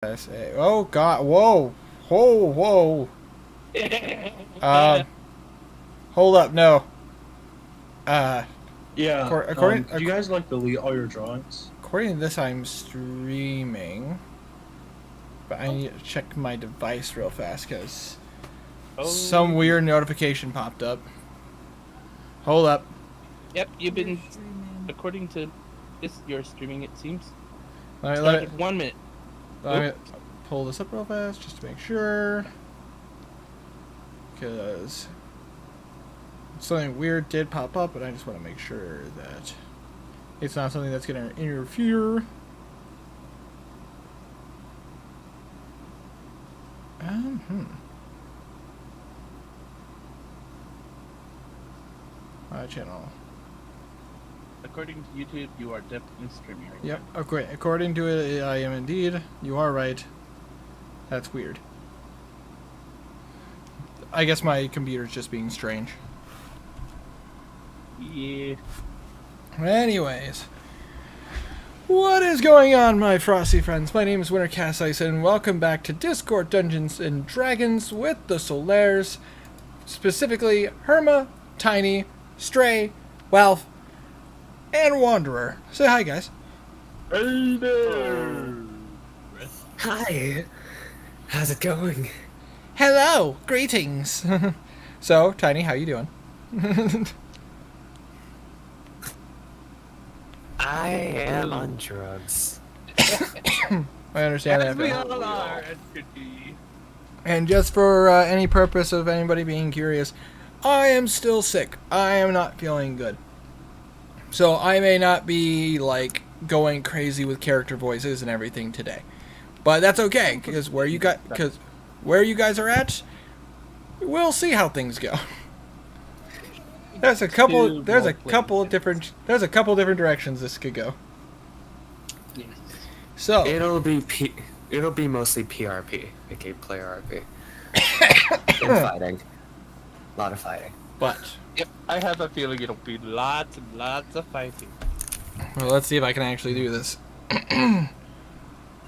I say, oh God, whoa, whoa. Um, hold up, no. Uh, Yeah. according Could you guys like delete all your drawings? according to this, I'm streaming, but I need to check my device real fast because some weird notification popped up. Hold up. Yep, you've been, according to this, you're streaming, it seems. Let Started me, 1 minute. let me pull this up real fast just to make sure, because something weird did pop up, but I just want to make sure that it's not something that's going to interfere. My channel. According to YouTube, you are definitely streaming right Yep. Okay. According to it, I am indeed. You are right. That's weird. I guess my computer's just being strange. now. Yeah. Anyways, what is going on, my frosty friends? My name is Wintercasice, and welcome back to Discord Dungeons and Dragons with the Solaires, specifically Herma, Tiny, Stray, Walf, and Wanderer. Say hi, guys. Hey there! Hi, how's it going? Hello, greetings. So, Tiny, how you doing? I am on drugs. I understand As that. we all are, as could be. And just for any purpose of anybody being curious, I am still sick. I am not feeling good. So I may not be like going crazy with character voices and everything today. But that's okay, because where you guys are at, we'll see how things go. There's a couple different directions this could go. Yes. So It'll be mostly PRP, aka player RP. And fighting. A lot of fighting. but Yep, I have a feeling it'll be lots and lots of fighting. well, let's see if I can actually do this.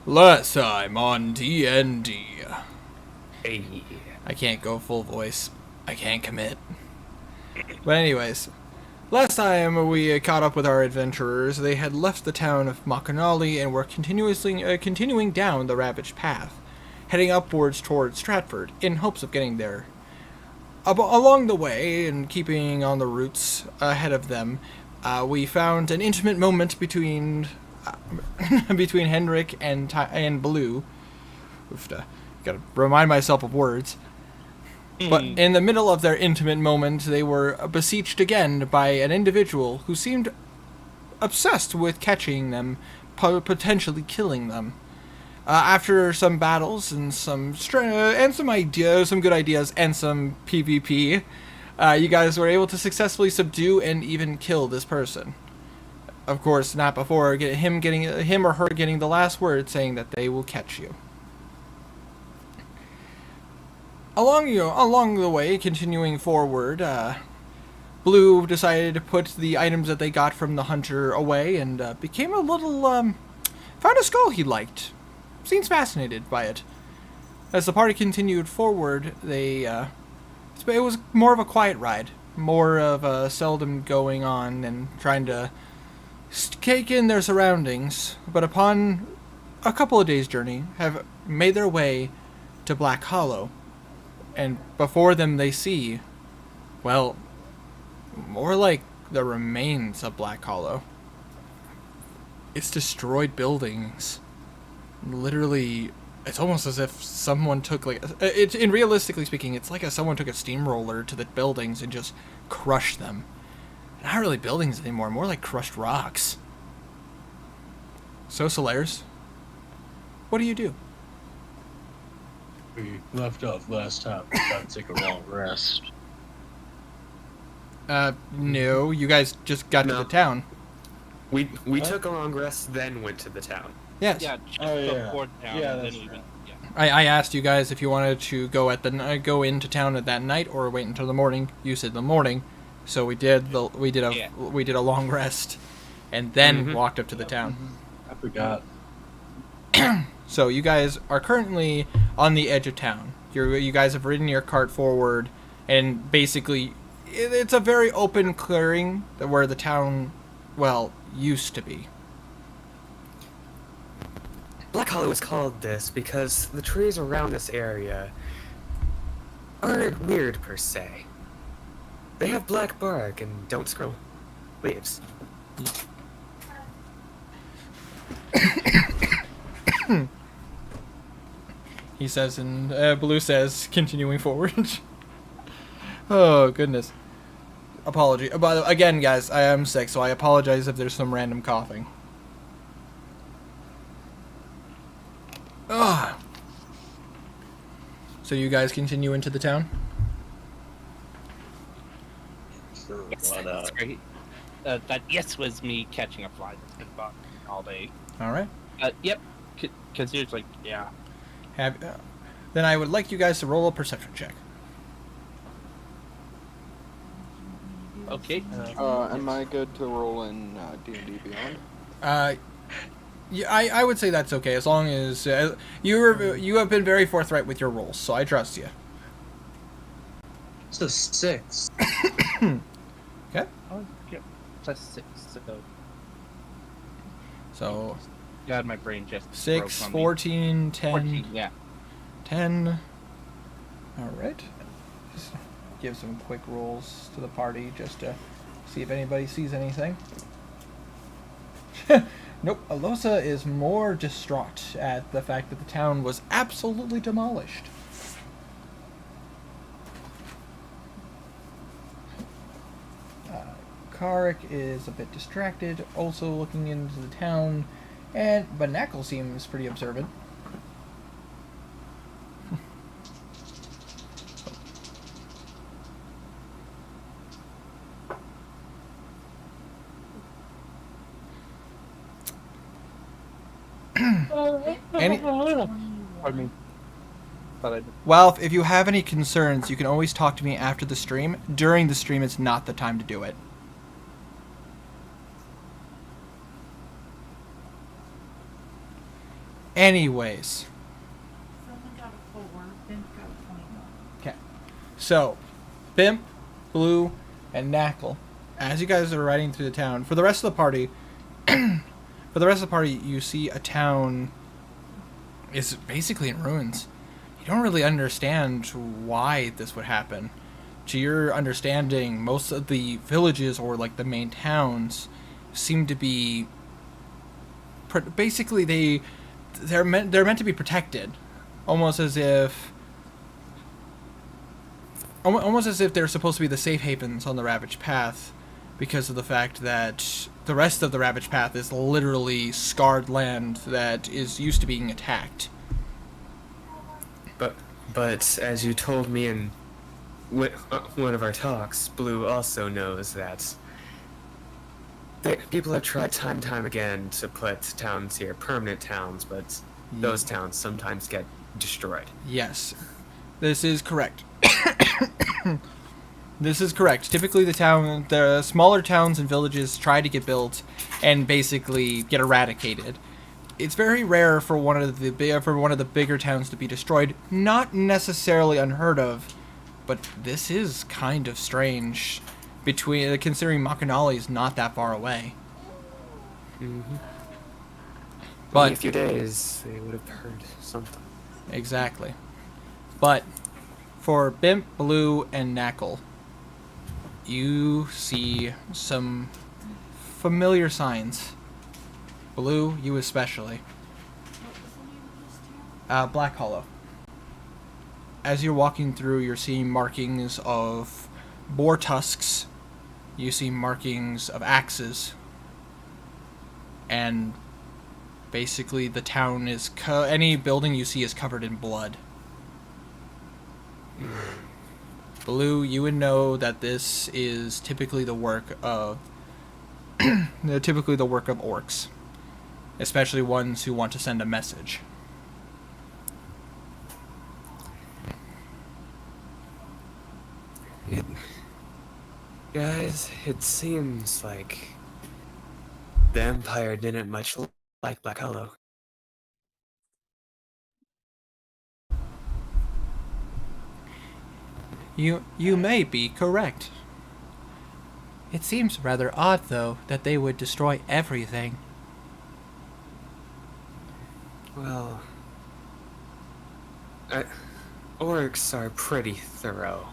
Last time on D&D. Hey. I can't go full voice. I can't commit. But anyways, last time we caught up with our adventurers, they had left the town of Makanali and were continuing down the ravaged path, heading upwards towards Stratford in hopes of getting there. Along the way, and keeping on the routes ahead of them, we found an intimate moment between between Henrik and Blue. Gotta remind myself of words. But in the middle of their intimate moment, they were besieged again by an individual who seemed obsessed with catching them, potentially killing them. After some battles and some good ideas, and some PvP, you guys were able to successfully subdue and even kill this person. Of course, not before him or her getting the last word saying that they will catch you. Along the way, continuing forward, Blue decided to put the items that they got from the hunter away and became a little, found a skull he liked. Seems fascinated by it. As the party continued forward, it was more of a quiet ride, more of a seldom going on and trying to take in their surroundings, but upon a couple of days' journey, have made their way to Black Hollow. And before them they see, well, more like the remains of Black Hollow. It's destroyed buildings. Literally, it's almost as if someone took realistically speaking, it's like if someone took a steamroller to the buildings and just crushed them. Not really buildings anymore, more like crushed rocks. So, Solaires, what do you do? We left off last time. We gotta take a long rest. No, you guys just got to No. the town. We took a long rest, then went to the town. Yes. Yeah, just Oh, yeah. before town, Yeah, and that's then we went. right. Yeah. I asked you guys if you wanted to go into town at that night or wait until the morning. You said the morning, so we did a long rest, and then walked up to the town. I forgot. So you guys are currently on the edge of town. You guys have ridden your cart forward, and basically, it's a very open clearing where the town, well, used to be. Black Hollow is called this because the trees around this area aren't weird per se. They have black bark and don't grow leaves. He says, and Blue says, continuing forward. Oh, goodness. Apology. Again, guys, I am sick, so I apologize if there's some random coughing. Ugh. So you guys continue into the town? Sure, Yes, why that's not? great. That yes was me catching a fly that's been bugging all day. All right. Yep. Because there's like, yeah. Then I would like you guys to roll a perception check. Okay. Am I good to roll in D&D Beyond? Yeah, I would say that's okay as long as you have been very forthright with your rolls, so I trust you. It's a 6. Okay. Oh, yep. +6. So God, my brain just 6, broke on me. 14, 10, 14, yeah. 10. All right. Just give some quick rolls to the party just to see if anybody sees anything. Nope. Alosa is more distraught at the fact that the town was absolutely demolished. Karik is a bit distracted, also looking into the town, but Knackle seems pretty observant. Pardon me. Thought I'd... Well, if you have any concerns, you can always talk to me after the stream. During the stream, it's not the time to do it. Anyways. Someone got a 4, Bimp got a 21. Okay. So, Bimp, Blue, and Knackle, as you guys are riding through the town, for the rest of the party, you see a town is basically in ruins. You don't really understand why this would happen. To your understanding, most of the villages or like the main towns seem to be basically they're meant to be protected, almost as if they're supposed to be the safe havens on the Ravaged Path, because of the fact that the rest of the Ravaged Path is literally scarred land that is used to being attacked. But as you told me in one of our talks, Blue also knows that people have tried time and time again to put towns here, permanent towns, but those towns sometimes get destroyed. Yes, this is correct. This is correct. Typically, the smaller towns and villages try to get built and basically get eradicated. It's very rare for one of the bigger towns to be destroyed. Not necessarily unheard of, but this is kind of strange. Considering Makanali is not that far away. Mm-hmm. But in a few days, they would have heard something. Exactly. But for Bimp, Blue, and Knackle, you see some familiar signs. Blue, you especially. What was the name of this town? Black Hollow. As you're walking through, you're seeing markings of boar tusks. You see markings of axes. And basically the town is... any building you see is covered in blood. Blue, you would know that this is typically the work of... orcs. Especially ones who want to send a message. Guys, it seems like the Empire didn't much like Black Hollow. You may be correct. It seems rather odd, though, that they would destroy everything. Well, orcs are pretty thorough,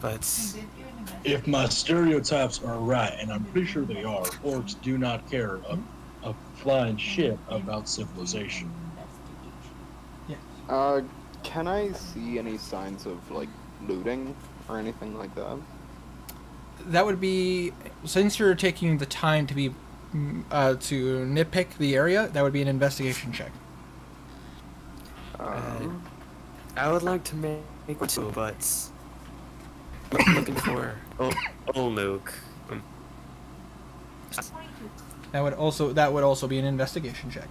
but And did you invest- If my stereotypes are right, and I'm pretty sure they are, orcs do not care a flying shit about civilization. Investigation. Can I see any signs of like looting or anything like that? That would be, since you're taking the time to be to nitpick the area, that would be an investigation check. I would like to make one too, but looking for old Luke. 22. That would also be an investigation check.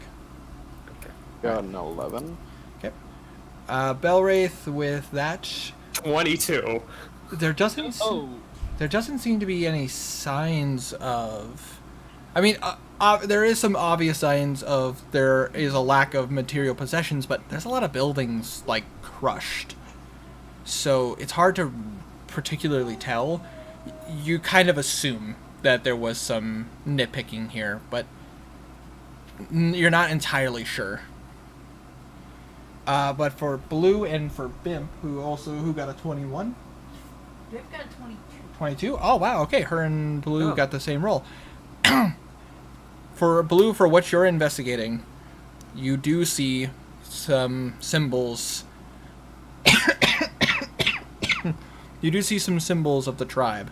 Got an 11. Okay. Belwraith with that, 22. there doesn't Oh, there doesn't seem to be any signs of. I mean, there is some obvious signs of there is a lack of material possessions, but there's a lot of buildings like crushed, so it's hard to particularly tell. You kind of assume that there was some nitpicking here, but you're not entirely sure. But for Blue and for Bimp, who got a 21, They've got 22. 22. Oh wow, okay, her and Blue Oh. got the same roll. For Blue, for what you're investigating, you do see some symbols. You do see some symbols of the tribe.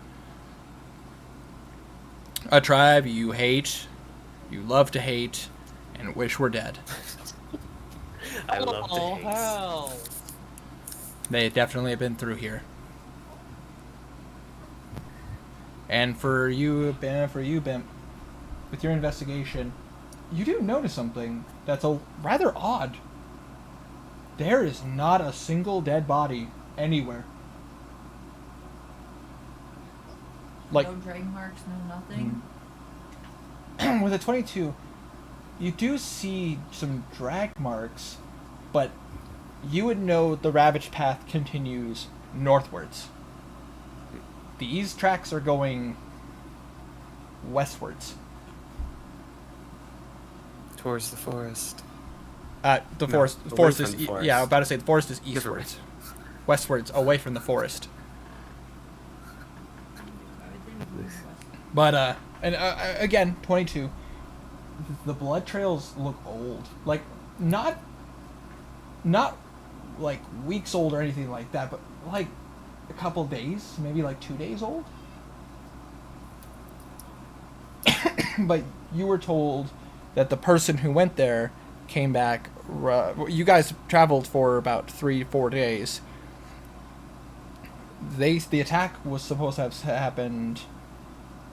A tribe you hate, you love to hate, and wish were dead. I love to oh hate. hell! They definitely have been through here. And for you, Bimp, with your investigation, you do notice something that's rather odd. There is not a single dead body anywhere. Like, No drag marks, no nothing. with a 22, you do see some drag marks, but you would know the ravaged path continues northwards. These tracks are going westwards. Towards the forest. The No, forest. The away forest from is. the forest. Yeah, I'm about to say the forest is Different eastwards, westwards, away from the forest. I would think it was west. But again, 22. The blood trails look old. Like not like weeks old or anything like that, but like a couple days, maybe like 2 days old. But you were told that the person who went there came back. You guys traveled for about 3-4 days. The attack was supposed to have happened.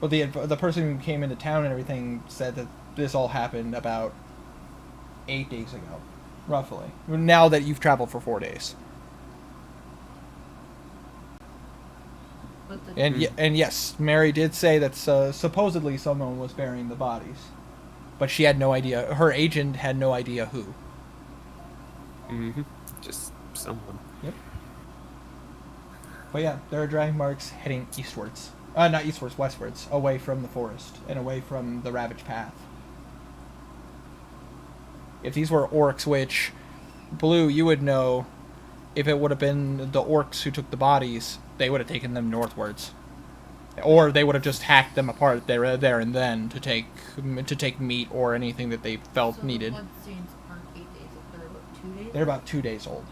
Well, the person who came into town and everything said that this all happened about 8 days ago, roughly. Now that you've traveled for 4 days. But the And yes, Mary did say that supposedly someone was burying the bodies, but she had no idea. Her agent had no idea who. Mm-hmm. Just someone. Yep. But yeah, there are drag marks heading eastwards. Not eastwards, westwards, away from the forest and away from the ravaged path. If these were orcs, which, Blue, you would know, if it would have been the orcs who took the bodies, they would have taken them northwards. Or they would have just hacked them apart there and then to take meat or anything that they felt so needed. The bloodstains aren't 8 days old. They're about 2 days. They're about 2 days old.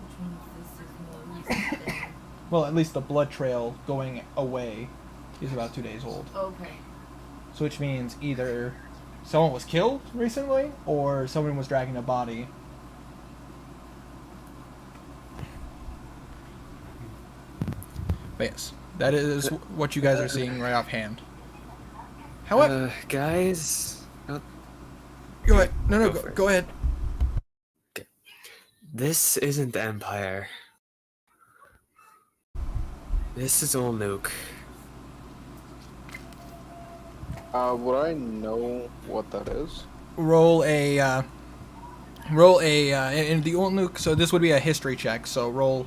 Which means this is more recent than. Well, at least the blood trail going away is about 2 days old. Okay. So which means either someone was killed recently or someone was dragging a body. But yes, that is what you guys are seeing right offhand. However, Guys, go ahead. No, go first. go ahead. this isn't the Empire. This is Old Nuke. Would I know what that is? Roll a in the old nuke. So this would be a history check. So roll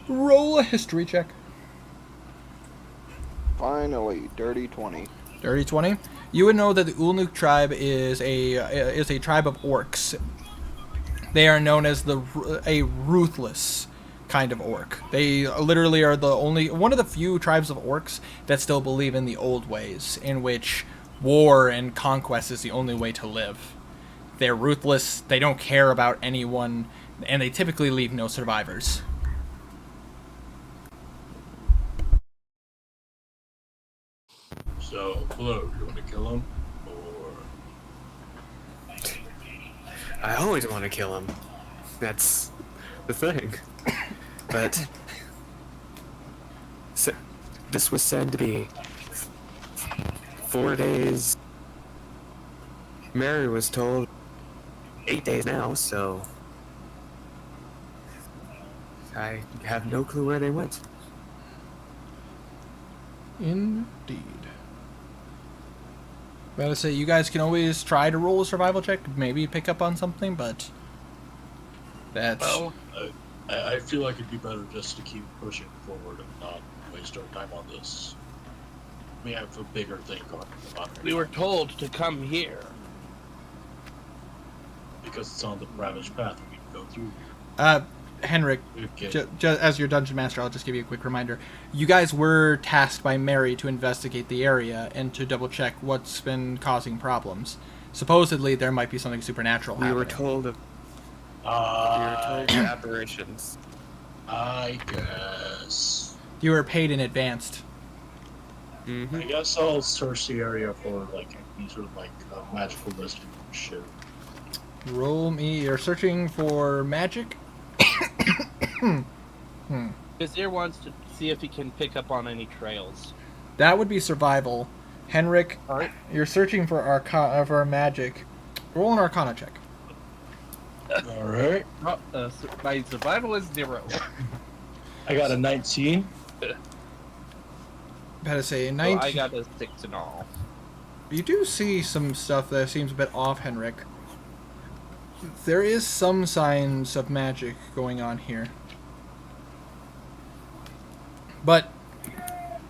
Roll a history check. Finally, dirty 20. Dirty 20. You would know that the Ulnuk tribe is a tribe of orcs. They are known as a ruthless kind of orc. They literally are one of the few tribes of orcs that still believe in the old ways, in which war and conquest is the only way to live. They're ruthless, they don't care about anyone, and they typically leave no survivors. So, hello, you want to kill him? Or... I always want to kill him. That's the thing. But this was said to be 4 days. Mary was told 8 days now, so I have no clue where they went. Indeed. Gotta say, you guys can always try to roll a survival check, maybe pick up on something, but that's... Well, I feel like it'd be better just to keep pushing forward and not waste our time on this. We have a bigger thing going on. we were told to come here. Because it's on the ravaged path we can go through. Henrik, Okay. as your dungeon master, I'll just give you a quick reminder. You guys were tasked by Mary to investigate the area and to double check what's been causing problems. Supposedly, there might be something supernatural We happening. were told of apparitions. I guess. You were paid in advance. Mm-hmm. I guess I'll search the area for like any sort of like magical listing shit. Roll me. You're searching for magic. Kazir wants to see if he can pick up on any trails. That would be survival. Henrik, Alright. you're searching for magic. Roll an Arcana check. Alright. My survival is 0. I got a 19. Had to say So 19. I got a 6 in all. You do see some stuff that seems a bit off, Henrik. There is some signs of magic going on here. But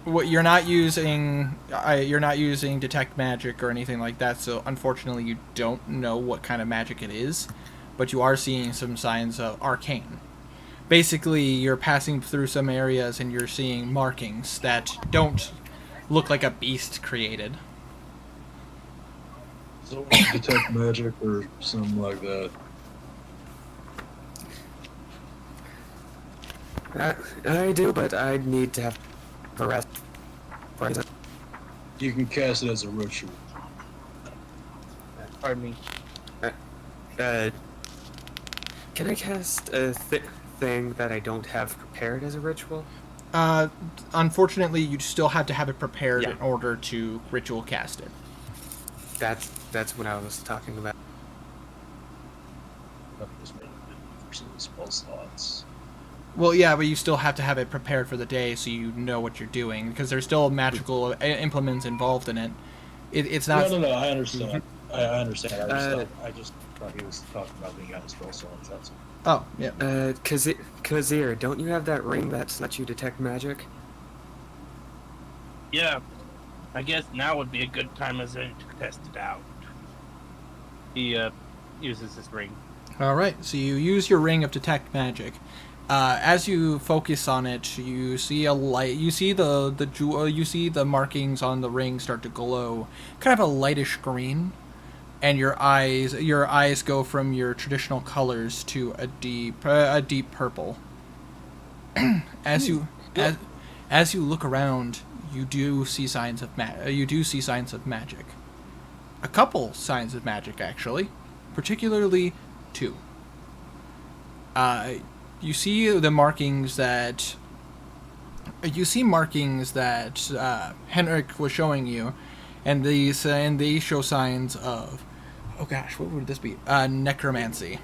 what you're not using detect magic or anything like that, so unfortunately you don't know what kind of magic it is, but you are seeing some signs of arcane. Basically, you're passing through some areas and you're seeing markings that don't look like a beast created. So detect magic or something like that. I do, but I need to have a rest. You can cast it as a ritual. Pardon me. Can I cast a thing that I don't have prepared as a ritual? Unfortunately, you still have to have it prepared Yeah. in order to ritual cast it. That's what I was talking about. Just make it for some spell slots. Well, yeah, but you still have to have it prepared for the day so you know what you're doing, because there's still magical implements involved in it. It's not... No, I understand. I understand. I just thought he was talking about being out of spell slots. That's all. Oh, yeah. Kazir, don't you have that ring that lets you detect magic? Yeah. I guess now would be a good time as in to test it out. He uses his ring. Alright, so you use your ring of detect magic. As you focus on it, you see a light. You see you see the markings on the ring start to glow, kind of a lightish green, and your eyes go from your traditional colors to a deep purple. As you look around, you do see signs of magic. A couple signs of magic, actually, particularly 2. You see the markings that Henrik was showing you, and they show signs of, oh gosh, what would this be? Necromancy.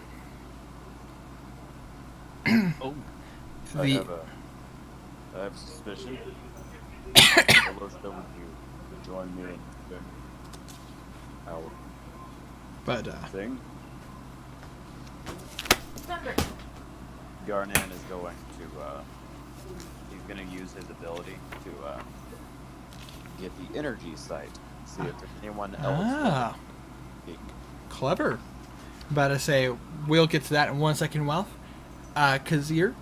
Oh. I have suspicion. For those that would you to join me in our But thing. Thunder. Garnan is going to he's gonna use his ability to get the energy sight. See if there's anyone else. Ah, Speak. clever. About to say, we'll get to that in 1 second, Wealth. Kazir,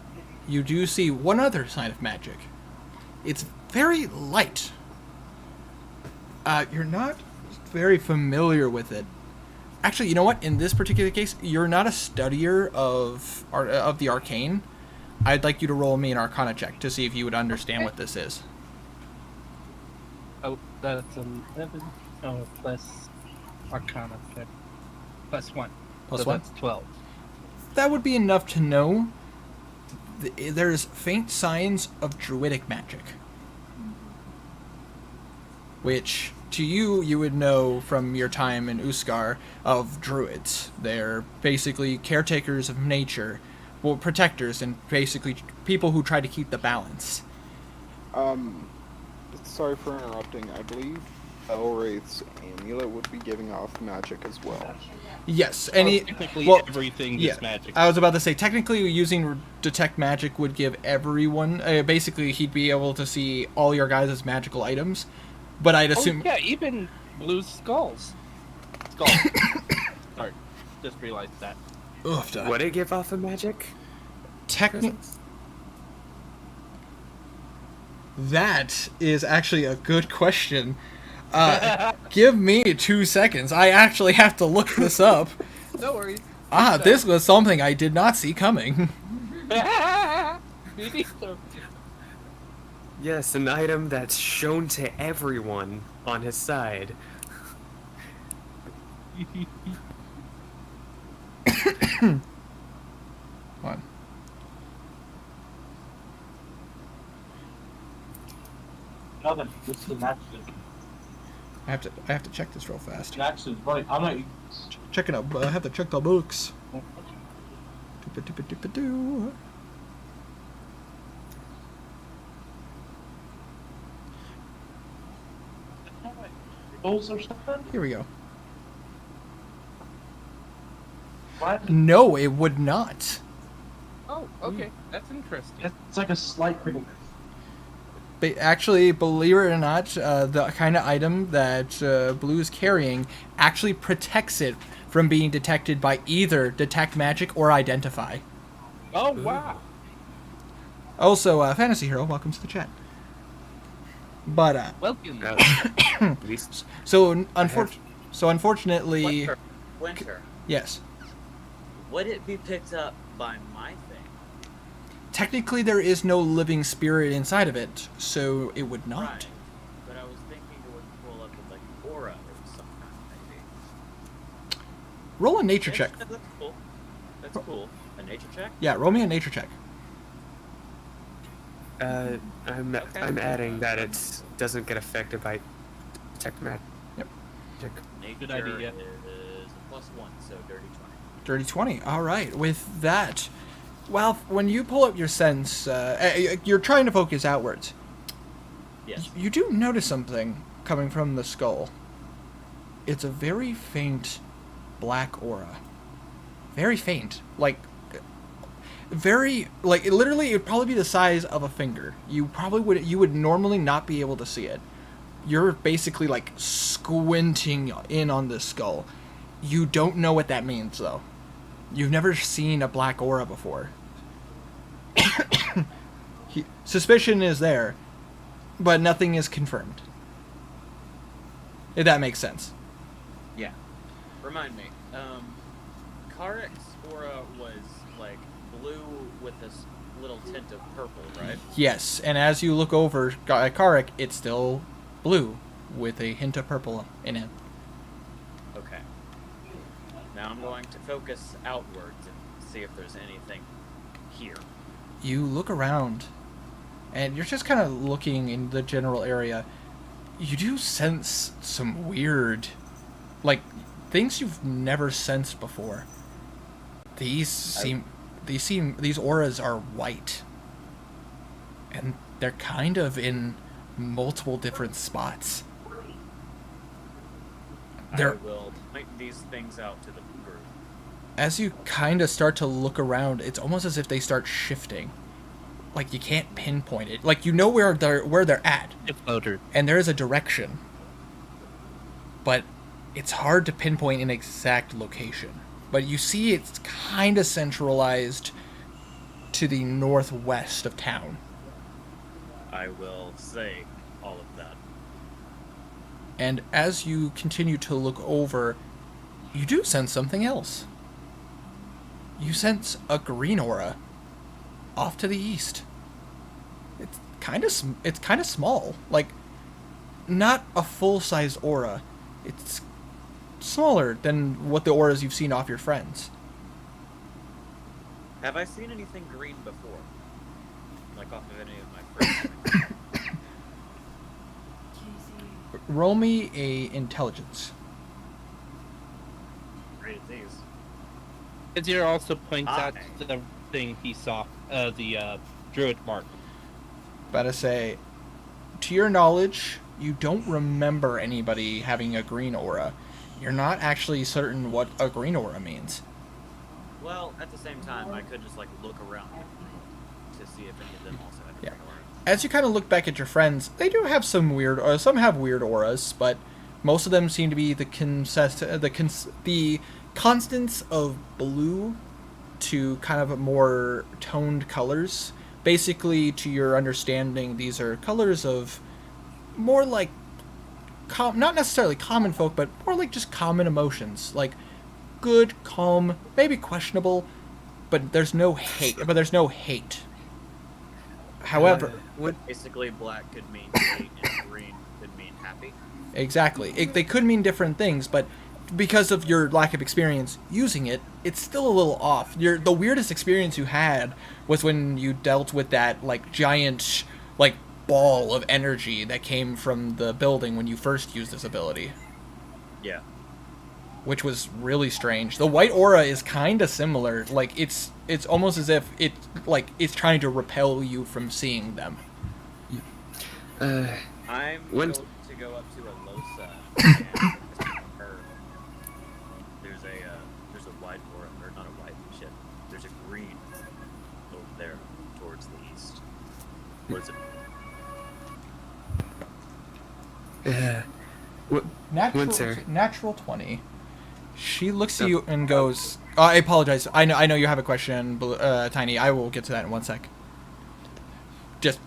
you do see one other sign of magic. It's very light. You're not very familiar with it. Actually, you know what? In this particular case, you're not a studier of the arcane. I'd like you to roll me an Arcana check to see if you would understand what this is. Oh, that's 11. Oh, plus Arcana check. Plus 1. Plus so 1? That's 12. That would be enough to know there's faint signs of druidic magic. Which, to you, you would know from your time in Uskar of druids. They're basically caretakers of nature, well, protectors, and basically people who try to keep the balance. Sorry for interrupting. I believe Elwraith's amulet would be giving off magic as well. Yes, any Technically, well, everything yeah, is magic. I was about to say, technically using detect magic would give everyone, basically he'd be able to see all your guys' magical items, but I'd assume... Oh, yeah, even blue skulls. Skulls. Sorry, just realized that. Oof, Would it give off a magic? Technically... That is actually a good question. Give me 2 seconds. I actually have to look this up. No worries. This was something I did not see coming. Me neither. Yes, an item that's shown to everyone on his side. One. Nothing. This is an accident. I have to check this real fast. An accident, right? I'm not. Checking up. I have to check the books. Doo-ba-doo-ba-doo-ba-doo. Bulls or something? Here we go. What? No, it would not. Oh, okay. That's interesting. It's like a slight crinkle. But actually, believe it or not, the kind of item that Blue is carrying actually protects it from being detected by either Detect Magic or Identify. Oh, wow. Also, Fantasy Hero, welcome to the chat. But, Welcome. At least so unfortunately, Winter. yes. Would it be picked up by my thing? Technically, there is no living spirit inside of it, so it would not. Right. But I was thinking it would pull up with like an aura of some kind, maybe. Roll a nature check. That's cool. That's cool. A nature check? Yeah, roll me a nature check. I'm adding that it doesn't get affected by detect magic. Yep. Nature Good idea. is a +1, so dirty 20. Dirty 20. All right. With that, well, when you pull up your sense, you're trying to focus outwards. Yes. You do notice something coming from the skull. It's a very faint black aura. Very faint. Like, literally, it would probably be the size of a finger. You would normally not be able to see it. You're basically, like, squinting in on this skull. You don't know what that means, though. You've never seen a black aura before. Suspicion is there, but nothing is confirmed. If that makes sense. Yeah. Remind me. Karek's aura was like blue with this little tint of purple, right? Yes, and as you look over at Karek, it's still blue with a hint of purple in it. Okay. Now I'm going to focus outwards and see if there's anything here. You look around, and you're just kind of looking in the general area. You do sense some weird, like, things you've never sensed before. These auras are white. And they're kind of in multiple different spots. I will point these things out to the group. As you kind of start to look around, it's almost as if they start shifting. like you can't pinpoint it. Like you know where they're at, Floater. and there is a direction, but it's hard to pinpoint an exact location. But you see it's kind of centralized to the northwest of town. I will say all of that. And as you continue to look over, you do sense something else. You sense a green aura off to the east. It's kind of small, like not a full-size aura. It's smaller than what the auras you've seen off your friends. Have I seen anything green before? Like off of any of my friends? Casey. Roll me a intelligence. Rated these. Azir also points out Aye. the thing he saw, the druid mark. About to say, to your knowledge, you don't remember anybody having a green aura. You're not actually certain what a green aura means. Well, at the same time, I could just like look around to see if any of them also had a Yeah. green aura. As you kind of look back at your friends, they do have some weird, or some have weird auras, but most of them seem to be the constants of blue to kind of more toned colors. Basically, to your understanding, these are colors of more like not necessarily common folk, but more like just common emotions, like good, calm, maybe questionable, but there's no hate. However, Basically, black could mean hate and green could mean happy. exactly, they could mean different things, but because of your lack of experience using it, it's still a little off. The weirdest experience you had was when you dealt with that like giant like ball of energy that came from the building when you first used this ability, Yeah. which was really strange. The white aura is kind of similar. Like it's almost as if it's trying to repel you from seeing them. I'm When- going to go up to Alosa and her. There's a white aura, or not a white, shit. There's a green over there towards the east. What is it? Natural 20. She looks at you and goes, I apologize. I know you have a question, Tiny. I will get to that in one sec. Just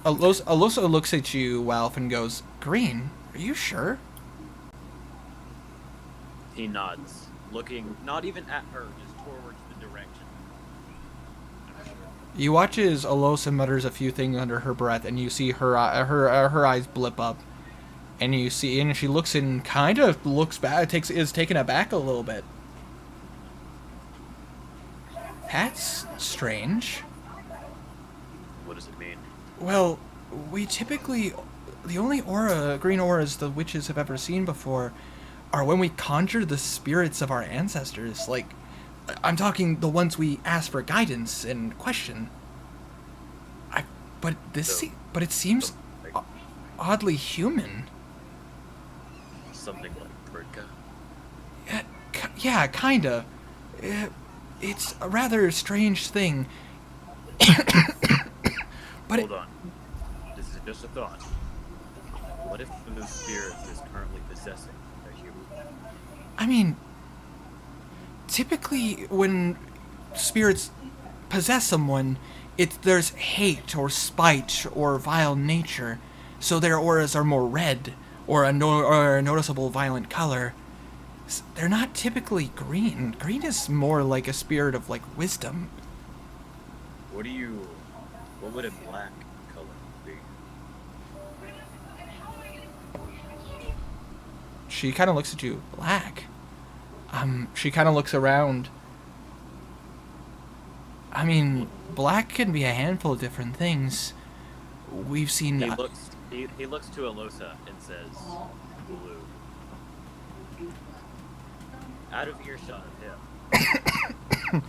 Alosa looks at you, Walf, and goes, Green? Are you sure? He nods, looking not even at her, just towards the direction. You watch as Alosa mutters a few things under her breath, and you see her eyes blip up, and she looks and kind of looks back, is taken aback a little bit. That's strange. What does it mean? Well, we typically, the only green auras the witches have ever seen before are when we conjure the spirits of our ancestors. Like, I'm talking the ones we ask for guidance and question. But it seems Like oddly human. something like Britka? Yeah, kinda. It's a rather strange thing. But Hold on. This is just a thought. What if the spirit is currently possessing a human? I mean, typically when spirits possess someone, there's hate or spite or vile nature, so their auras are more red or a noticeable violent color. They're not typically green. Green is more like a spirit of like wisdom. What would a black color be? She kind of looks at you. Black? She kind of looks around. I mean, black can be a handful of different things. We've seen... He looks to Alosa and says, blue. Out of earshot of him.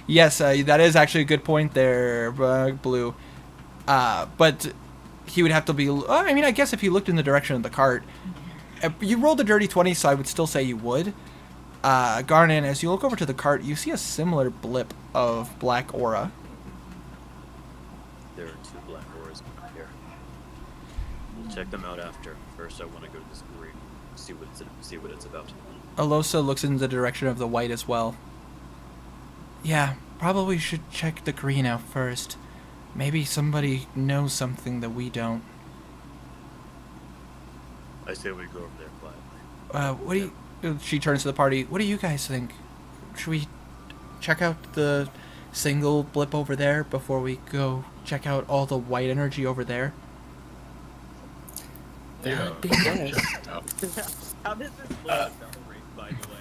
Yes, that is actually a good point there, Blue. But he would have to be... I mean, I guess if he looked in the direction of the cart... You rolled a dirty 20, so I would still say you would. Garnan, as you look over to the cart, you see a similar blip of black aura. There are 2 black auras here. We'll check them out after. First, I want to go to this green, see what it's about. Alosa looks in the direction of the white as well. Yeah, probably should check the green out first. Maybe somebody knows something that we don't. I say we go over there quietly. What do you... She turns to the party. What do you guys think? Should we check out the single blip over there before we go check out all the white energy over there? Yeah. Be yes. check it out. How does this look at Bell Race, by the way?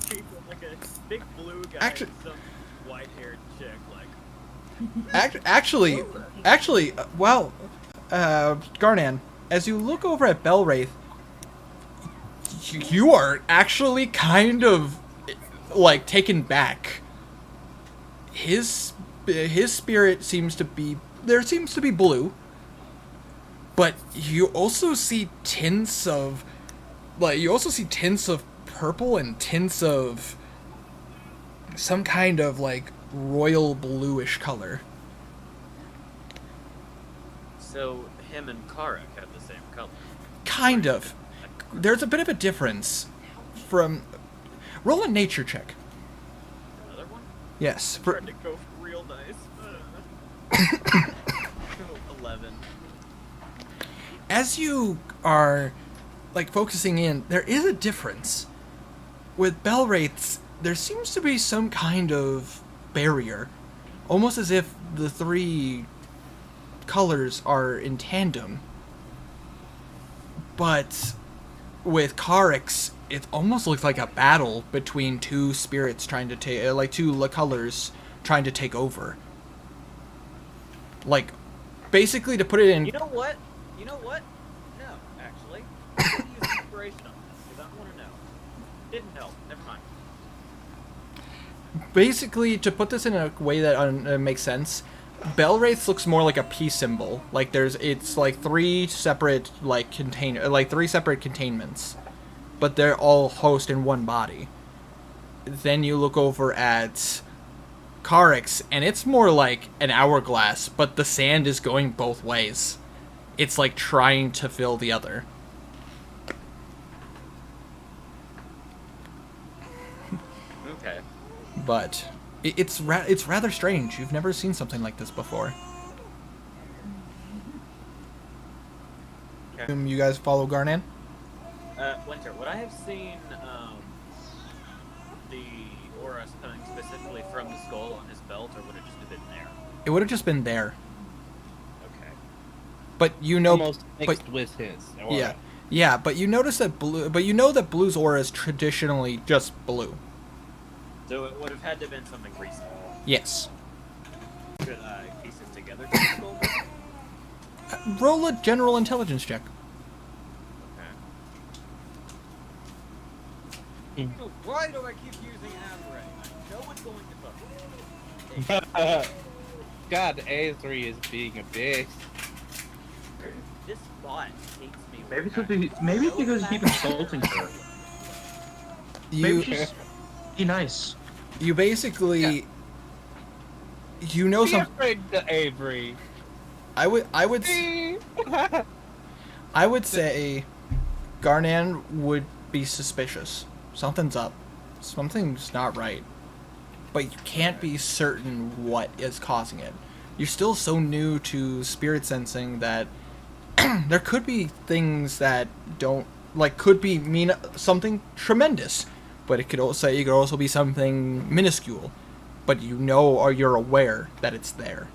Two people, like a big blue guy Actu- and some white-haired chick, like... Actually, Garnan, as you look over at Belwraith, you are actually kind of, like, taken back. His spirit seems to be blue, but you also see tints of purple and tints of some kind of, like, royal bluish color. So, him and Karak have the same color. Kind of. There's a bit of a difference from... Roll a nature check. Another one? Yes. Trying to go real nice. 11. As you are, like, focusing in, there is a difference. With Belwraiths, there seems to be some kind of barrier. Almost as if the 3 colors are in tandem. But with Karak's, it almost looks like a battle between 2 spirits trying to take, like 2 colors trying to take over. Like, basically to put it in... You know what? No, actually. I'm gonna use inspiration on this, because I want to know. Didn't help. Never mind. Basically, to put this in a way that makes sense, Belwraith looks more like a peace symbol. Like it's like 3 separate three separate containments, but they're all housed in one body. Then you look over at Karak's, and it's more like an hourglass, but the sand is going both ways. It's like trying to fill the other. Okay. But it's rather strange. You've never seen something like this before. Okay. You guys follow Garnan? Winter, would I have seen the auras coming specifically from the skull on his belt, or would it just have been there? It would have just been there. Okay. But you know, Almost mixed with his. Aura. yeah. But you notice that blue. But you know that blue's aura is traditionally just blue. So it would have had to have been something recent. Yes. Could I piece it together? To the skull? Roll a general intelligence check. Okay. Why do I keep using Avery? I know it's going to fuck. God, A3 is being a bitch. This bot hates me. Maybe it's because you keep insulting her. Maybe You she's be nice. you basically you know Be some. afraid to Avery. I would say Garnan would be suspicious. Something's up. Something's not right. But you can't be certain what is causing it. You're still so new to spirit sensing that there could be things that could mean something tremendous, but it could also be something minuscule. But you know, or you're aware that it's there.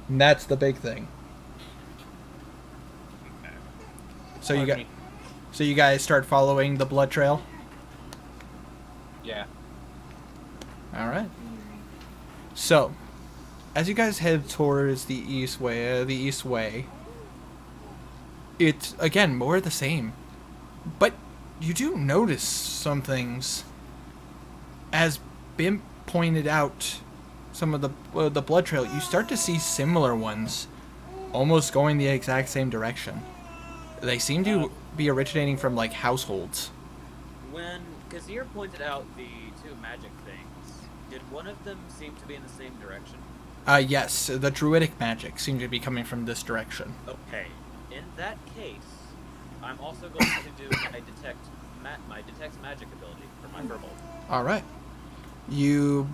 And that's the big thing. Okay. So you guys start following the blood trail? Yeah. All right. So, as you guys head towards the east way, it's again more of the same. But you do notice some things. As Bimp pointed out, some of the blood trail, you start to see similar ones, almost going the exact same direction. They seem to be originating from like households. When Kazir pointed out the two magic things, did one of them seem to be in the same direction? Yes, the druidic magic seemed to be coming from this direction. Okay. In that case, I'm also going to do my detect magic ability for my firbolg. All right. You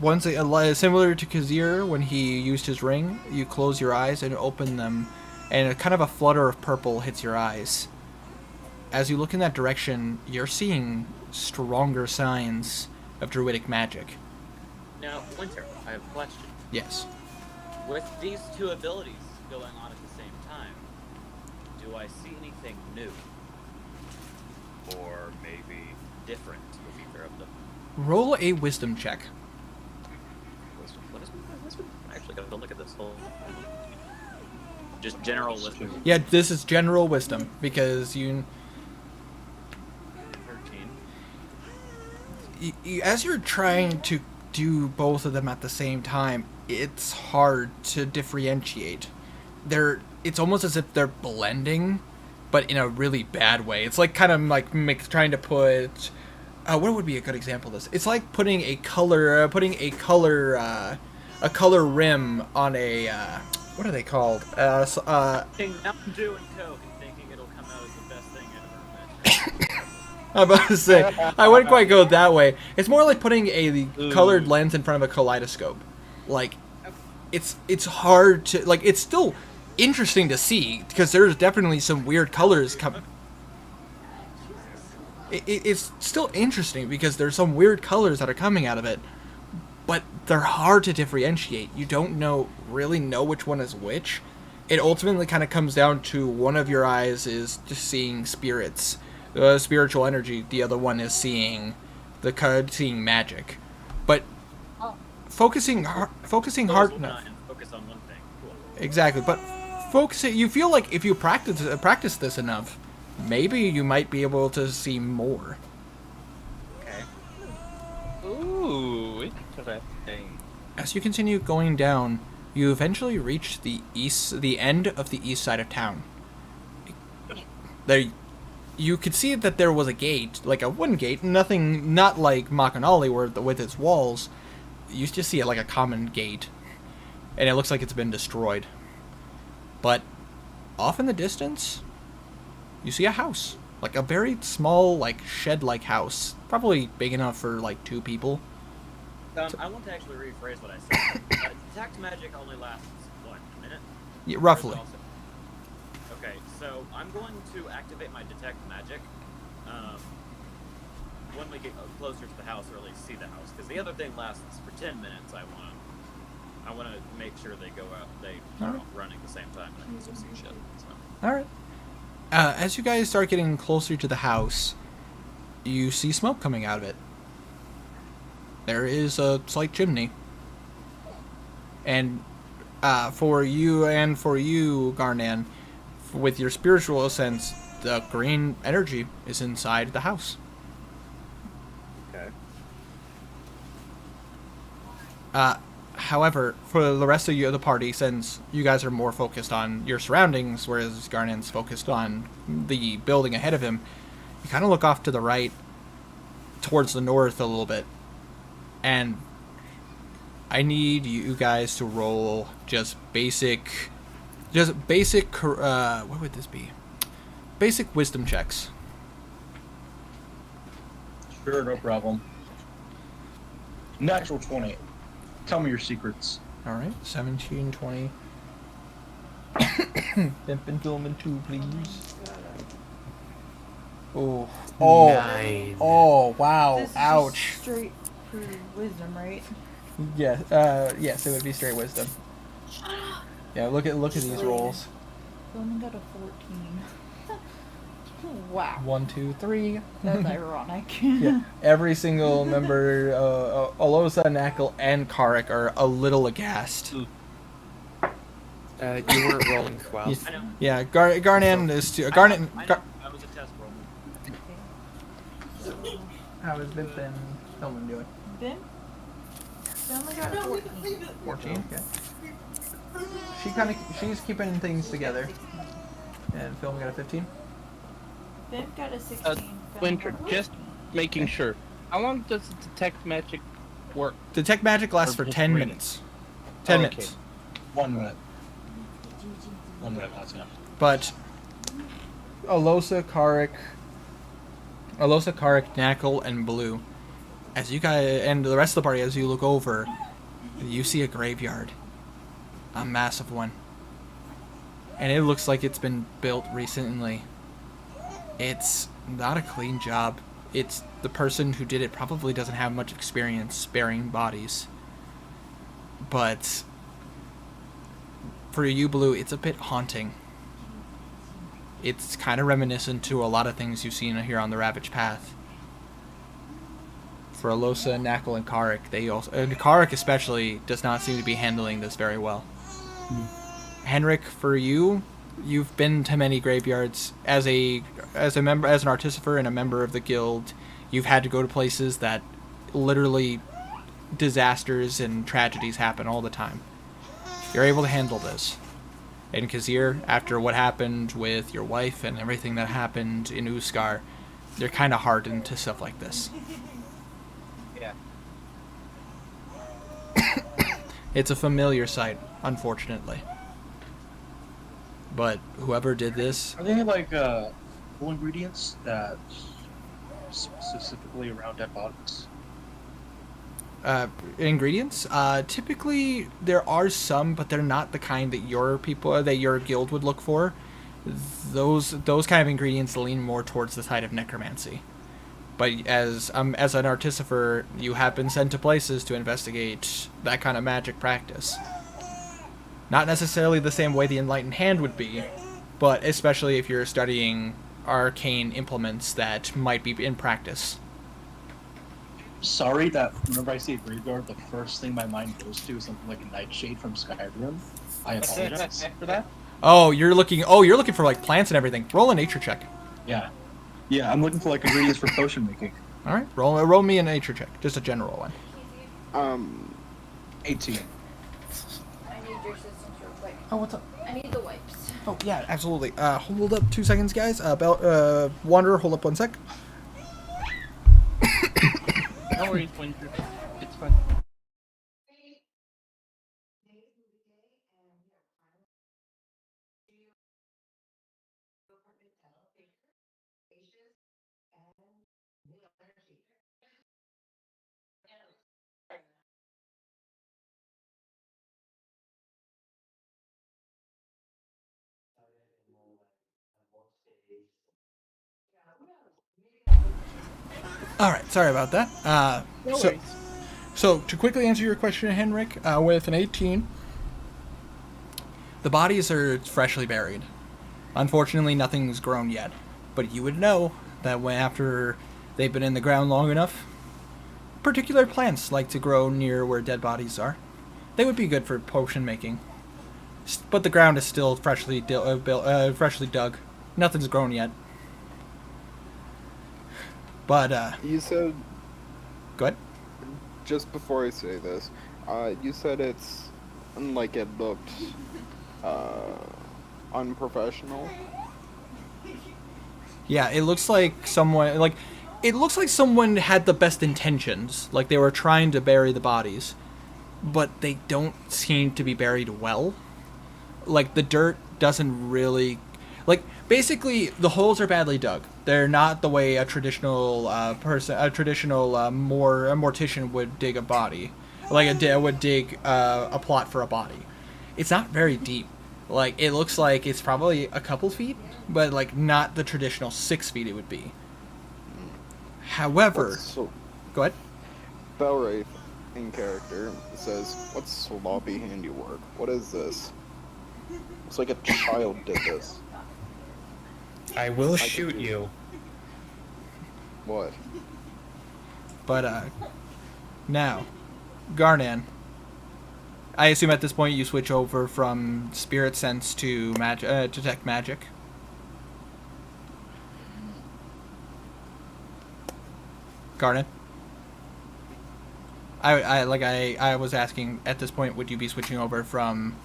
similar to Kazir when he used his ring, you close your eyes and open them, and a kind of a flutter of purple hits your eyes. As you look in that direction, you're seeing stronger signs of druidic magic. Now, Winter, I have a question. Yes. With these two abilities going on at the same time, do I see anything new? Or maybe different with either of them? Roll a wisdom check. Wisdom. What is my wisdom? I actually gotta look at this whole... Just general wisdom. Yeah, this is general wisdom, because you... 13. As you're trying to do both of them at the same time, it's hard to differentiate. It's almost as if they're blending, but in a really bad way. It's like kind of like trying to put... what would be a good example of this? It's like putting a color rim on a what are they called? Taking Mountain Dew and Coke and thinking it'll come out as the best thing I've ever met. I'm about to say I wouldn't quite go that way. It's more like putting a colored lens in front of a kaleidoscope. Like it's hard to like. It's still interesting to see because there's definitely some weird colors coming. It's still interesting because there's some weird colors that are coming out of it, but they're hard to differentiate. You don't really know which one is which. It ultimately kind of comes down to one of your eyes is just seeing spirits, spiritual energy. The other one is seeing seeing magic. But focusing hard. Focus on one thing. Cool. Exactly, but focusing. You feel like if you practice this enough, maybe you might be able to see more. Okay. Ooh, interesting. As you continue going down, you eventually reach the end of the east side of town. There, you could see that there was a gate, like a wooden gate, not like Makanali with its walls. You just see it like a common gate, and it looks like it's been destroyed. But off in the distance, you see a house, like a very small, like shed-like house, probably big enough for like 2 people. I want to actually rephrase what I said. Detect magic only lasts, what, a minute? Yeah, roughly. Okay, so I'm going to activate my detect magic when we get closer to the house, or at least see the house. Because the other thing lasts for 10 minutes. I want to make sure they go out. They are all running at the same time. And I can still see shit. So. All right. As you guys start getting closer to the house, you see smoke coming out of it. There is a slight chimney. And for you, Garnan, with your spiritual sense, the green energy is inside the house. Okay. However, for the rest of you, the party, since you guys are more focused on your surroundings, whereas Garnan's focused on the building ahead of him, you kind of look off to the right, towards the north a little bit, and I need you guys to roll just basic, what would this be? Basic wisdom checks. Sure, no problem. Natural 20. Tell me your secrets. All right, 17, 20. Pimp and Gilman 2, please. Oh, 9. oh, wow, This is ouch. just straight for wisdom, right? Yes, yes, it would be straight wisdom. Yeah, look at these rolls. I only got a 14. Wow. 1, 2, 3. That's ironic. Yeah, every single member, Alosa, Knackle, and Karik are a little aghast. You weren't rolling well. I know. Yeah, Garnan is too. Garnan. I know. I was a test roll. How has Vince and Hillman doing? Ben? I only got a 14. 14. Okay. She's keeping things together. And Phil got a 15. Ben got a 16. Phil Winter, got a just 15. making sure. How long does the detect magic work? Detect magic lasts Or for just 10 reading. minutes. 10 Oh, okay. minutes. 1 minute. 1 minute, that's enough. But Alosa, Karik, Knackle, and Blue, as you guys and the rest of the party, as you look over, you see a graveyard, a massive one, and it looks like it's been built recently. It's not a clean job. It's the person who did it probably doesn't have much experience burying bodies, but for you, Blue, it's a bit haunting. It's kind of reminiscent to a lot of things you've seen here on the Ravage Path. For Alosa, Knackle, and Karik, Karik especially does not seem to be handling this very well. Henrik, for you, you've been to many graveyards as an artificer and a member of the guild. You've had to go to places that literally disasters and tragedies happen all the time. You're able to handle this. And Kazir, after what happened with your wife and everything that happened in Uskar, they're kind of hardened to stuff like this. Yeah. It's a familiar sight, unfortunately. But whoever did this, Are they like cool ingredients that specifically around dead bodies? ingredients, typically there are some, but they're not the kind that your guild would look for. Those kind of ingredients lean more towards the side of necromancy. But as an artificer, you have been sent to places to investigate that kind of magic practice. Not necessarily the same way the Enlightened Hand would be, but especially if you're studying arcane implements that might be in practice. Sorry that whenever I see a graveyard, the first thing my mind goes to is something like a nightshade from Skyrim. I apologize for that. Oh, you're looking for like plants and everything. Roll a nature check. Yeah. Yeah, I'm looking for like ingredients for potion making. All right, roll me a nature check, just a general one. 18. I need your assistance real quick. Oh, what's up? I need the wipes. Oh yeah, absolutely. Hold up 2 seconds, guys. Wanderer, hold up 1 sec. No worries, Winter. It's fine. All right, sorry about that. No worries. So to quickly answer your question, Henrik, with an 18, the bodies are freshly buried. Unfortunately, nothing's grown yet, but you would know that after they've been in the ground long enough, particular plants like to grow near where dead bodies are. They would be good for potion making, but the ground is still freshly dug. Nothing's grown yet. But You said, go ahead. just before I say this, you said it's like it looked unprofessional. Yeah, it looks like someone had the best intentions, like they were trying to bury the bodies, but they don't seem to be buried well. Like the dirt doesn't really, like basically the holes are badly dug. They're not the way a traditional mortician would dig a body, would dig a plot for a body. It's not very deep. Like it looks like it's probably a couple feet, but like not the traditional 6 feet it would be. However, go ahead. Belwraith, in character, says, "What's sloppy handiwork? What is this? Looks like a child did this." I will could shoot do- you. What? But now, Garnan. I assume at this point you switch over from Spirit Sense to Detect Magic. Garnet. I was asking at this point, would you be switching over from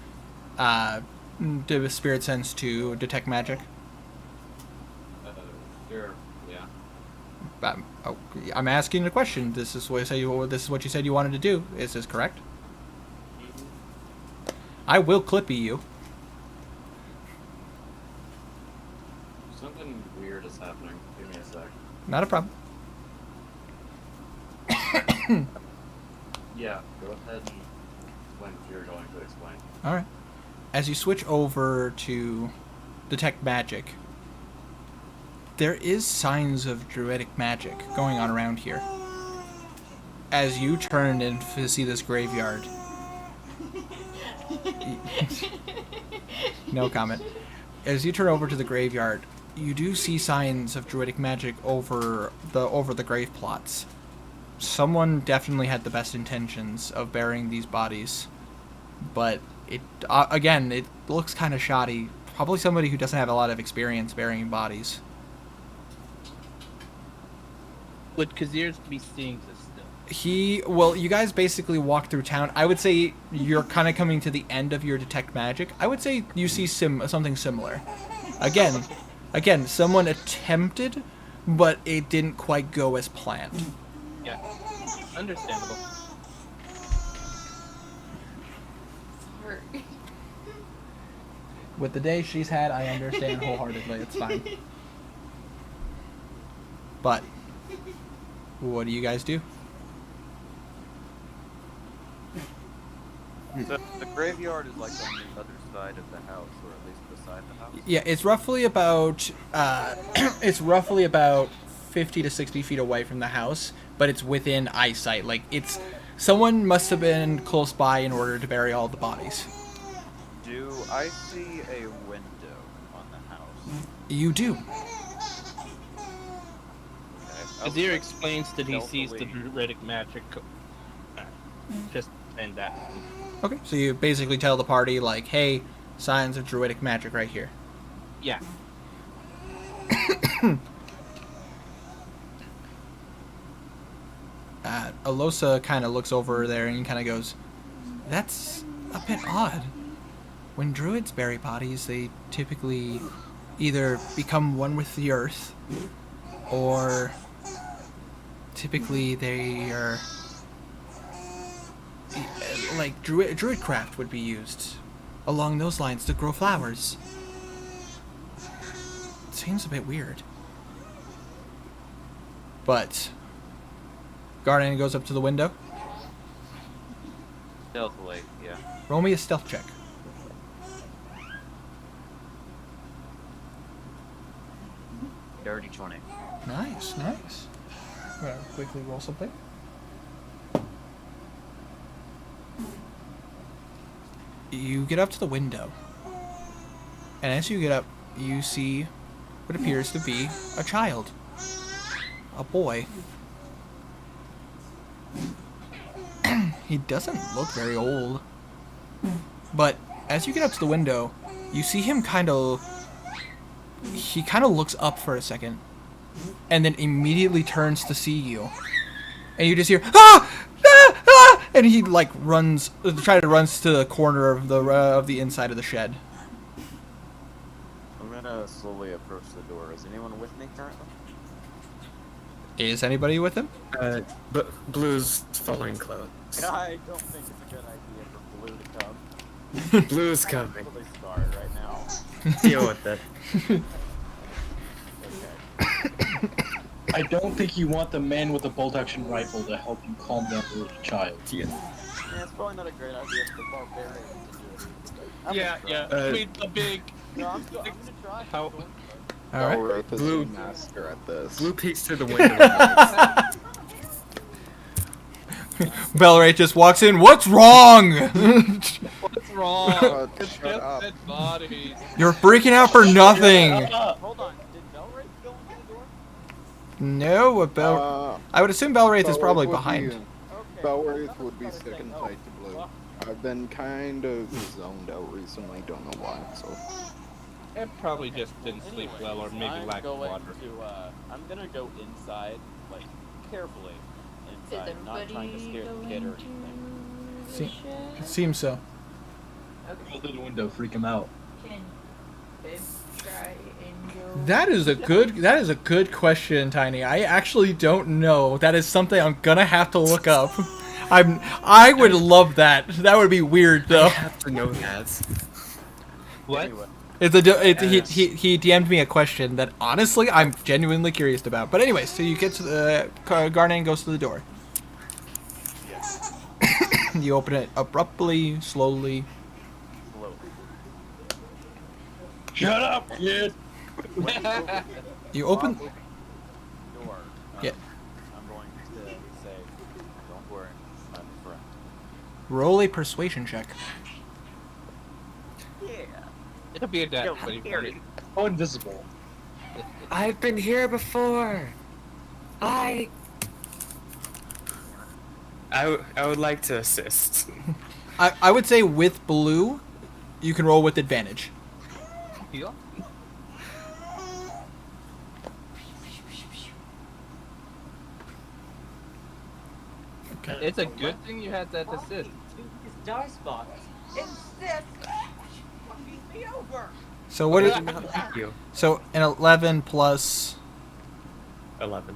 to Spirit Sense to Detect Magic? Sure. Yeah. I'm asking a question. This is what you said you wanted to do. Is this correct? I will clippy you. Something weird is happening. Give me a sec. Not a problem. Yeah, go ahead and when you're going to explain. All right. As you switch over to detect magic, there is signs of druidic magic going on around here. As you turn and see this graveyard, no comment. As you turn over to the graveyard, you do see signs of druidic magic over the grave plots. Someone definitely had the best intentions of burying these bodies, but it again, it looks kind of shoddy. Probably somebody who doesn't have a lot of experience burying bodies. Would Kazir's be seeing this still? Well, you guys basically walk through town. I would say you're kind of coming to the end of your detect magic. I would say you see something similar. Again, someone attempted, but it didn't quite go as planned. Yeah, understandable. Sorry. With the day she's had, I understand wholeheartedly. It's fine. But what do you guys do? So the graveyard is like on the other side of the house, or at least beside the house. Yeah, it's roughly about 50 to 60 feet away from the house, but it's within eyesight. Like someone must have been close by in order to bury all the bodies. Do I see a window on the house? You do. Okay. Kazir explains that he sees the stealthily- druidic magic. Just and that. Okay, so you basically tell the party, like, hey, signs of druidic magic right here. Yeah. Alosa kind of looks over there and kind of goes, that's a bit odd. When druids bury bodies, they typically either become one with the earth, or typically they are... like druid craft would be used along those lines to grow flowers. Seems a bit weird. But Garden goes up to the window. Stealthily, yeah. Roll me a stealth check. Dirty 20. Nice. I'm gonna quickly roll something. You get up to the window, and as you get up, you see what appears to be a child. A boy. He doesn't look very old. But as you get up to the window, you see him he kind of looks up for a second, and then immediately turns to see you. And you just hear, ah! Ah! Ah! And he like runs to the corner of the inside of the shed. I'm gonna slowly approach the door. Is anyone with me currently? Is anybody with him? Blue's following close. I don't think it's a good idea for Blue to come. Blue's I'm coming. really scarred right now. Deal with it. Okay. I don't think you want the man with the bolt-action rifle to help you calm down the little child. Yeah. Yeah, it's probably not a great idea for the barbarian to do it. I'm Yeah, gonna yeah. try. I mean, the big. No, I'm gonna try. How- All right. Belwraith is Blue- a master at this. Blue peeks through the window. Bellray just walks in. What's wrong? What's wrong? Shut Just up. dead bodies. You're freaking out for nothing. Hold on, did Belwraith go into the door? No, I would assume Bellwraith is probably Belwraith would behind. Okay. Belwraith I would be was gonna second say, tight to Blue. I've been kind of zoned out recently, don't know why, so... And probably just didn't sleep Anyways, well, or maybe I'm lack of going water. I'm gonna go inside, like, carefully inside, not trying to scare the kid or anything. See- It seems so. Go through the window, freak him out. Can babe? try and go. That is a good question, Tiny. I actually don't know. That is something I'm gonna have to look up. I would love that. That would be weird I though. have to know that. What? Anyway, He DM'd me a question that honestly I'm genuinely curious about. But anyway, so you get to the Garnan goes to the door. yes, You open it abruptly, slowly. slowly. Shut up, kid. You open. While the door. Yeah. I'm going to say, don't worry, I'm a friend. Roll a persuasion check. Yeah. It'll be a death. Yo, but he here. funny. Oh, invisible. I've been here before. I would like to assist. I would say with blue, you can roll with advantage. Yeah. It's a good thing you had that assist. His dice box. Insist. Fucking me over. So what is Thank you. so an 11 plus? 11.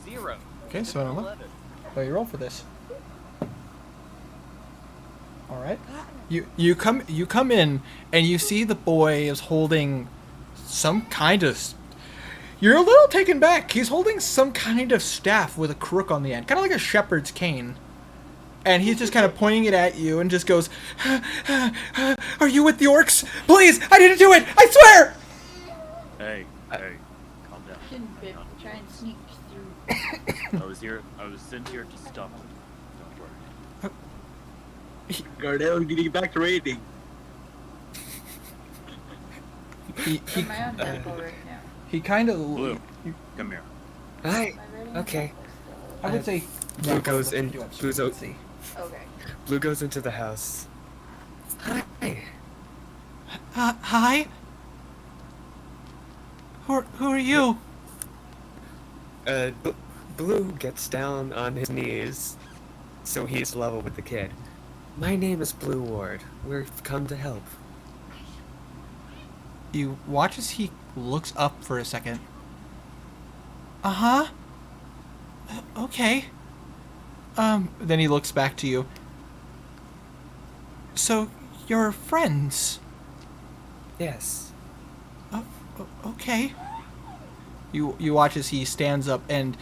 0. Okay, so an 11. Oh, you roll for this. All right. You come in and you see the boy is holding some kind of. You're a little taken back. He's holding some kind of staff with a crook on the end, kind of like a shepherd's cane. And he's just kind of pointing it at you and just goes, "Are you with the orcs? Please, I didn't do it. I swear." Hey, hey, calm down. Shouldn't be Calm down. try and sneak through. I was sent here to stop you. Don't worry. Gardell, we need to get back to raiding. He I'm my own temple right now. he kind of. Blue, come here. Hi. Am I ready? Okay. I would say. Blue goes in. Blue's out. See. Okay. Blue goes into the house. Hi. Hi. Who are you? Blue gets down on his knees, so he's level with the kid. My name is Blue Ward. We've come to help. You watch as he looks up for a second. Uh-huh. Okay. Then he looks back to you. So, you're friends? Yes. Okay. You watch as he stands up, and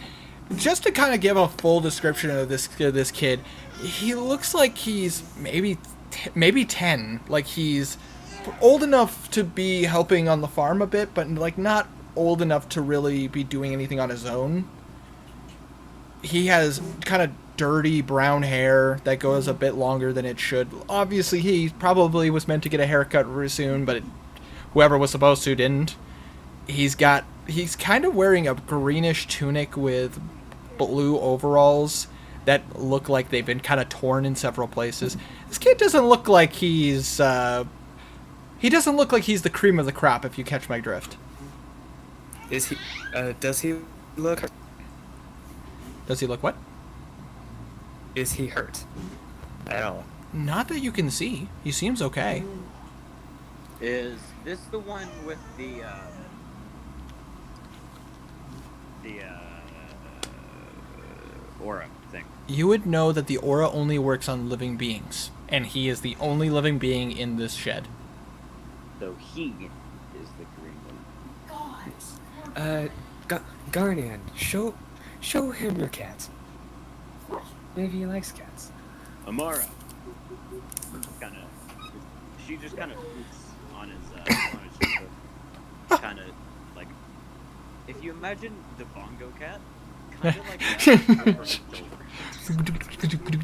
just to kind of give a full description of this kid, he looks like he's maybe 10. Like he's old enough to be helping on the farm a bit, but like not old enough to really be doing anything on his own. He has kind of dirty brown hair that goes a bit longer than it should. Obviously, he probably was meant to get a haircut very soon, but whoever was supposed to didn't. He's kind of wearing a greenish tunic with blue overalls that look like they've been kind of torn in several places. This kid doesn't look like he's he doesn't look like he's the cream of the crop, if you catch my drift. Is he? Does he look? Does he look what? Is he hurt? At all? Not that you can see. He seems okay. Is this the one with the aura thing? You would know that the aura only works on living beings, and he is the only living being in this shed. So he is the green one. Garnan, show him your cat. Maybe he likes cats. Amara. She just kind of poops on his shoulder. Kind of like, if you imagine the bongo cat, kind of like that over her shoulder.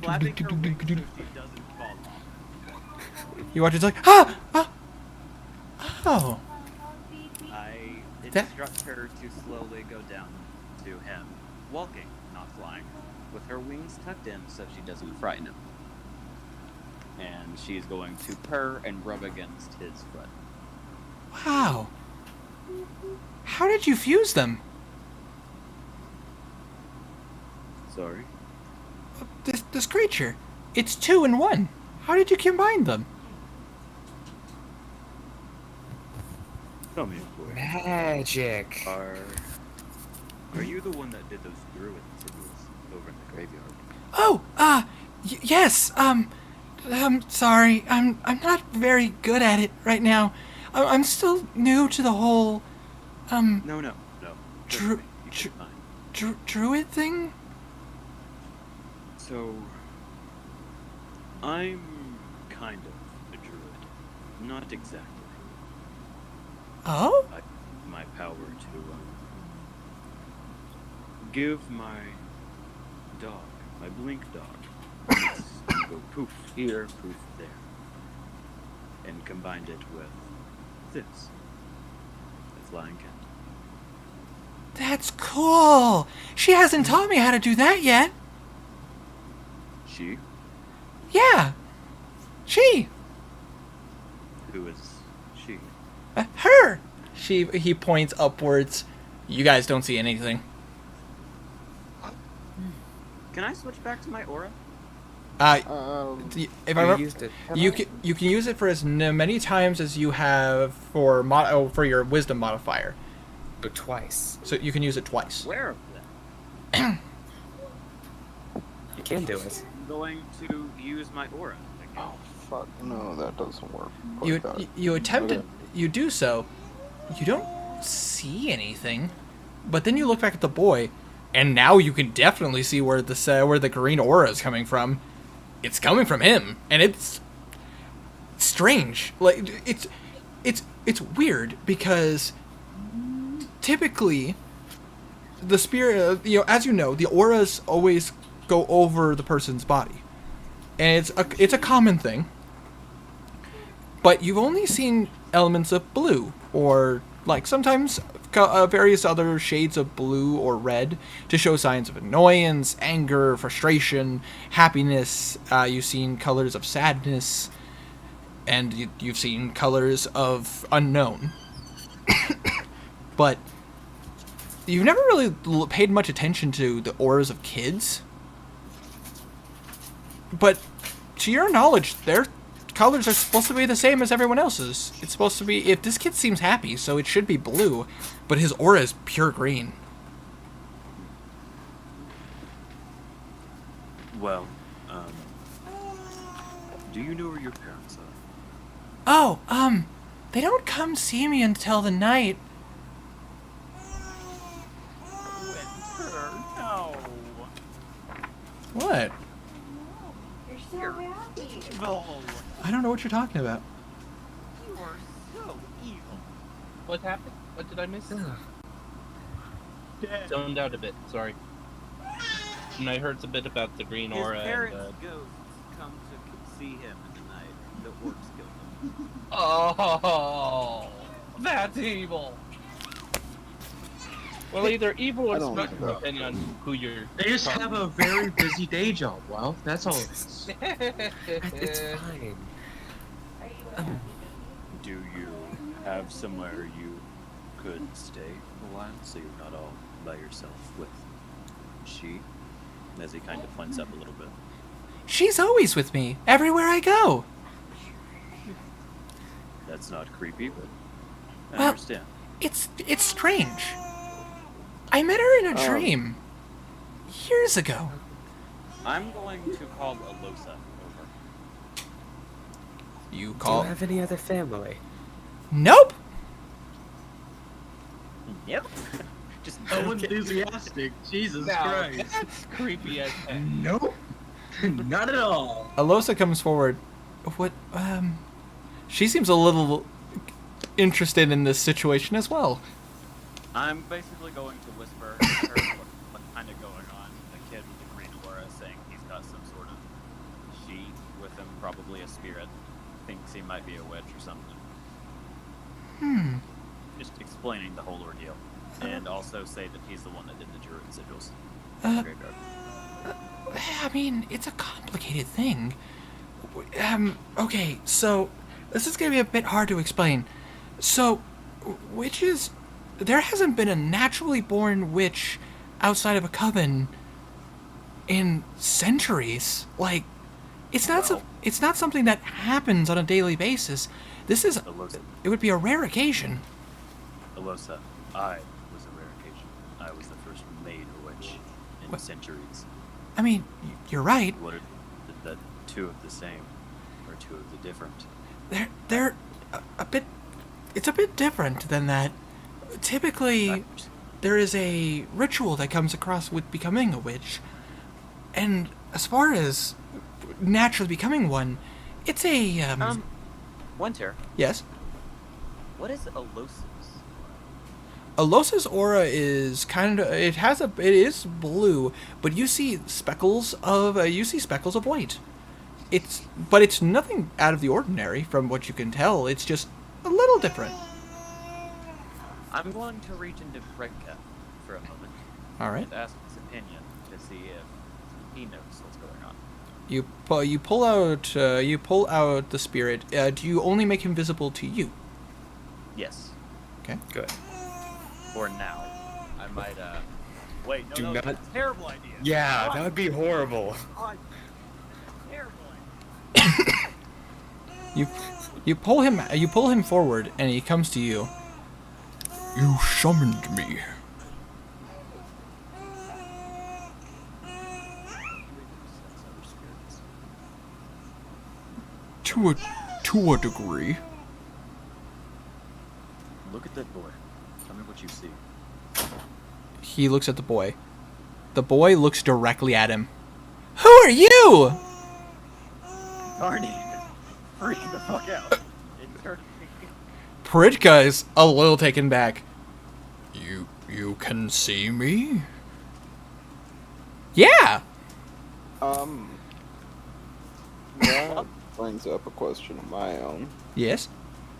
Flapping her wings so she doesn't fall off. You watch it's like, ah! Oh. It That- instructs her to slowly go down to him, walking, not flying, with her wings tucked in so she doesn't frighten him. And she's going to purr and rub against his foot. Wow. How did you fuse them? Sorry? This creature. It's 2 in 1. How did you combine them? Tell me a Magic. Are you the one that did those druid sigils over in the graveyard? Oh, yes. Sorry. I'm not very good at it right now. I'm still new to the whole, No. Dru- Trust me, you dru- can find. druid thing. So, I'm kind of a druid. Not exactly. Oh? My power to give my dog, my blink dog, its go poof here, poof there, and combined it with this, the flying cat. That's cool. She hasn't taught me how to do that yet. She? Yeah. She. Who is she? Her. He points upwards. You guys don't see anything. Can I switch back to my aura? If You I remember, used it. you can use it for as many times as you have for for your wisdom modifier. But twice. So you can use it twice. Where of that? You can do it. I'm going to use my aura again. Oh, fuck. No, that doesn't work. You Fuck that. you attempt it. Okay. You do so. You don't see anything, but then you look back at the boy, and now you can definitely see where the green aura is coming from. It's coming from him, and it's strange. Like it's weird because typically the spirit, as you know, the auras always go over the person's body, and it's a common thing. But you've only seen elements of blue, or like sometimes various other shades of blue or red to show signs of annoyance, anger, frustration, happiness. You've seen colors of sadness, and you've seen colors of unknown. But you've never really paid much attention to the auras of kids. But to your knowledge, their colors are supposed to be the same as everyone else's. It's supposed to be, if this kid seems happy, so it should be blue, but his aura is pure green. Well, do you know where your parents are? Oh, they don't come see me until the night. Winter, no. What? You're so happy. No. I don't know what you're talking about. You are so evil. What happened? What did I miss? Ugh. Zoned out a bit. Sorry. And I heard a bit about the green His aura. parents' And, ghosts come to see him in the night. The orcs killed him. oh, that's evil. Well, either evil I or don't smart, know. depending on who you're. They just have a very busy day job. Well, that's all it is. It's fine. Are you happy? Do you have somewhere you could stay a while so you're not all by yourself with she? As he kind of points up a little bit. She's always with me, everywhere I go. That's not creepy, but I Well- understand. It's strange. I met her in a dream. Years ago. I'm going to call Alosa over. You Do you call... have any other family? Nope! Yep. Just So enthusiastic. Jesus Now, Christ. that's creepy as heck. Nope. Not at all. Alosa comes forward. What, she seems a little interested in this situation as well. I'm basically going to whisper to her what's kind of going on. The kid with the green aura saying he's got some sort of she with him, probably a spirit. Thinks he might be a witch or something. Just explaining the whole ordeal. And also say that he's the one that did the druid sigils. in the graveyard. I mean, it's a complicated thing. Okay, so this is gonna be a bit hard to explain. So, witches, there hasn't been a naturally born witch outside of a coven in centuries. Like, it's not it's not something that happens on a daily basis. This is, Alosa, it would be a rare occasion. Alosa, I was a rare occasion. I was the first made witch in What? centuries. I mean, you're right. What are the two of the same, or two of the different? They're a bit. It's a bit different than that. Typically, there is a ritual that comes across with becoming a witch, and as far as naturally becoming one, it's a Winter, yes. what is Alosa's? Alosa's aura is it is blue, but you see speckles of white. But it's nothing out of the ordinary from what you can tell. It's just a little different. I'm going to reach into Fredka for a moment. All right. To ask his opinion to see if he knows what's going on. You pull out the spirit. Do you only make him visible to you? Yes. Okay. Good. For now. I might, Wait, no, Do no, not- that's a terrible idea. Yeah, that would be horrible. Oh, terrible idea. You pull him forward, and he comes to you. You summoned me. To a degree. Look at that boy. Tell me what you see. He looks at the boy. The boy looks directly at him. Who are you? Arnie, freak the fuck out. Pritka is a little taken back. You can see me? Yeah. That brings up a question of my own. Yes.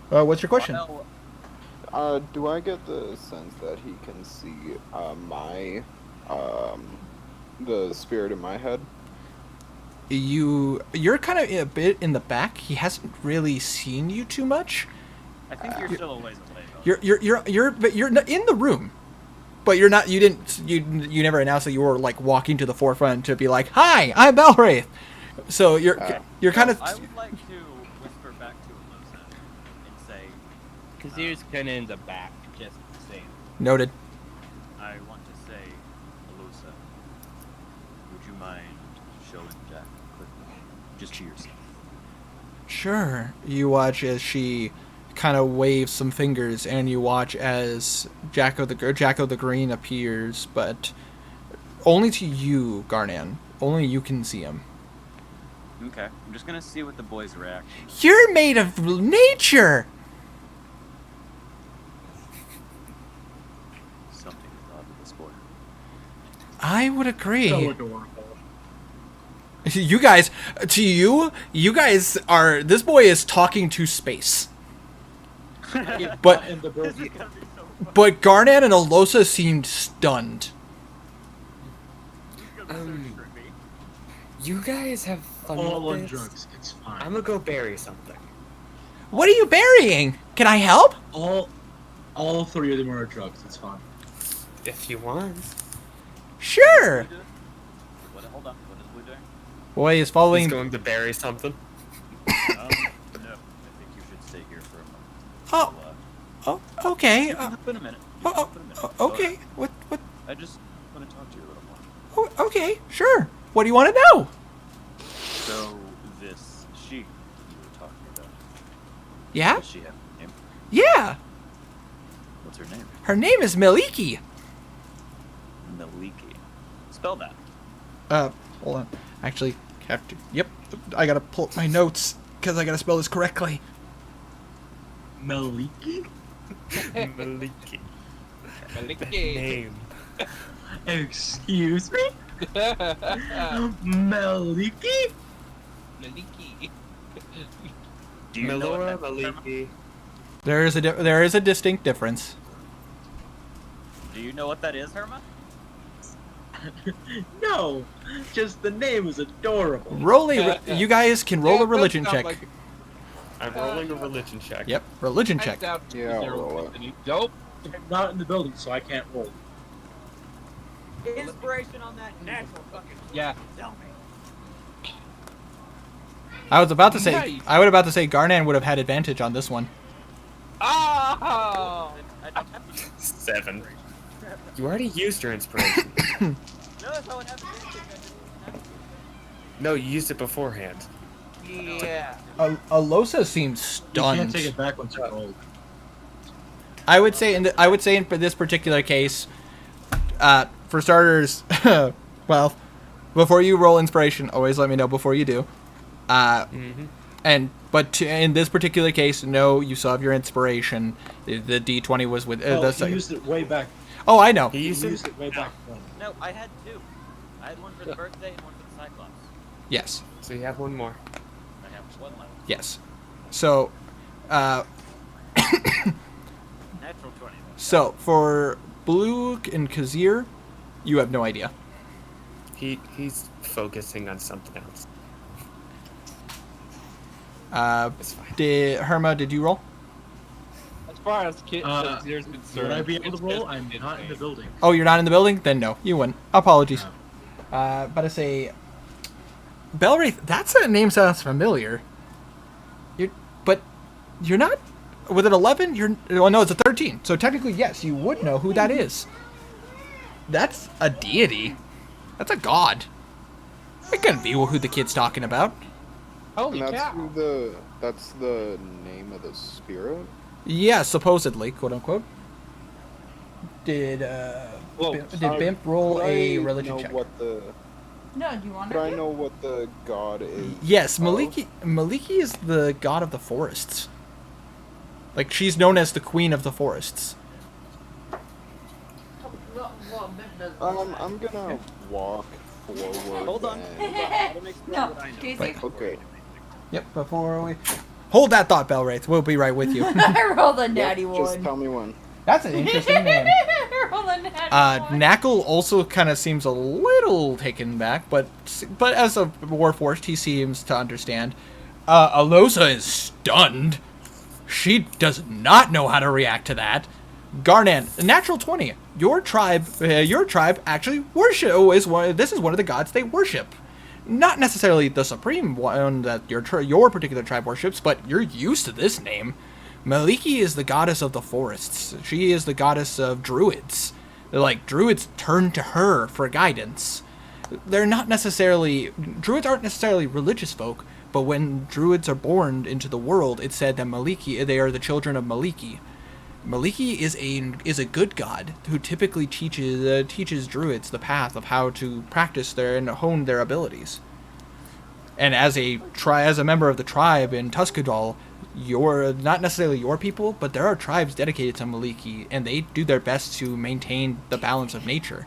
What's your question? Well, Do I get the sense that he can see the spirit in my head? You're kind of a bit in the back. He hasn't really seen you too much. I think you're still a ways away, though. You're not in the room, but you're not. You never announced that you were like walking to the forefront to be like, "Hi, I'm Belwraith." So you're kind of. I would like to whisper back to Alosa and say, Kazir's kind of in the back, just saying. Noted. I want to say, Alosa, would you mind showing Jack quickly? Just to yourself. Sure. You watch as she kind of waves some fingers, and you watch as Jacko the Green appears, but only to you, Garnan. Only you can see him. okay, I'm just gonna see what the boy's reaction. You're made of nature. Something is odd with this boy. I would agree. So adorable. You guys, this boy is talking to space. But In the building. but Garnan and Alosa seemed stunned. You guys have fun All on with this? drugs. It's fine. I'm gonna go bury something. What are you burying? Can I help? All three of them are drugs. It's fine. If you want. Sure. Hold on, what is Blue doing? Boy is following. He's going to bury something. No, I think you should stay here for a moment. Oh, okay. You can hop in a minute. You can hop in a minute. Go Okay. ahead. What? I just want to talk to you a little more. Oh, okay. Sure. What do you want to know? So, this she you were talking about, Yeah. does she have a name? Yeah. What's her name? Her name is Miliki. Miliki. Spell that. Hold on. Actually, have to. Yep. I gotta pull up my notes because I gotta spell this correctly. Maliki? Maliki. Maliki. Name. Excuse me? Maliki? Maliki. Do you know what Melora that- Maliki. There is a distinct difference. Do you know what that is, Herma? No, just the name is adorable. You guys can roll a religion check. I'm rolling a religion check. Yep, religion check. Yeah, I'll roll it. Nope. I'm not in the building, so I can't roll. Inspiration on that natural fucking. Yeah. Tell me. I was about to say Nice. Garnan would have had advantage on this one. Oh! I 7. You already used your inspiration. Notice how it happened. No, you used it beforehand. Yeah. Alosa seems You stunned. can't take it back once you're old. I would say in this particular case, for starters, well, before you roll inspiration, always let me know before you do. In this particular case, no, you still have your inspiration. The D20 was with Well, the he second. used it way back. Oh, I know. He used it way back when. No, I had 2. I had one for the birthday and one for the Cyclops. Yes. So you have one more. I have 1 left. Yes. So, Natural 20. so for Blue and Kazir, you have no idea. He's focusing on something else. It's fine. Did you roll? As far as Kazir's Would concerned, I be able it's to roll? just I'm not in the building. Oh, you're not in the building? Then no, you wouldn't. Apologies. But I say, Belwraith, that's a name sounds familiar. But you're not with an 11. Well, no, it's a 13. So technically, yes, you would know who that is. That's a deity. That's a god. It couldn't be who the kid's talking about. Holy And cow! that's the name of the spirit? Yeah, supposedly, quote unquote. Did Bimp roll Could a I religion know check? No, do you want Could I to? know what the god is? Yes, of? Maliki is the god of the forests. Like, she's known as the queen of the forests. I'm gonna walk forward. Hold on. and- Gotta make sure No, that I know. Casey. Okay. Yep, before we... Hold that thought, Belwraith. We'll be right with you. I rolled a Yep, natty just one. tell me when. That's an interesting name. I rolled a natty one. Knackle also kind of seems a little taken back, but as a Warforged, he seems to understand. Alosa is stunned. She does not know how to react to that. Garnan, natural 20. Your tribe actually worship. This is one of the gods they worship. Not necessarily the supreme one that your particular tribe worships, but you're used to this name. Maliki is the goddess of the forests. She is the goddess of druids. Like, druids turn to her for guidance. Druids aren't necessarily religious folk, but when druids are born into the world, it's said that they are the children of Maliki. Maliki is a good god who typically teaches druids the path of how to practice and hone their abilities. And as a member of the tribe in Tuscadol, you're not necessarily your people, but there are tribes dedicated to Maliki, and they do their best to maintain the balance of nature.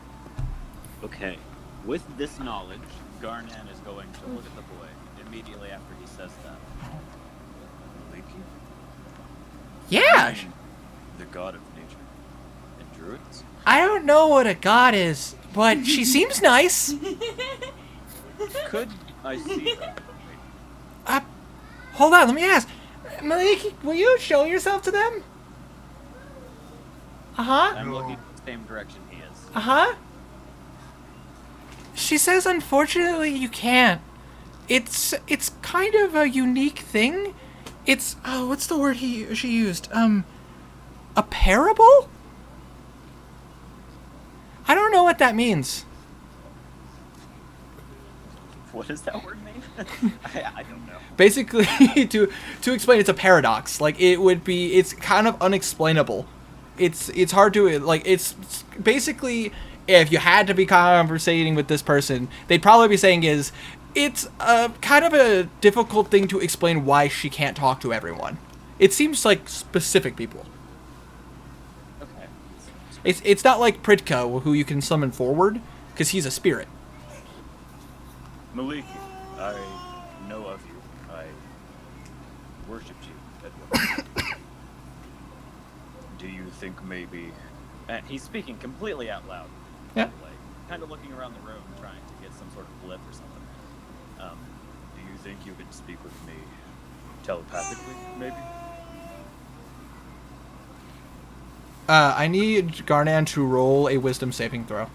Okay. With this knowledge, Garnan is going to look at the boy immediately after he says that. Maliki? Yeah, The god of nature. And druids? I don't know what a god is, but she seems nice. Could I see her? Hold on, let me ask. Maliki, will you show yourself to them? Uh-huh. I'm looking in the same direction he is. Uh-huh. She says, unfortunately, you can't. It's kind of a unique thing. It's, what's the word she used? A parable? I don't know what that means. What does that word mean? I don't know. Basically, to explain, it's a paradox. Like, it's kind of unexplainable. It's hard to, like, it's basically, if you had to be conversating with this person, they'd probably be saying it's kind of a difficult thing to explain why she can't talk to everyone. It seems like specific people. Okay. It's not like Pridka, who you can summon forward, because he's a spirit. Maliki, I know of you. I worshipped you at one point. Do you think maybe... And he's speaking completely out loud. Yeah. Like, kind of looking around the room, trying to get some sort of blip or something. Do you think you could speak with me telepathically, maybe? I need Garnan to roll a wisdom saving throw.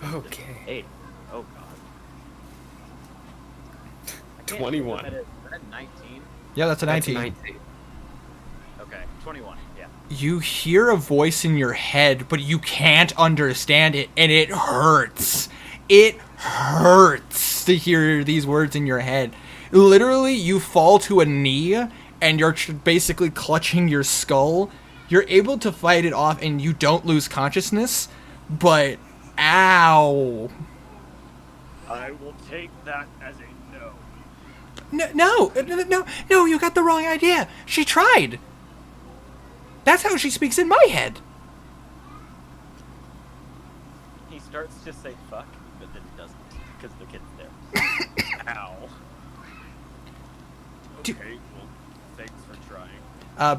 Okay. 8. Oh, God. I can't 21. remember. Is that 19? Yeah, that's a 19. Okay. Okay, 21. Yeah. You hear a voice in your head, but you can't understand it, and it hurts. It hurts to hear these words in your head. Literally, you fall to a knee, and you're basically clutching your skull. You're able to fight it off, and you don't lose consciousness, but ow. I will take that as a no. No, you got the wrong idea. She tried. That's how she speaks in my head. He starts to say fuck, but then he doesn't, because the kid's there. Ow. Do- Okay, well, thanks for trying.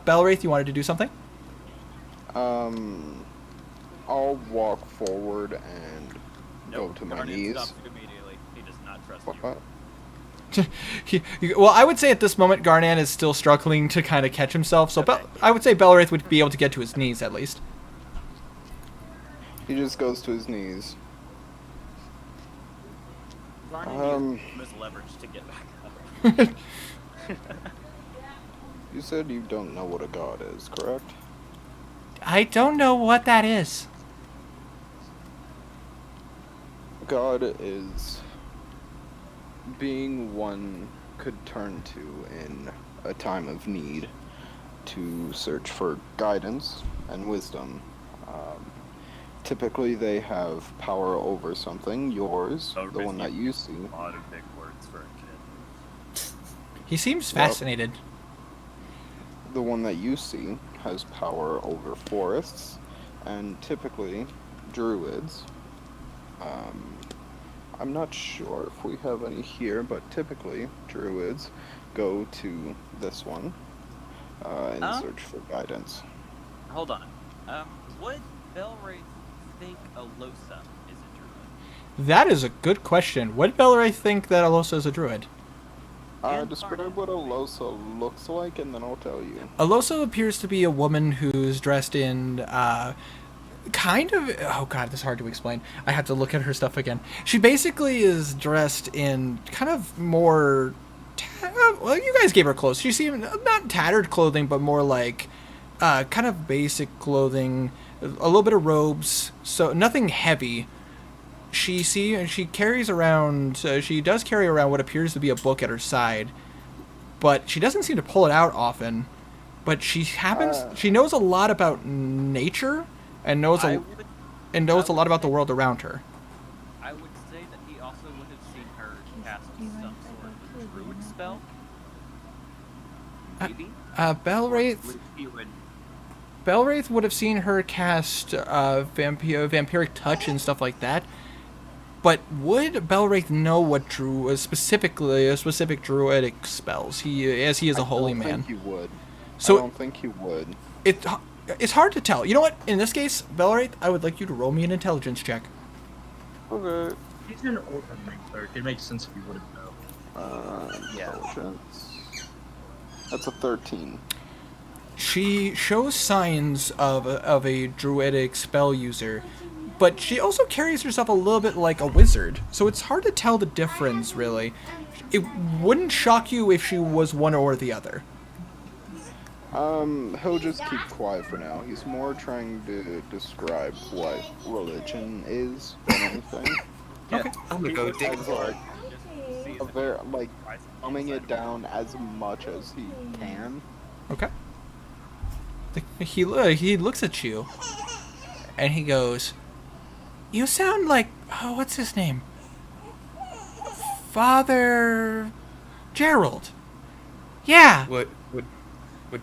Belwraith, you wanted to do something? I'll walk forward and go Nope, to my Garnet knees. stops it immediately. He does not trust What? you. Well, I would say at this moment, Garnan is still struggling to kind of catch himself, so Okay. I would say Belwraith would be able to get to his knees at least. He just goes to his knees. Varney needs leverage to get back up. You said you don't know what a god is, correct? I don't know what that is. God is being one could turn to in a time of need to search for guidance and wisdom. Typically, they have power over something, yours, the one that you see. A lot of big words for a kid. He seems Well- fascinated. The one that you see has power over forests, and typically, druids. I'm not sure if we have any here, but typically, druids go to this one in search for guidance. Hold on. Would Belwraith think Alosa is a druid? That is a good question. Would Belwraith think that Alosa is a druid? And Describe Varney. what Alosa looks like, and then I'll tell you. Alosa appears to be a woman who's dressed in, kind of... Oh god, this is hard to explain. I have to look at her stuff again. She basically is dressed in kind of more... Well, you guys gave her clothes. She seemed... Not tattered clothing, but more like... kind of basic clothing. A little bit of robes. So, nothing heavy. She carries around... she does carry around what appears to be a book at her side. But she doesn't seem to pull it out often. But she happens... she knows a lot about nature... And knows a lot about the world around her. I would say that he also would have seen her cast some sort of druid spell. Maybe? Belwraith... He would Belwraith would have seen her cast vampiric touch and stuff like that. But would Belwraith know what specifically a specific druidic spells? He is a holy man. I don't think you would. So I don't think you would. It's hard to tell. You know what? In this case, Belwraith, I would like you to roll me an intelligence check. Okay. He's an orphan cleric. It makes sense if you wouldn't know. Intelligence. That's a 13. She shows signs of a druidic spell user, but she also carries herself a little bit like a wizard. So it's hard to tell the difference, really. It wouldn't shock you if she was one or the other. He'll just keep quiet for now. He's more trying to describe what religion is than anything. Okay. I'm gonna go dig As, for it. a very, dumbing it down as much as he can. Okay. He looks at you, and he goes, "You sound like what's his name? Father Gerald." Yeah. Would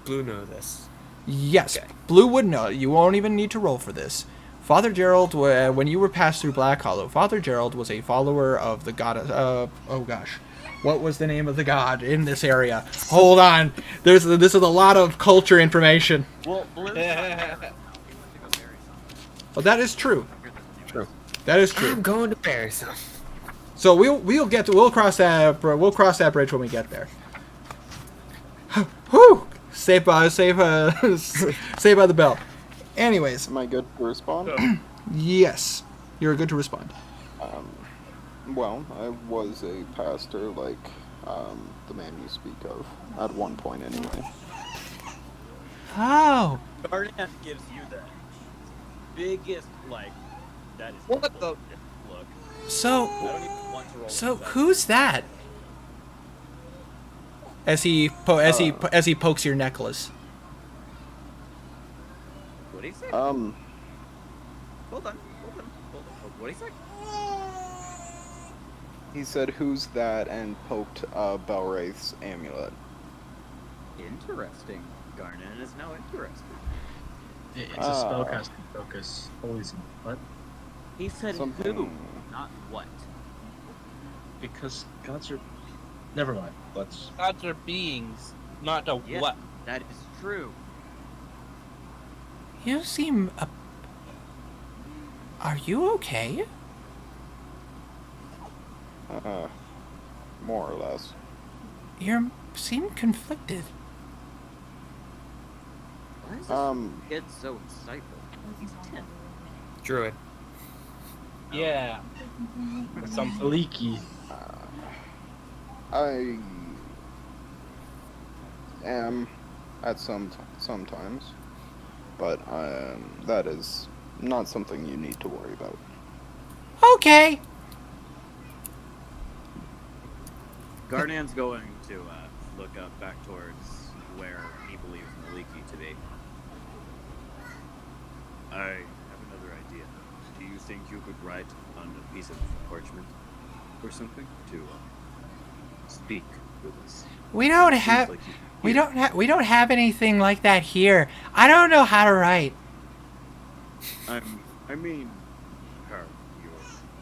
Blue know this? Yes. Okay. Blue would know. You won't even need to roll for this. Father Gerald, when you were passed through Black Hollow, Father Gerald was a follower of the god. Oh gosh, what was the name of the god in this area? Hold on. This is a lot of culture information. Well, Blue. Well, that is true. True. That is true. I'm going to bury some. So we'll cross that bridge when we get there. Whew! Saved by the bell. Anyways, Am I good to respond? yes, you're good to respond. Well, I was a pastor like the man you speak of, at one point anyway. Oh, Garnet gives you the biggest, like, that is What the- bullshit look. so I don't even want to roll so insight. who's that? As he pokes your necklace. What do you say? Um, Hold on. What do you say? he said, "Who's that?" and poked Belwraith's amulet. Interesting. Garnet is now interested. It's a spellcasting focus. Holy what? He said Something. who, not what. Because gods are. Never mind. Let's. Gods are beings, not a Yes, what. that is true. You seem. Are you okay? More or less. You seem conflicted. Why is this kid so insightful? He's 10. Druid. Yeah. Something. Leaky. I am at sometimes, but that is not something you need to worry about. Okay. Garnan's going to look up back towards where he believes Maliki to be. I have another idea. Do you think you could write on a piece of parchment or something to speak with us? We don't Seems have like you we hear. don't have anything like that here. I don't know how to write. I mean, her, your,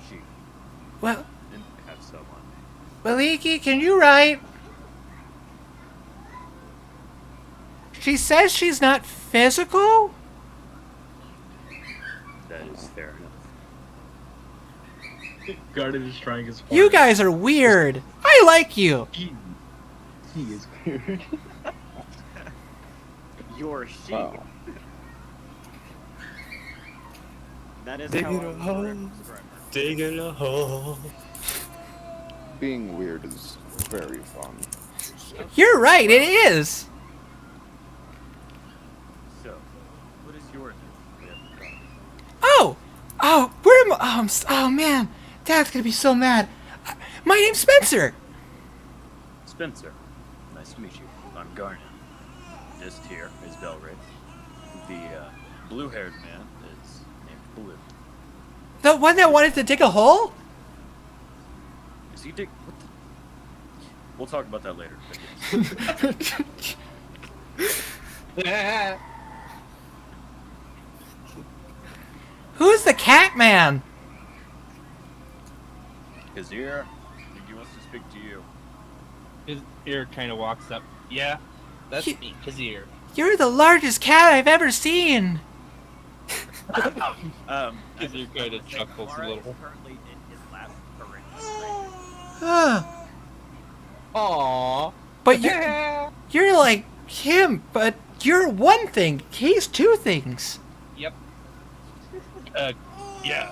she, Well, and have someone. Maliki, can you write? She says she's not physical? That is fair enough. Garnet is trying his hardest. You guys are weird. I like you. He is weird. Your she. Wow. That is Dig how it I a would hole. describe her. Dig it a hole. Being weird is very fun. You're right, it is. So, what is your name? Oh, where am I? Oh man, Dad's gonna be so mad. My name's Spencer. Spencer. Nice to meet you. I'm Garnet. This here is Belwraith. The blue-haired man is named Blue. The one that wanted to dig a hole? Is he dig? What the? We'll talk about that later. But yes. Who's the cat man? Kazir, I think he wants to speak to you. His ear kind of walks up. Yeah, that's He- me, Kazir. You're the largest cat I've ever seen. I Kazir just kind wanted of to say chuckles a Mara is little. currently in his lap, purring. Aww. But you're like him, but you're one thing. He's two things. Yep. Yeah.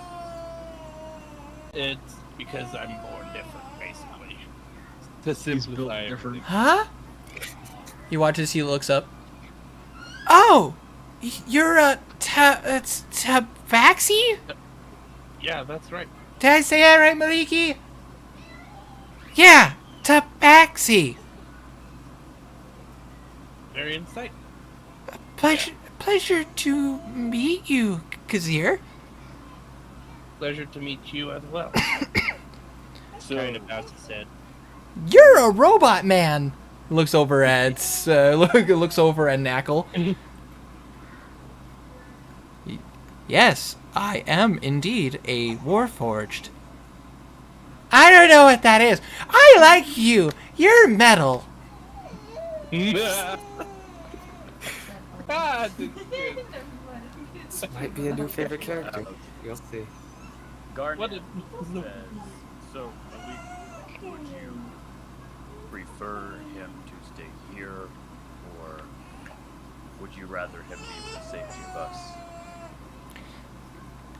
It's because I'm born different, basically. To He's built simplify different. everything. Huh? You watch as he looks up. Oh, you're it's Tabaxi? Yeah, that's right. Did I say that right, Maliki? Yeah, Tabaxi. Very insightful. Pleasure to meet you, Kazir. Pleasure to meet you as well. Kind of bows his head. You're a robot man. Looks over at looks over at Knackle. Yes, I am indeed a warforged. I don't know what that is. I like you. You're metal. Ah, this is good. This might be a new favorite character. You'll see. What Garnet a- says, so, Malik, would you prefer him to stay here, or would you rather him be with the safety of us?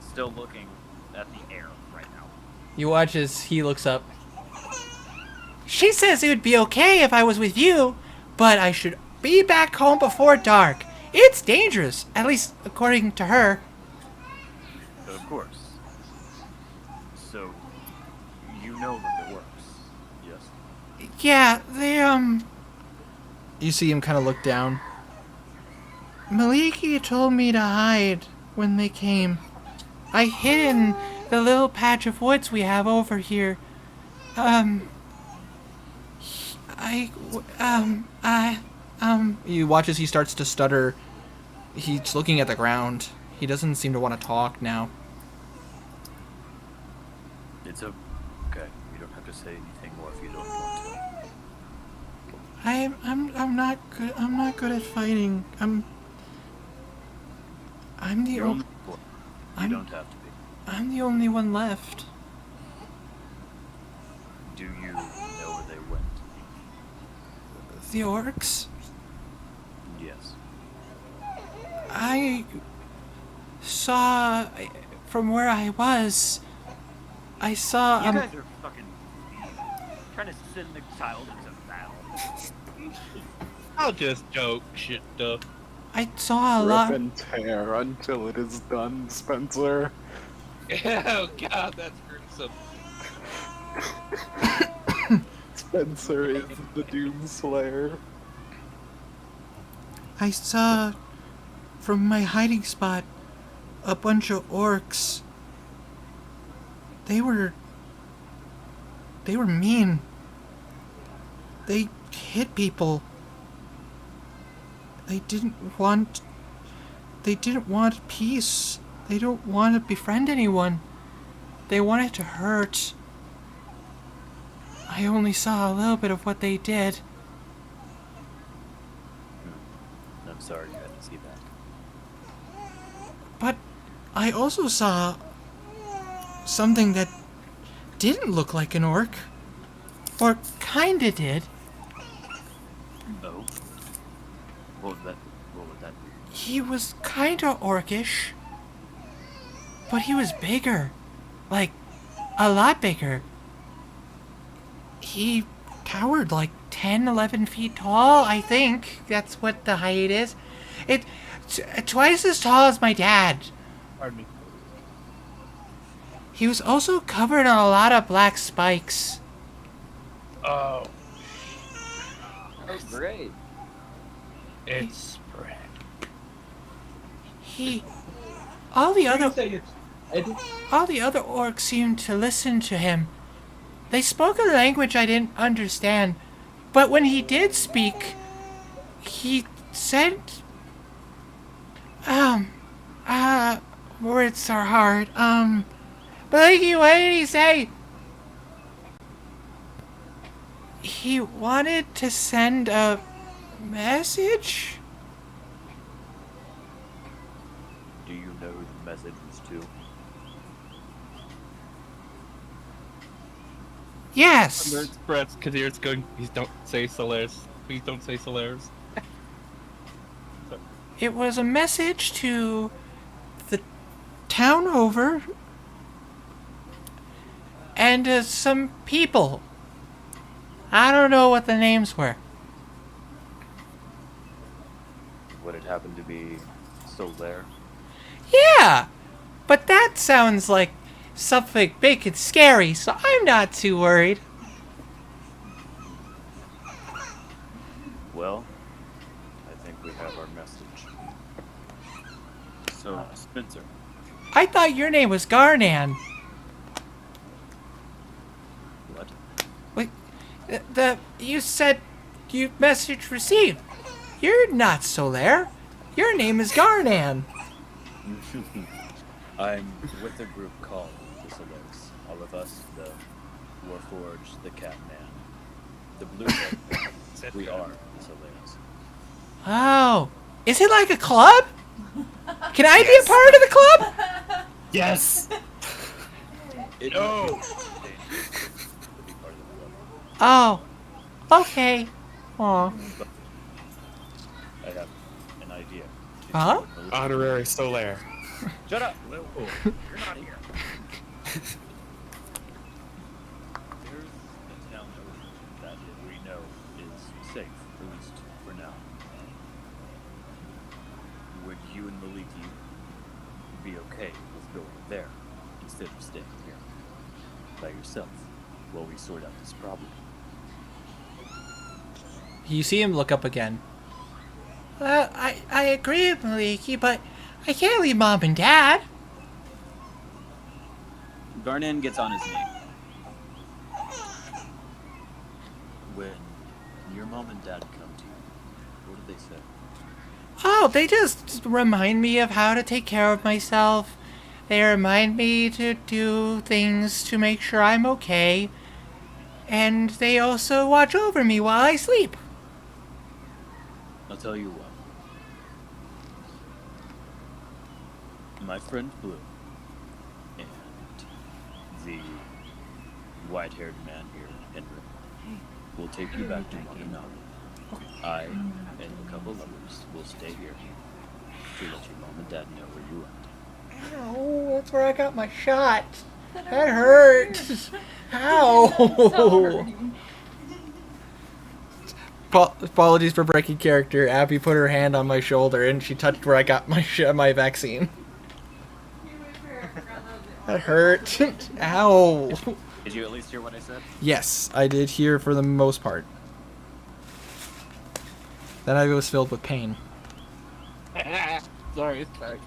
Still looking at the air right now. You watch as he looks up. She says it would be okay if I was with you, but I should be back home before dark. It's dangerous, at least according to her. Of course. So, you know that it works, yes? Yeah, they, You see him kind of look down. Maliki told me to hide when they came. I hid in the little patch of woods we have over here. You watch as he starts to stutter. He's looking at the ground. He doesn't seem to want to talk now. It's okay. You don't have to say anything more if you don't want to. I'm not good. I'm not good at fighting. I'm the You're only. only four. You I'm- don't have to be. I'm the only one left. Do you know where they went? The orcs. Yes. I saw from where I was. I saw. You guys are fucking trying to send the child into battle. I'll just joke shit stuff. I saw a Rip lot. and tear until it is done, Spencer. Oh god, that's gruesome. Spencer is the Doomslayer. I saw from my hiding spot a bunch of orcs. They were mean. They hit people. They didn't want peace. They don't want to befriend anyone. They wanted to hurt. I only saw a little bit of what they did. I'm sorry you had to see that. But I also saw something that didn't look like an orc. Or kinda did. Oh. What would that be? He was kinda orcish. But he was bigger. Like, a lot bigger. He towered like 10, 11 feet tall, I think. That's what the height is. Twice as tall as my dad. Pardon me. He was also covered in a lot of black spikes. Oh, Oh, great. it's spread. All the other orcs seemed to listen to him. They spoke a language I didn't understand, but when he did speak, he said, words are hard. Blakey, what did he say? He wanted to send a message? Do you know who the message was to? Yes. Brett's Kadir's going. Please don't say Solaris. Please don't say Solaris. It was a message to the town over and some people. I don't know what the names were. Would it happen to be Solaire? Yeah, but that sounds like something big and scary, so I'm not too worried. Well, I think we have our message. So, Spencer, I thought your name was Garnan. what? Wait, you said you message received. You're not Solaire. Your name is Garnan. I'm with a group called the Solaires. All of us, the Warforged, the Catman, the Bluehead. We are the Solaires. Oh, is it like a club? Can I be a part of the club? Yes! It No. might be dangerous to be part of the club. Oh, okay. Aw. But I have an idea. Huh? Honorary Solaire. Shut up! You're not here. There's a town that we know is safe, at least for now. would you and Maliki be okay with going there instead of staying here by yourself while we sort out this problem? You see him look up again. I agree with Maliki, but I can't leave Mom and Dad. Garnan gets on his knee. When your mom and dad come to you, what do they say? Oh, they just remind me of how to take care of myself. They remind me to do things to make sure I'm okay. And they also watch over me while I sleep. I'll tell you what. My friend Blue and the white-haired man here, Henry, will take you back to Montanato. I and a couple others will stay here to let your mom and dad know where you went. Ow, that's where I got my shot. That hurt. Ow. Apologies for breaking character. Abby put her hand on my shoulder and she touched where I got my vaccine. That hurt. Ow. Did you at least hear what I said? Yes, I did hear for the most part. Then I was filled with pain. Sorry, it's back.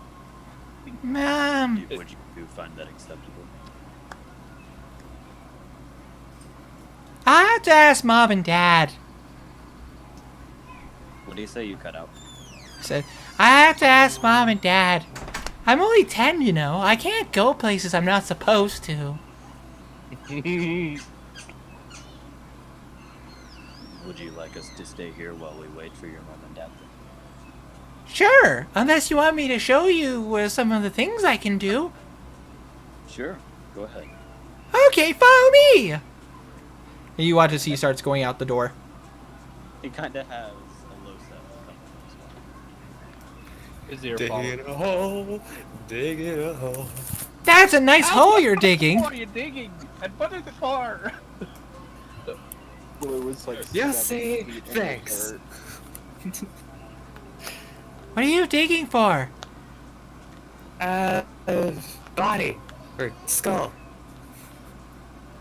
Mom. Would you find that acceptable? I have to ask Mom and Dad. What do you say you cut out? I said, I have to ask Mom and Dad. I'm only 10, you know. I can't go places I'm not supposed to. Would you like us to stay here while we wait for your mom and dad? Sure, unless you want me to show you some of the things I can do. Sure, go ahead. Okay, follow me! And you watch as he starts going out the door. He kind of has a low set of Is your Digging a hole, digging a hole. That's a nice hole you're digging. What are you digging? And what is it for? Blue was like Yeah, 7 see? feet in the Thanks. dirt. What are you digging for? Body. Or skull.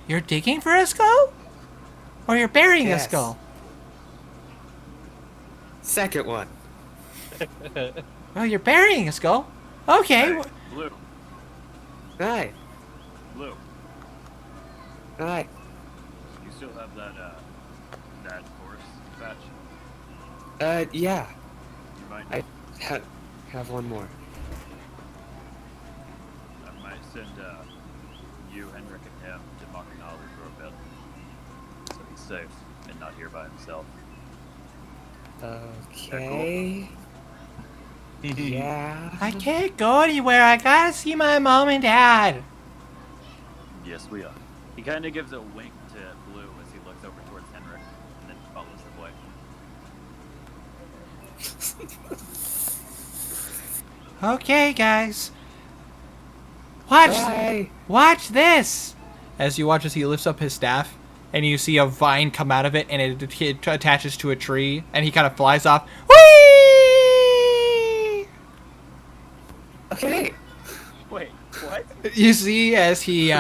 You're digging for a skull? Or you're burying Yes. a skull? Second one. Well, you're burying a skull. Okay. Hey, Blue, Right. Blue, Right. you still have that horse fetch? Yeah. You might I have one more. I might send you, Henrik, and him to Makanali for a bit, so he's safe and not here by himself. Okay. Yeah. I can't go anywhere. I gotta see my mom and dad. Yes, we are. He kind of gives a wink to Blue as he looks over towards Henrik, and then follows the boy. Okay, guys. Watch. Bye. Watch this. As you watch as he lifts up his staff, and you see a vine come out of it, and it attaches to a tree, and he kind of flies off. Whee! Okay. Wait, what? You see as he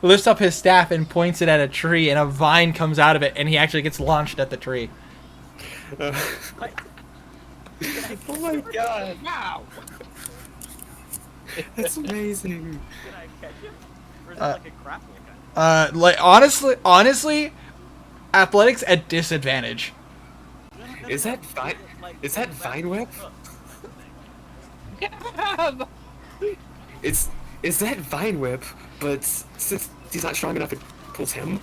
lifts up his staff and points it at a tree, and a vine comes out of it, and he actually gets launched at the tree. Oh my god. Wow. That's amazing. Can I catch him? Or is it like a grapple kind Like honestly, athletics at disadvantage. of? Is that Vine? Is that Vine Whip? Is that Vine Whip? But since he's not strong enough, it pulls him.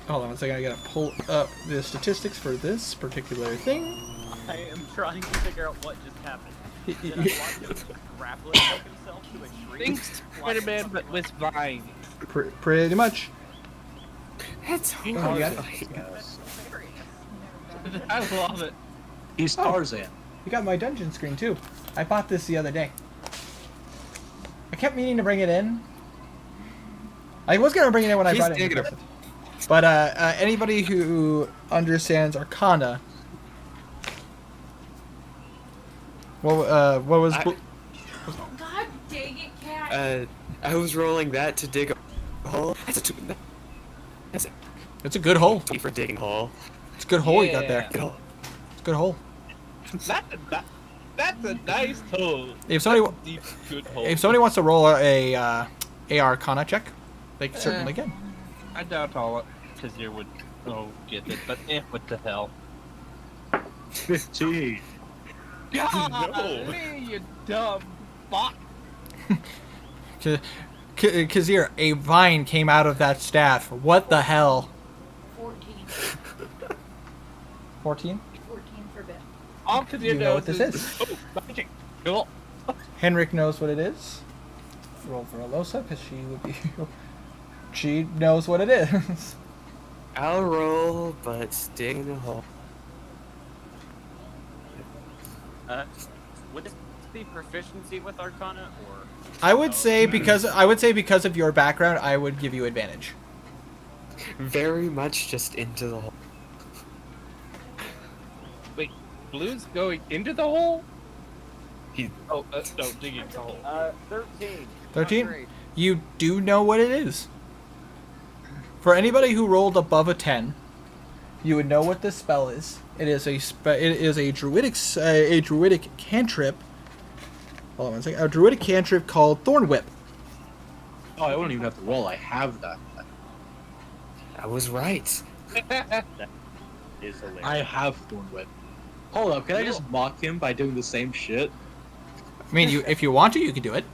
Hold on one second, I gotta pull up the statistics for this particular thing. I am trying to figure out what just happened. Did I watch him grappling hook himself to a tree? Think Spider-Man, but with Vine. Pretty much. That's Oh, you got it? I love it. He's Tarzan. You got my dungeon screen too. I bought this the other day. I kept meaning to bring it in. I was gonna bring it in when I He's brought it in. digging it. But anybody who understands Arcana What was? I- God dang it, cat. I was rolling that to dig a hole. That's It's a good hole. for digging hole. It's a good hole you got there. Yeah. Good hole. It's a good hole. That's a nice hole. If somebody That's a deep, good hole. if somebody wants to roll a AR Arcana check, they certainly can. I doubt all Kazir would get it, but what the hell? 15. Golly, you dumb fuck. Kazir, a vine came out of that staff. What the hell? 14. 14? 14 for bit. All Kazir You know knows what this is. Oh, magic. Cool. Henrik knows what it is. Roll for Alosa, because she would be... she knows what it is. I'll roll, but dig in a hole. Would this be proficiency with Arcana or? I would say because of your background, I would give you advantage. Very much just into the hole. Wait, Blue's going into the hole? He- no, digging the hole. 13. 13? Not great. You do know what it is. For anybody who rolled above a 10, you would know what this spell is. It is a druidic cantrip. Hold on one second. A druidic cantrip called Thorn Whip. Oh, I wouldn't even have to roll. I have that. I was right. Is hilarious. I have Thorn Whip. Hold up, can I just mock him by doing the same shit? I mean, if you want to, you can do it.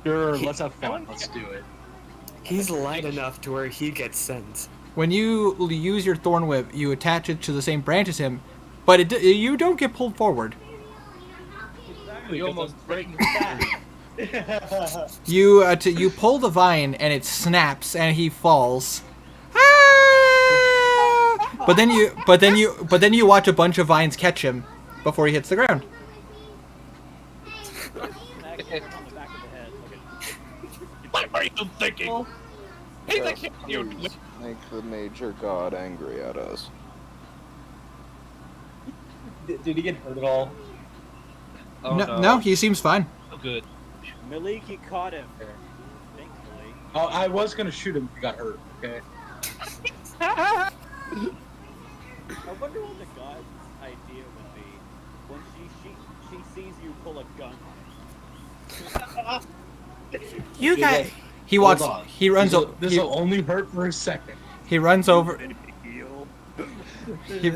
Sure, let's have fun. Let's do it. He's light enough to where he gets sent. When you use your Thorn Whip, you attach it to the same branch as him, but you don't get pulled forward. You almost break his back. You pull the vine and it snaps and he falls. Ah! But then you watch a bunch of vines catch him before he hits the ground. Smack him on the back of the head. What are you thinking? He's a kid. You Please make the major god angry at us. Did he get hurt at all? Oh, No, he seems fine. Oh, good. Maliki caught him. Thankfully. Oh, I was gonna shoot him if he got hurt, okay? I wonder what the god's idea would be when she sees you pull a gun on him. You guys. He Hold walks. on. He runs. This will only hurt for a second. He runs over.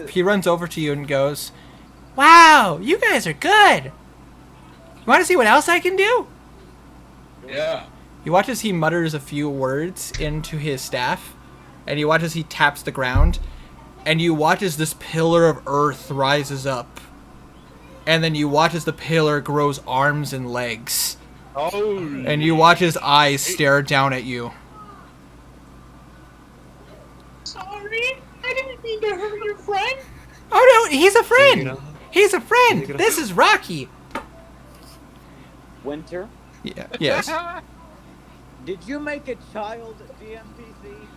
He runs over to you and goes, "Wow, you guys are good. You want to see what else I can do?" Yeah. You watch as he mutters a few words into his staff, and you watch as he taps the ground, and you watch as this pillar of earth rises up, and then you watch as the pillar grows arms and legs, Oh. and you watch his eyes stare down at you. Sorry, I didn't mean to hurt your friend. Oh no, he's a friend. know? He's a friend. This is Rocky. Winter, Yeah. Yes. did you make a child DMPC?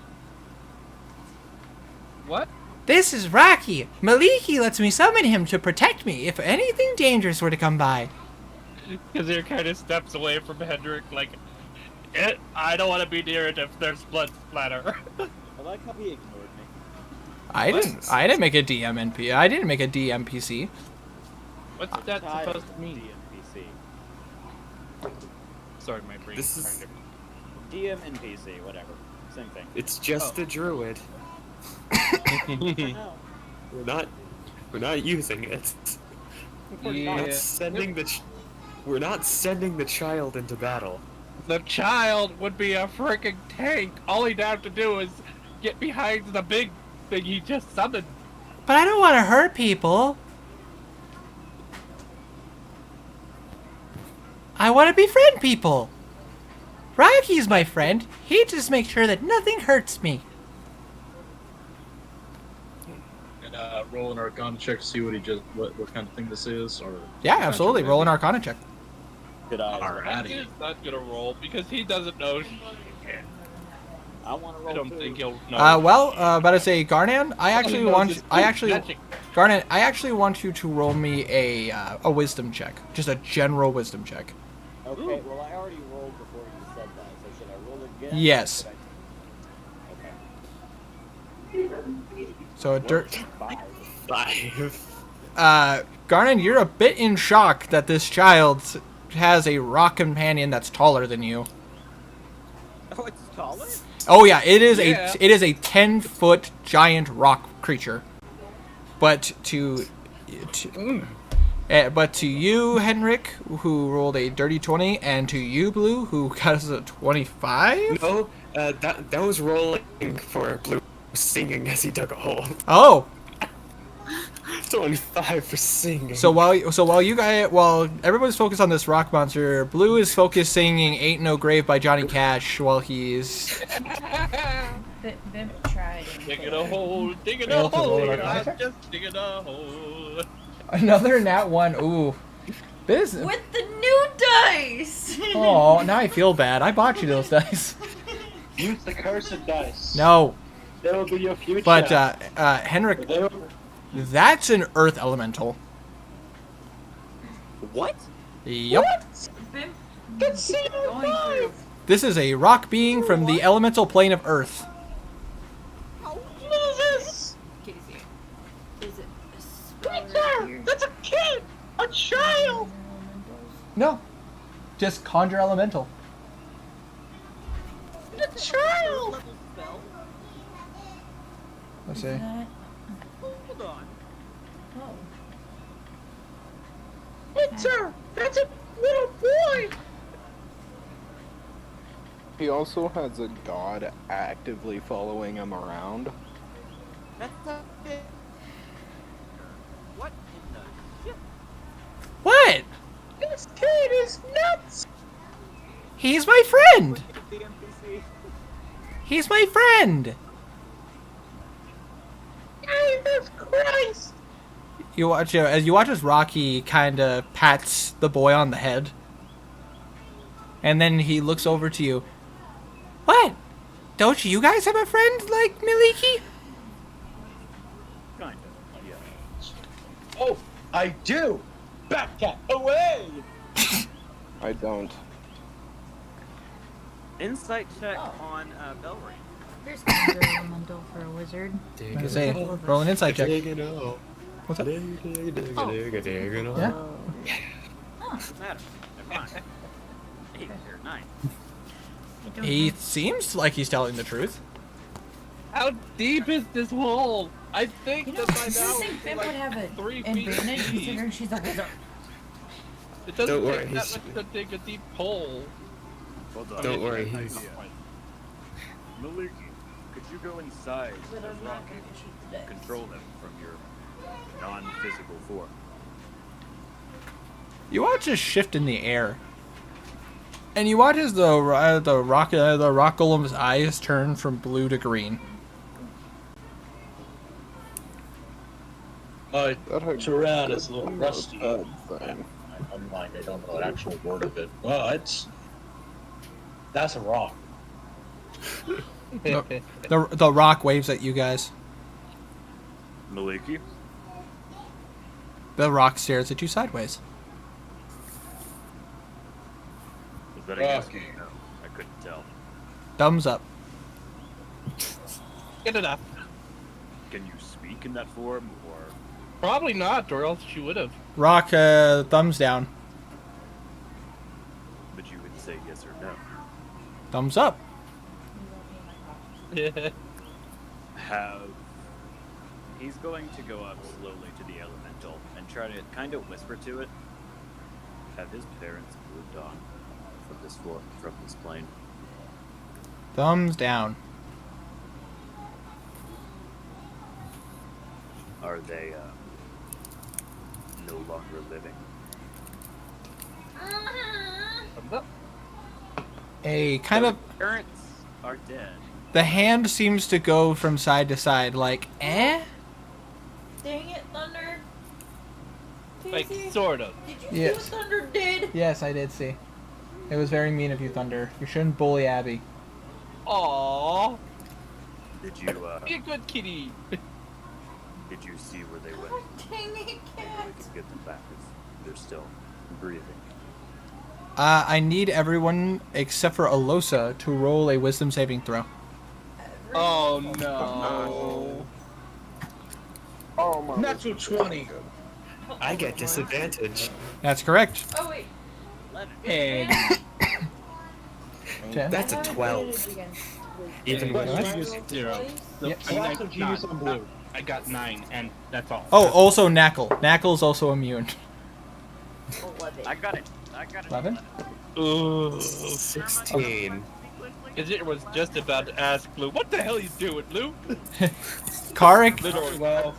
What? This is Rocky. Maliki lets me summon him to protect me if anything dangerous were to come by. Kazir kind of steps away from Hendrik, like, I don't want to be near it if there's blood splatter. I like how he ignored me. I didn't make a DMNP. I didn't make a DMPC. What's that Child supposed to mean? DMPC. Sorry, my brain. This is- DMNPC, whatever. Same thing. It's just a druid. No. We're not using it. We're Yeah. not sending we're not sending the child into battle. The child would be a freaking tank. All he'd have to do is get behind the big thing he just summoned. But I don't want to hurt people. I want to befriend people. Rocky's my friend. He just makes sure that nothing hurts me. And roll an Arcana check to see what what kind of thing this is, or Yeah, absolutely. Roll an Arcana check. Good eye. Alrighty. He's not gonna roll because he doesn't know. I want to roll I don't too. think he'll know. About to say Garnan. I actually All he knows want. is I actually. magic. Garnet, I actually want you to roll me a wisdom check. Just a general wisdom check. Okay, well, I already rolled before you said that, so should I roll again? Yes. Okay. So a dirt. 5. Garnet, you're a bit in shock that this child has a rock companion that's taller than you. Oh, it's taller? Oh yeah, it is Yeah. a 10-foot giant rock creature. But to you, Henrik, who rolled a dirty 20, and to you, Blue, who got a 25. No, that was rolling for Blue singing as he dug a hole. Oh, 25 for singing. so while everyone's focused on this rock monster, Blue is focused singing "Ain't No Grave" by Johnny Cash while he's. Vim tried. Digging a hole, digging Failed a to hole, roll it on I'm check. just digging a hole. Another nat 1. Ooh. This. With the new dice! Oh, now I feel bad. I bought you those dice. Use the cursed dice. No, They will be your future. but Henrik, They will... that's an earth elemental. What? Yep. Vim, That's going through. This is a rock being from the elemental plane of Earth. What is this? Casey. Is it a spell right here? That's a kid! A child! No, just conjure elemental. A child! Let's see. That- Hold on. Oh. Winter! That's a little boy! He also has a god actively following him around. That's a bit. What in the shit? What? This kid is nuts! He's my friend. Look at the NPC. He's my friend. Jesus Christ! You watch as Rocky kind of pats the boy on the head, and then he looks over to you. What? Don't you guys have a friend like Miliki? Kind of, yeah. Oh, I do! Backcat, away! I don't. Insight check Oh. on Belring. There's conjure elemental for a wizard. I say, roll an insight check. What's up? Oh. Yeah. Doesn't matter. Never mind. 8 or 9. I don't He know. seems like he's telling the truth. How deep is this hole? I think You know, that by I now think it's Vim like would have an 3 feet advantage deep. considering she's a wizard. It doesn't Don't worry, take that he's- much to dig a deep hole. Hold on. Don't worry, I have an he's- idea. Maliki, could you go inside But of I'm not Rocky going to shoot the and dice. control them from your non-physical form? You watch a shift in the air, and you watch as the rock golem's eyes turn from blue to green. My That had Turan is a little rusty. bad thing. I'm like, I don't know an actual word of it, but that's a rock. The rock waves at you guys. Maliki, The rock stares at you sideways. was that a yes Rocky. or no? I couldn't tell. Thumbs up. Good enough. Can you speak in that form, or Probably not, or else she would have. Rock, thumbs down. but you would say yes or no? Thumbs up. Have he's going to go up slowly to the elemental and try to kind of whisper to it. Have his parents moved on from this floor, from this plane? Thumbs down. Are they no longer living? Thumbs up. A kind of Parents are dead. the hand seems to go from side to side, like Dang it, Thunder. Like, Casey, sort of. did you see Yes. what Thunder did? Yes, I did see. It was very mean of you, Thunder. You shouldn't bully Abby. Aww. Did you Be a good kitty. Did you see where they went? Dang it, Maybe we cat. can get them back if they're still breathing. I need everyone except for Alosa to roll a wisdom saving throw. Oh no. Oh my. Natural 20. I get disadvantage. That's correct. Oh wait. And Okay. That's a 12. Even But with you use 0. So Yeah. I Lots got of genius on blue. I got 9, and that's all. Oh, also Knackle. Knackle's also immune. 11. I got it. I got it. 11? Ooh. 16. It was just about to ask Lou, what the hell you doing, Lou? Karik? Literally. Well,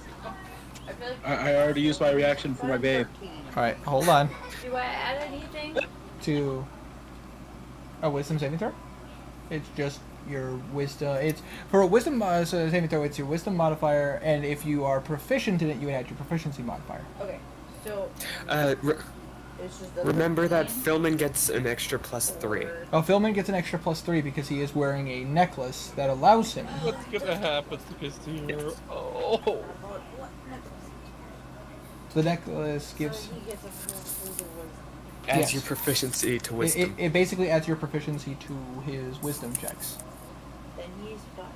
I feel like I already used my reaction for my babe. Alright, hold on. Do I add anything? To a wisdom saving throw? It's just your wisdom. It's for a wisdom saving throw. It's your wisdom modifier, and if you are proficient in it, you would add your proficiency modifier. Okay, so it's just the Remember that 13 Philman gets an extra +3. or- Oh, Philman gets an extra +3 because he is wearing a necklace that allows him. What's gonna happen to Castillo? Oh. The necklace So gives. he gets a full wisdom. Adds Yes. your proficiency to It, wisdom. it basically adds your proficiency to his wisdom checks. Then he's got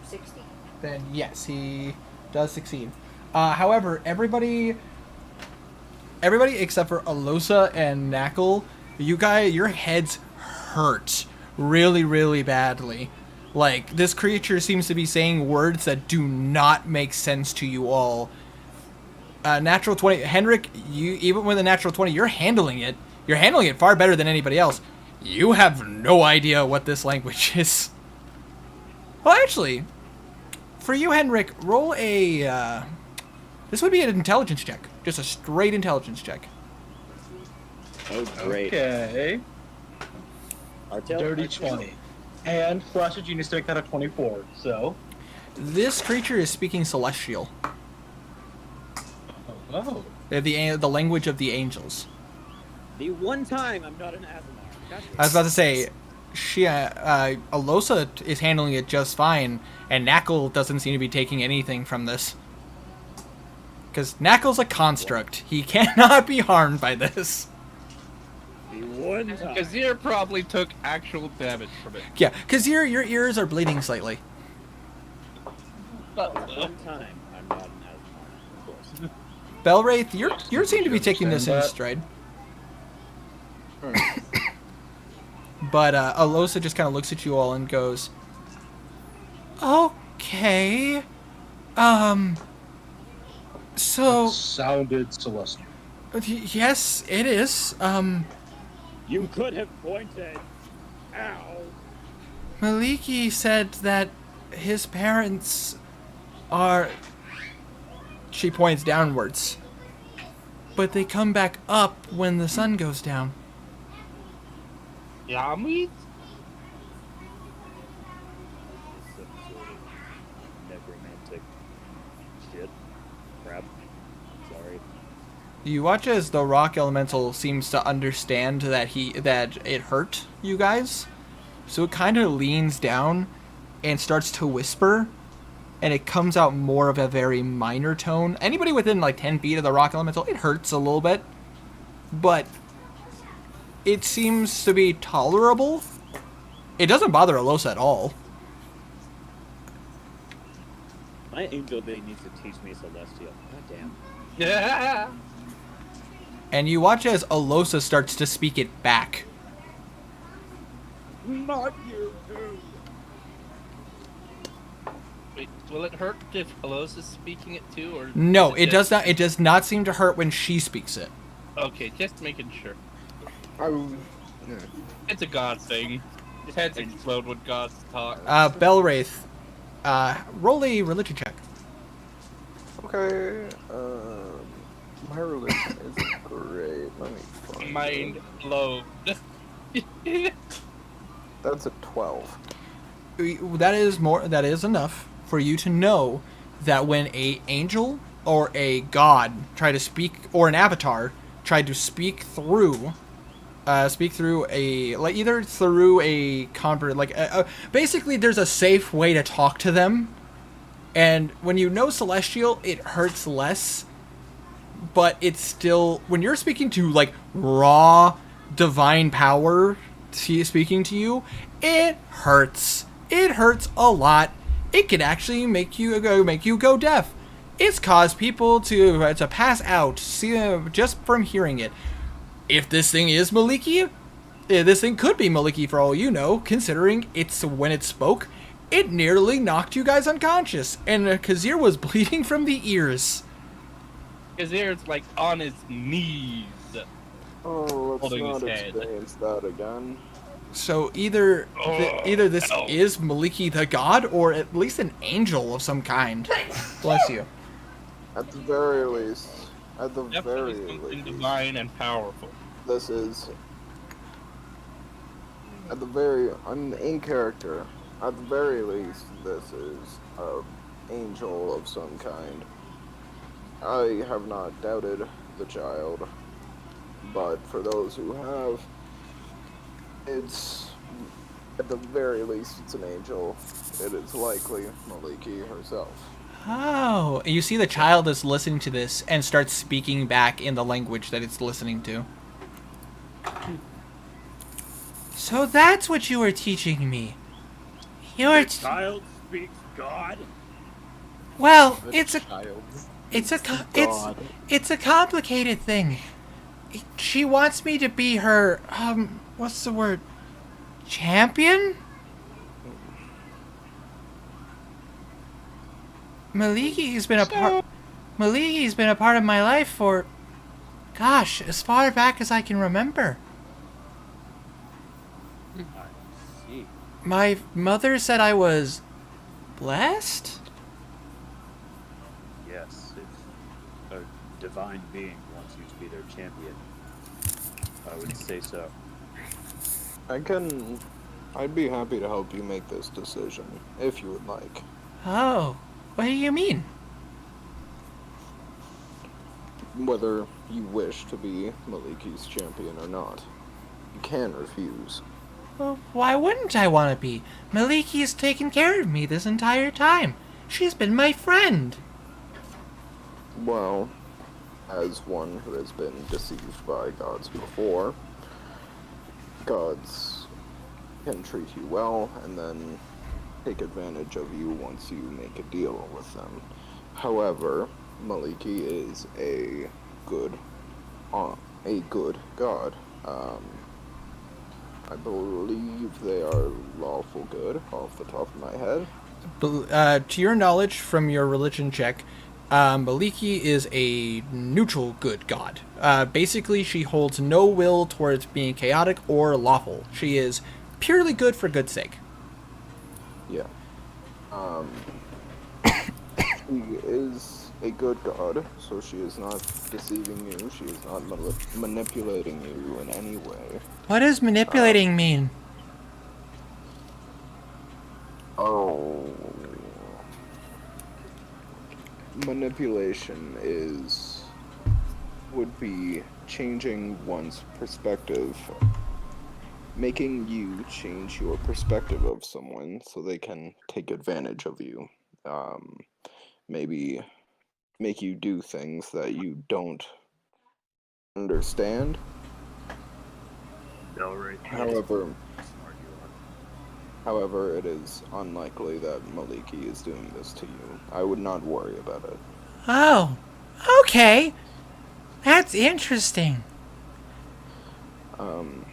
60. Then yes, he does succeed. However, everybody except for Alosa and Knackle, you guys, your heads hurt really, really badly. Like, this creature seems to be saying words that do not make sense to you all. Natural 20, Henrik, you, even with a natural 20, you're handling it. You're handling it far better than anybody else. You have no idea what this language is. Well, actually, for you, Henrik, roll a, this would be an intelligence check. Just a straight intelligence check. Oh, great. Okay. Artel? Dirty 20. And Flash of Genius to make that a 24. So. This creature is speaking Celestial. Oh. The language of the angels. The one time I'm not an Azamar. Gotcha. I was about to say, Alosa is handling it just fine, and Knackle doesn't seem to be taking anything from this. Because Knackle's a construct. He cannot be harmed by this. The one time. Kazir probably took actual damage from it. Yeah, because your ears are bleeding slightly. But, One time I'm not an Azamar. Of course. Belwraith, you seem to be taking this in stride. But Alosa just kind of looks at you all and goes, "Okay, so Sounded celestial. yes, it is. You could have pointed. Ow. Maliki said that his parents are." She points downwards. But they come back up when the sun goes down. Yummy? Some sort of necromantic shit. Crap. Sorry. You watch as the rock elemental seems to understand that it hurt you guys. So it kind of leans down and starts to whisper, and it comes out more of a very minor tone. Anybody within like 10 feet of the rock elemental, it hurts a little bit, but it seems to be tolerable. It doesn't bother Alosa at all. My angel babe needs to teach me Celestial. God damn. Yeah. And you watch as Alosa starts to speak it back. Not you, dude. Wait, will it hurt if Alosa's is speaking it too, or? No, is it does not. It does not seem to hurt when she speaks it. Okay, just making sure. Yeah. It's a god thing. Heads explode when gods talk. Belwraith, roll a religion check. Okay. My religion isn't great. Let me find Mind it. blown. That's a 12. That is enough for you to know that when a angel or a god try to speak, or an avatar tried to speak through a, like, either through a convert, like basically there's a safe way to talk to them And when you know Celestial, it hurts less, but it's still, when you're speaking to like raw divine power speaking to you, it hurts. It hurts a lot. It can actually make you go deaf. It's caused people to pass out just from hearing it. If this thing is Maliki, this thing could be Maliki for all you know, considering it's when it spoke, it nearly knocked you guys unconscious, and Kazir was bleeding from the ears. Kazir's like on his knees. Oh, let's Holding not his head. experience that again. So either this is Maliki the god, or at least an angel of some kind. Bless you. At the very least, at the Definitely very something least, divine and powerful. this is at the very. I'm in character. At the very least, this is an angel of some kind. I have not doubted the child, but for those who have, it's at the very least it's an angel. It is likely Maliki herself. Oh, you see the child is listening to this and starts speaking back in the language that it's listening to. So that's what you were teaching me. The child speaks God. Well, The it's a child. it's a complicated thing. She wants me to be her what's the word? Champion? Maliki's been a part of my life for gosh, as far back as I can remember. I see. My mother said I was blessed? Yes, if a divine being wants you to be their champion, I would say so. I'd be happy to help you make this decision, if you would like. Oh, what do you mean? Whether you wish to be Maliki's champion or not. You can refuse. Well, why wouldn't I want to be? Maliki's taken care of me this entire time. She's been my friend. Well, as one who has been deceived by gods before, gods can treat you well and then take advantage of you once you make a deal with them. However, Maliki is a good god. I believe they are lawful good off the top of my head. To your knowledge from your religion check, Maliki is a neutral good god. Basically, she holds no will towards being chaotic or lawful. She is purely good for good's sake. Yeah. She is a good god, so she is not deceiving you. She is not manipulating you in any way. What does manipulating mean? Oh. Manipulation would be changing one's perspective, making you change your perspective of someone so they can take advantage of you. Maybe make you do things that you don't understand. However, it is unlikely that Maliki is doing this to you. I would not worry about it. Oh, okay. That's interesting.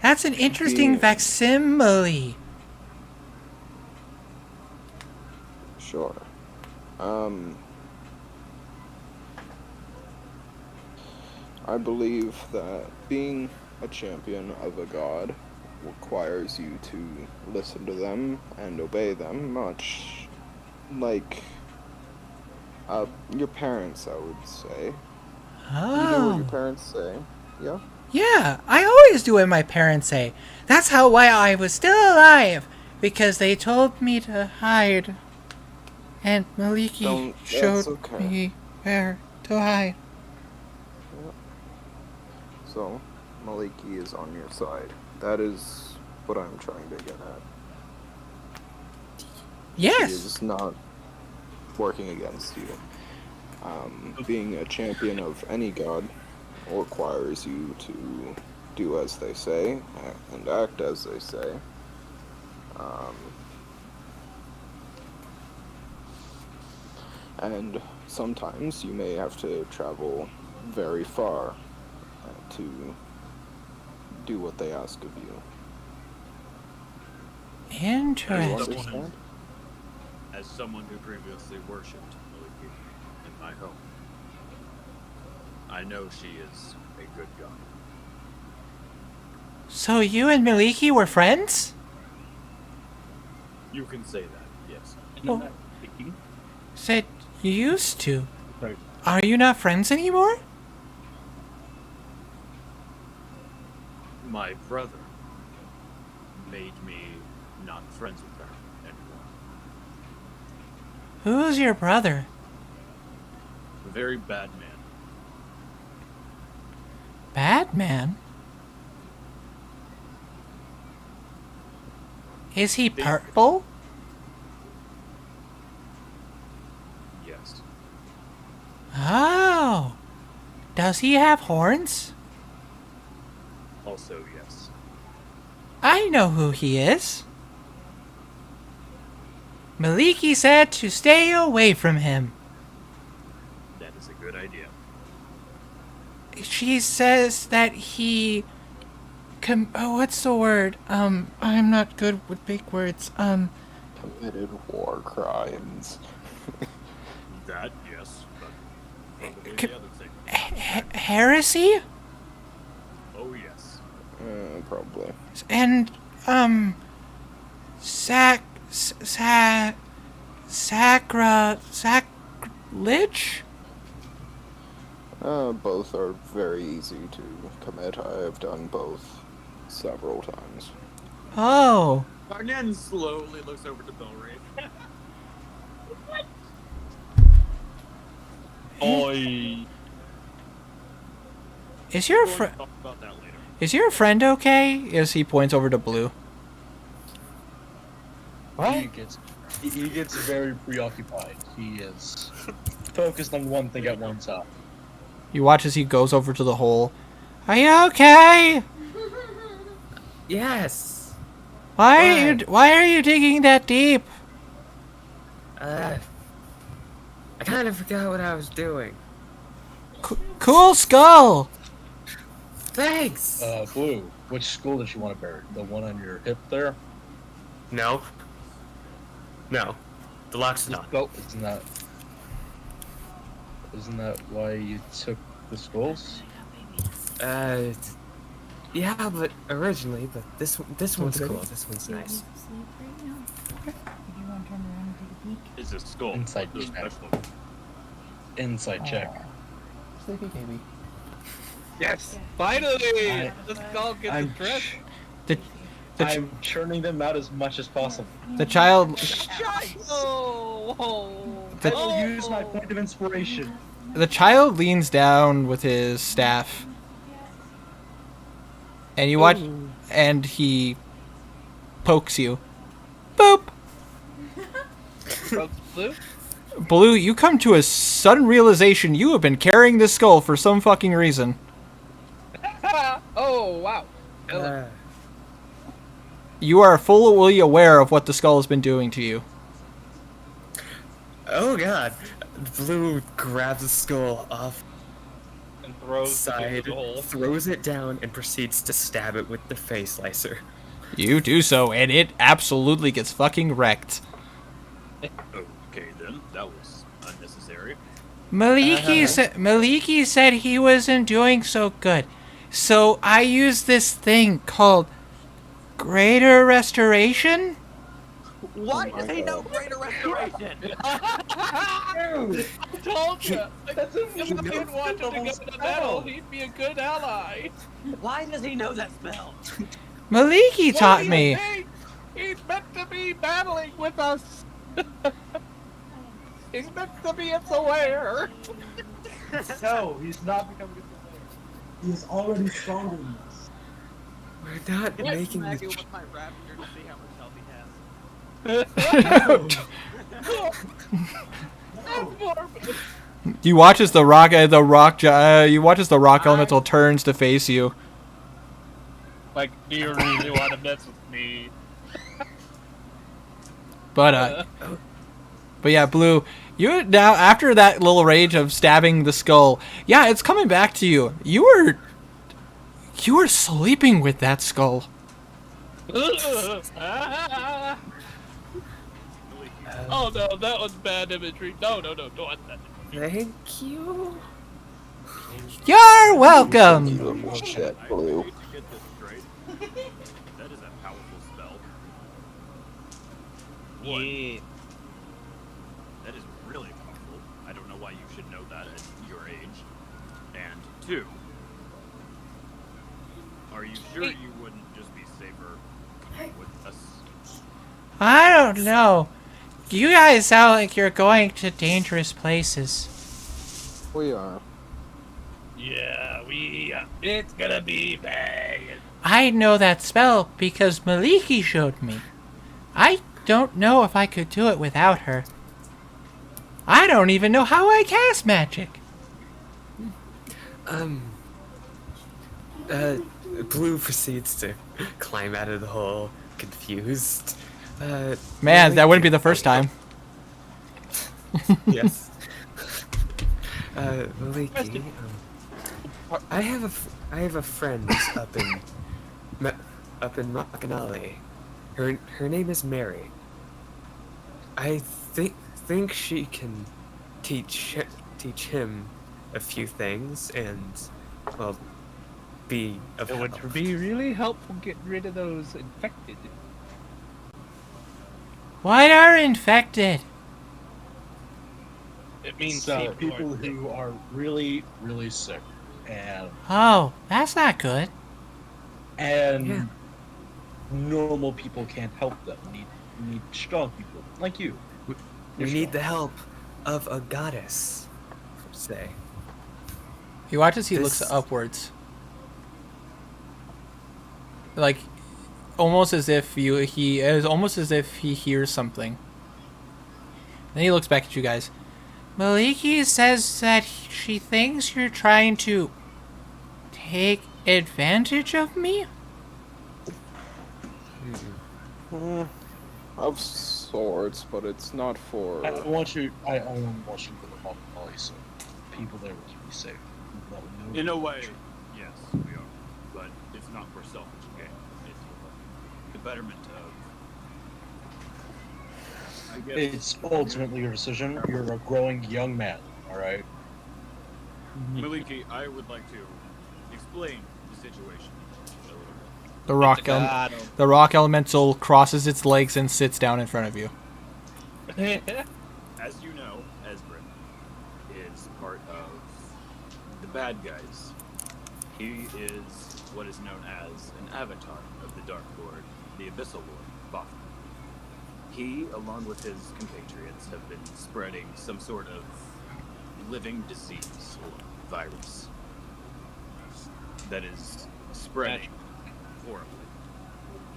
That's an interesting facsimile. Sure. I believe that being a champion of a god requires you to listen to them and obey them, much like your parents, I would say. Oh. You do what your parents say, yeah? Yeah, I always do what my parents say. That's why I was still alive, because they told me to hide. And Maliki showed me where to hide. Yeah. So, Maliki is on your side. That is what I'm trying to get at. Yes. She is not working against you. Being a champion of any god requires you to do as they say and act as they say. And sometimes you may have to travel very far to do what they ask of you. Interesting. As someone who previously worshipped Maliki in my home, I know she is a good god. So you and Maliki were friends? You can say that, yes. Well, said you used to. Right. Are you not friends anymore? My brother made me not friends with her anymore. Who's your brother? A very bad man. Bad man? Is he purple? Yes. Oh. Does he have horns? Also, yes. I know who he is. Maliki said to stay away from him. That is a good idea. She says that he... what's the word? I'm not good with big words. Committed war crimes. That, yes, but probably the other thing. Heresy? Oh, yes. Probably. And, sacrilege? Both are very easy to commit. I have done both several times. Oh. Arnan slowly looks over to Belraith. Oi. Is your We'll friend... talk about that later. Is your friend okay? As he points over to Blue. He gets very preoccupied. He is focused on one thing at one time. You watch as he goes over to the hole. Are you okay? Yes. Why are you digging that deep? I kind of forgot what I was doing. Cool skull. Thanks. Blue, which skull does she want to bury? The one on your hip there? No. No. The lock's not. Oh, isn't that why you took the skulls? Yeah, but originally, but this one's cool. This one's nice. Sleep right now. If you want to turn around and take a peek. Is a skull. Inside Those check. special. Inside check. Sleepy baby. Yes! Finally! I- The skull gets I'm addressed. I'm churning them out as much as possible. The child... Oh! I will use my point of inspiration. The child leans down with his staff. And you watch... And he... pokes you. Boop! Blue? Blue, you come to a sudden realization you have been carrying this skull for some fucking reason. Oh, wow. You are fully aware of what the skull has been doing to you. Oh god. Blue grabs the skull off And throws side, the hole. throws it down, and proceeds to stab it with the face slicer. You do so, and it absolutely gets fucking wrecked. Okay, then. That was unnecessary. Maliki said he wasn't doing so good. So I used this thing called Greater Restoration? Why does he know Greater Restoration? I told you! If I didn't want him to go to the battle, he'd be a good ally. Why does he know that spell? Maliki What taught do you me. think? He's meant to be battling with us. He's meant to be aware. No, he's not becoming a He's already stronger than us. We're not making Smack the it with my rapier to see how much health he has. You watch as the rock elemental turns to face you. Like, do you really want to mess with me? But yeah, Blue, you now after that little rage of stabbing the skull, yeah, it's coming back to you. You were sleeping with that skull. Oh no, that was bad imagery. No, don't want that. Thank you. You're welcome. Beautiful shit, Blue. To get this straight, that is a powerful spell. One, Yeah. that is really powerful. I don't know why you should know that at your age. And two, are you sure you wouldn't just be safer coming with us? I don't know. You guys sound like you're going to dangerous places. We are. Yeah, it's gonna be bad. I know that spell because Maliki showed me. I don't know if I could do it without her. I don't even know how I cast magic. Blue proceeds to climb out of the hole, confused. Man, that wouldn't be the first time. Yes. Maliki, I have a friend up in Makanali. Her name is Mary. I think she can teach him a few things and, well, be of It would help. be really helpful getting rid of those infected. What are infected? It means People who are really, really sick, and Oh, that's not good. Yeah. normal people can't help them. We need strong people like you. We need the help of a goddess, per se. You watch as he looks This- upwards. Like almost as if he hears something. Then he looks back at you guys. Maliki says that she thinks you're trying to take advantage of me? Of sorts, but it's not for. I only want you to go to Montpellier, so people there will be safe. That would know. In a way, yes, we are. But it's not for selfish gain. It's for the betterment of, I guess, It's ultimately your decision. You're a growing young man, alright? Maliki, I would like to explain the situation a little bit. The rock elemental crosses its legs and sits down in front of you. As you know, Esbrin is part of the bad guys. He is what is known as an avatar of the Dark Lord, the Abyssal Lord, Baphomet. He, along with his compatriots, have been spreading some sort of living disease or virus that is spreading horribly.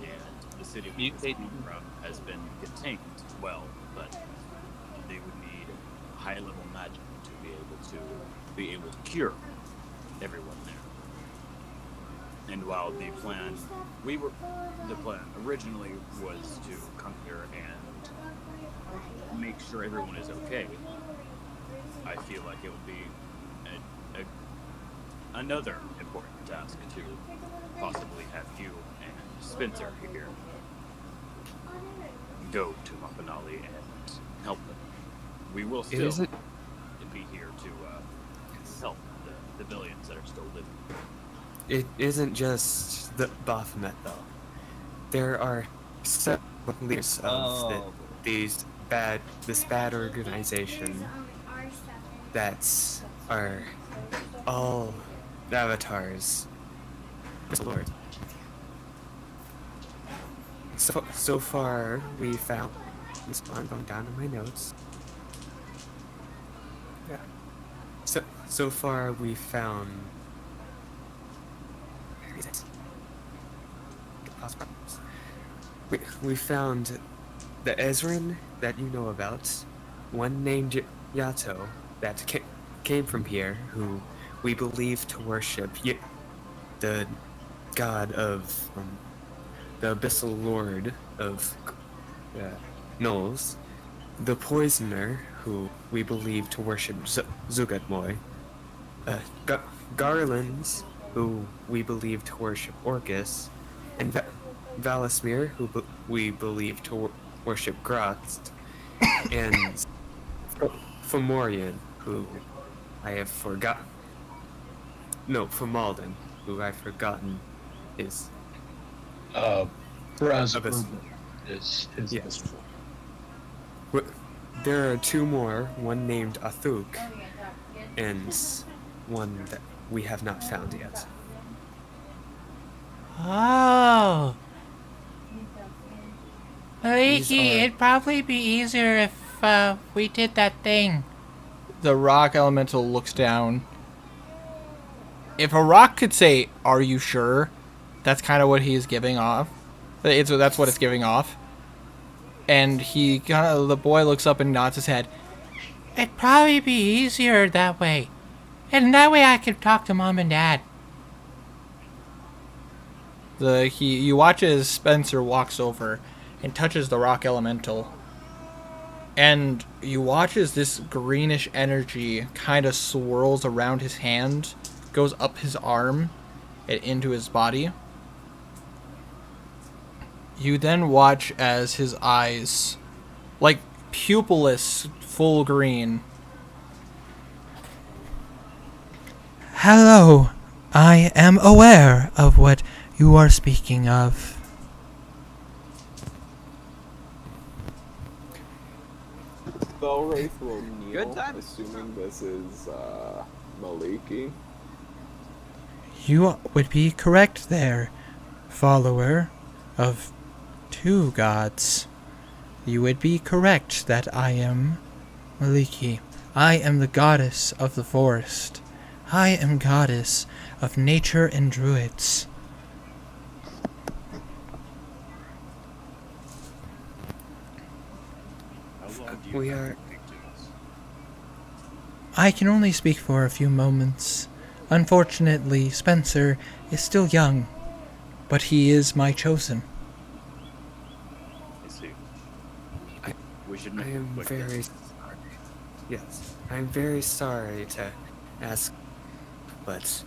And the city we came from has been contained well, but they would need high-level magic to be able to cure everyone there. And while the plan originally was to come here and make sure everyone is okay, I feel like it would be another important task to possibly have you and Spencer here go to Mapanali and help them. We will still be here to help the billions that are still living. It isn't just the Baphomet, though. There are several leaders of this bad organization that are all avatars. Lord. So far, we found. I'm going down in my notes. Yeah. So far, we found. Where is it? We found the Ezrin that you know about. One named Yato that came from here, who we believe to worship the god of the abyssal lord of Knowles, the poisoner, who we believe to worship Zugatmoy, Garlands, who we believe to worship Orcus, and Valasmir, who we believe to worship Grotz, and Fomorian, who I have forgotten. No, Fomalden, who I've forgotten is. Faraz Abyss. is his Yes. abyssal. There are two more, one named Athuk, and one that we have not found yet. Oh. These Maliki, are- it'd probably be easier if we did that thing. The rock elemental looks down. If a rock could say, "Are you sure?" That's kind of what he's giving off. That's what it's giving off. And the boy looks up and nods his head. It'd probably be easier that way. And that way I could talk to Mom and Dad. You watch as Spencer walks over and touches the rock elemental. And you watch as this greenish energy kind of swirls around his hand, goes up his arm and into his body. You then watch as his eyes, like pupilless, full green. Hello, I am aware of what you are speaking of. Thalwraith will kneel, Good time. assuming this is, Maliki. You would be correct there, follower of two gods. You would be correct that I am Maliki. I am the goddess of the forest. I am goddess of nature and druids. How long do you We have are- to speak to us? I can only speak for a few moments. Unfortunately, Spencer is still young, but he is my chosen. I see. I- We should I make am a quick very visit. sorry. Yes, I'm very sorry to ask, but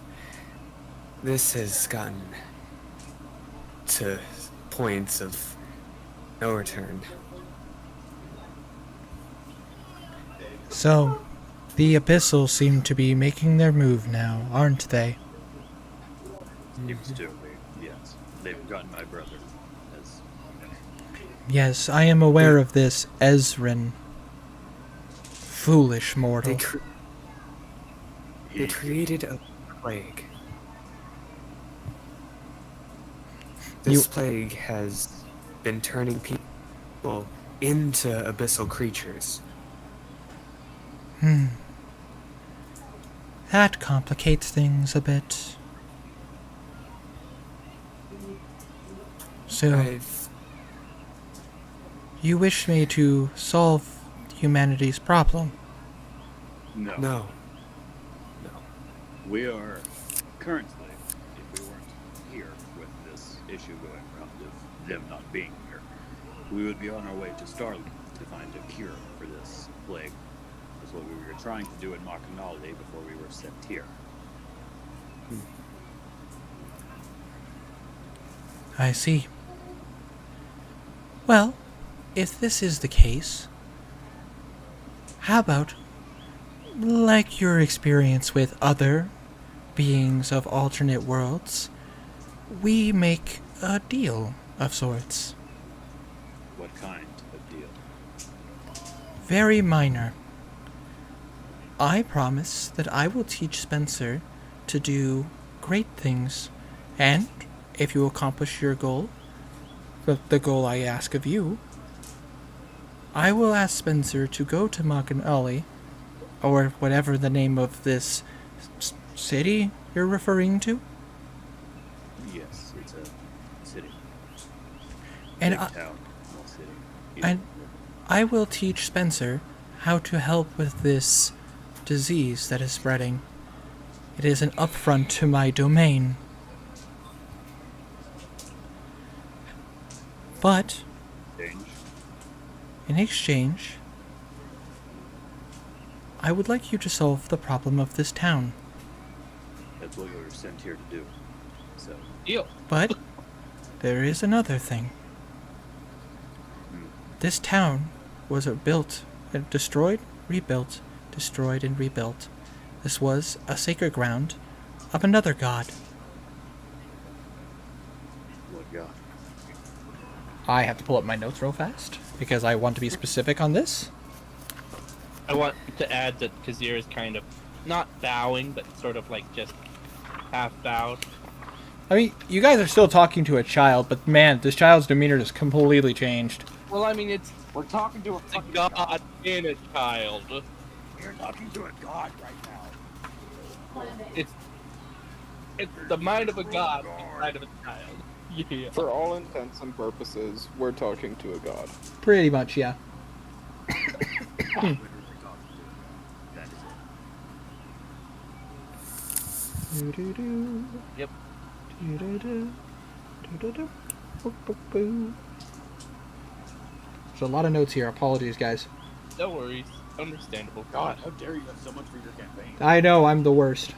this has gotten to points of no return. So, the Abyssal seem to be making their move now, aren't they? Seems to be, yes. They've gotten my brother. As Yes, I am aware of this, Ezrin. Foolish mortal. They created a plague. This plague has been turning people into abyssal creatures. That complicates things a bit. So, I've you wish me to solve humanity's problem? no. no. We are currently, if we weren't here with this issue going around of them not being here, we would be on our way to Starling to find a cure for this plague. That's what we were trying to do in Makanali before we were sent here. I see. Well, if this is the case, how about, like your experience with other beings of alternate worlds, we make a deal of sorts? What kind of deal? Very minor. I promise that I will teach Spencer to do great things, and if you accomplish your goal, the goal I ask of you, I will ask Spencer to go to Makanali, or whatever the name of this city you're referring to, Yes, it's a city. and Big I, town, small city. and I will teach Spencer how to help with this disease that is spreading. It is an upfront to my domain. But, in exchange, I would like you to solve the problem of this town. That's what you were sent here to do. So, Deal. But, there is another thing. This town was destroyed, rebuilt, destroyed and rebuilt. This was a sacred ground of another god. what God? I have to pull up my notes real fast because I want to be specific on this. I want to add that Kazir is kind of not bowing, but sort of like just half bowed. I mean, you guys are still talking to a child, but man, this child's demeanor just completely changed. Well, I mean, We're talking to a it's a fucking god in a child. You're talking to a god right now. It's the mind of a god inside of a child. Yeah. For all intents and purposes, we're talking to a god. Pretty much, yeah. Literally talking to it. That is it. Doo-doo-doo. Yep. Doo-doo-doo. Doo-doo-doo. Boop-boop-boo. There's a lot of notes here. Apologies, guys. No worries. Understandable. God, how dare you have so much for your campaign? I know, I'm the worst.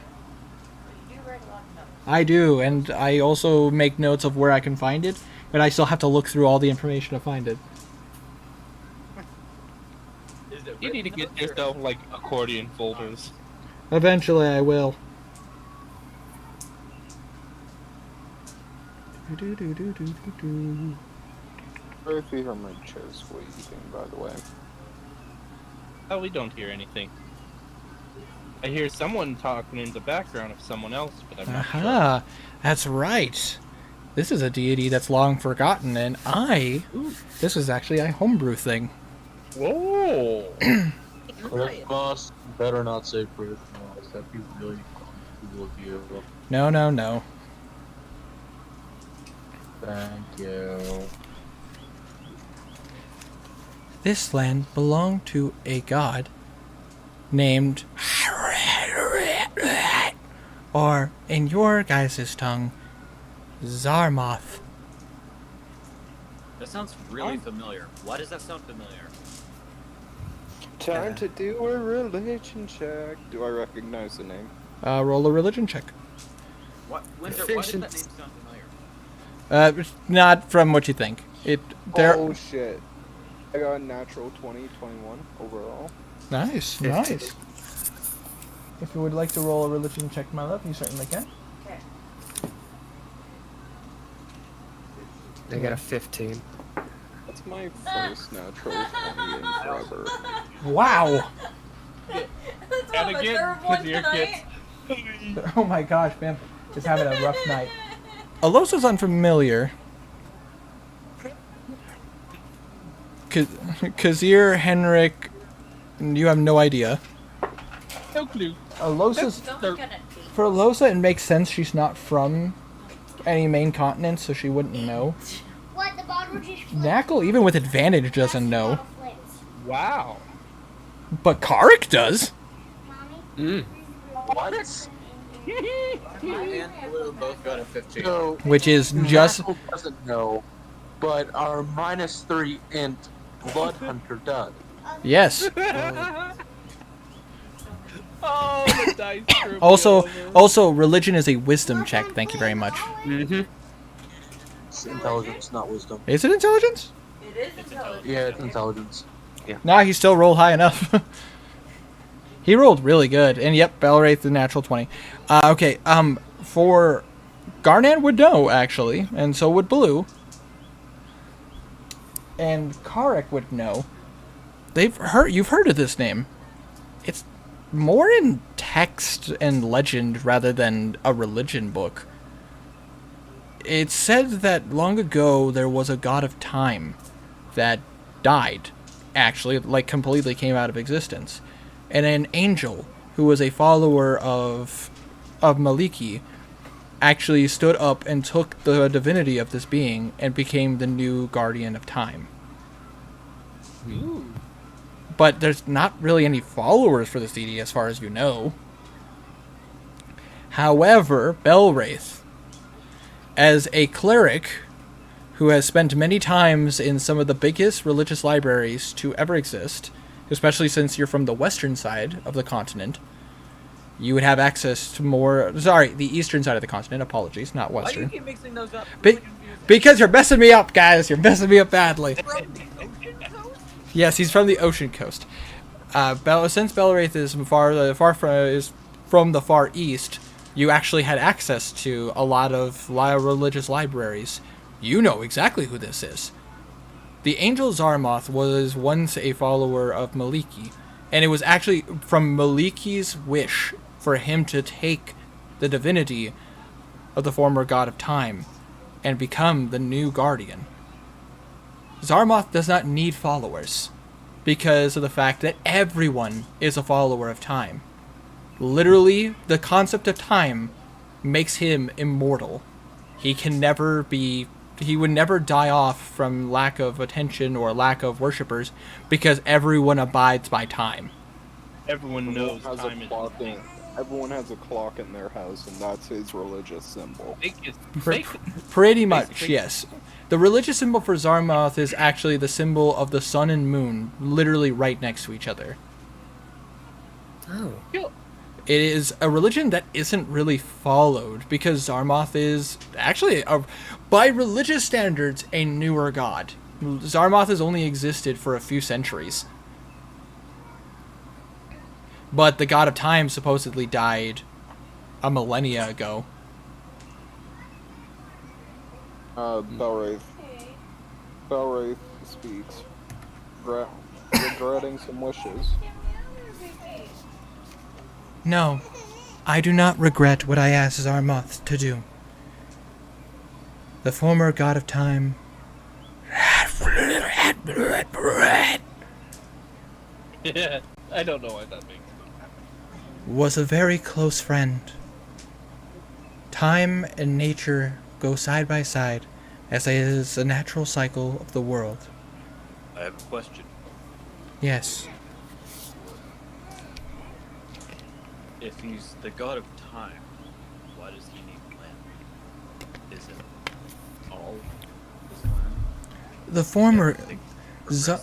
I do, and I also make notes of where I can find it, but I still have to look through all the information to find it. You need to get yourself like accordion folders. Eventually, I will. Or if you hear my chair squeaking, by the way. Oh, we don't hear anything. I hear someone talking in the background of someone else, but I'm not sure. Aha, that's right. This is a deity that's long forgotten, and this is actually a homebrew thing. Whoa! That boss better not say proof. That'd be really cool of you. No, no, no. Thank you. This land belonged to a god named, or in your guys' tongue, Zarmoth. That sounds really familiar. Why does that sound familiar? Time to do a religion check. Do I recognize the name? Roll a religion check. What? Winter, why does that name sound familiar? Not from what you think. Oh shit. I got a natural 20, 21 overall. Nice, nice. If you would like to roll a religion check, my love, you certainly can. I got a 15. That's my first natural 20 in forever. Wow! And again, Kazir gets... Oh my gosh, man. Just having a rough night. Alosa's unfamiliar. Kazir, Henrik, you have no idea. No clue. Alosa's... For Alosa, it makes sense she's not from any main continent, so she wouldn't know. Knackle, even with advantage, doesn't know. Wow. But Karik does. What? and Blue both got a 15. So, Which is just... Knuckle doesn't know, but our -3 int Blood Hunter does. Yes. Oh, the dice screwed me Also, over. religion is a wisdom check. Thank you very much. Mm-hmm. It's intelligence, not wisdom. Is it intelligence? It is intelligent. Yeah, it's intelligence. Nah, he still rolled high enough. He rolled really good. And yep, Belwraith the natural 20. Okay, for Garnan would know, actually, and so would Blue. And Karik would know. You've heard of this name. It's more in text and legend rather than a religion book. It's said that long ago there was a god of time that died, actually, like completely came out of existence. And an angel who was a follower of Maliki actually stood up and took the divinity of this being and became the new guardian of time. Ooh. but there's not really any followers for this deity as far as you know. However, Belwraith, as a cleric who has spent many times in some of the biggest religious libraries to ever exist, especially since you're from the western side of the continent, you would have access to more... Sorry, the eastern side of the continent. Apologies, not Why do western. you keep mixing those up? Because you're messing me up, guys. You're messing me up badly. From the ocean coast? Yes, he's from the ocean coast. Since Belwraith is is from the far east, you actually had access to a lot of religious libraries. You know exactly who this is. The Angel Zarmoth was once a follower of Maliki, and it was actually from Maliki's wish for him to take the divinity of the former god of time and become the new guardian. Zarmoth does not need followers because of the fact that everyone is a follower of time. Literally, the concept of time makes him immortal. He would never die off from lack of attention or lack of worshippers because everyone abides by time. Everyone knows has time a is clock in, everyone has a clock in their house, and that's his religious symbol. Pretty much, yes. The religious symbol for Zarmoth is actually the symbol of the sun and moon, literally right next to each other. Oh. It is a religion that isn't really followed because Zarmoth is actually, by religious standards, a newer god. Zarmoth has only existed for a few centuries. But the god of time supposedly died a millennia ago. Belwraith speaks, regretting some wishes. No, I do not regret what I asked Zarmoth to do. The former god of time Yeah, I don't know why that makes was a very close friend. Time and nature go side by side, as is a natural cycle of the world. I have a question. Yes. If he's the god of time, why does he need land? Is it all his land? The former... Everything Z-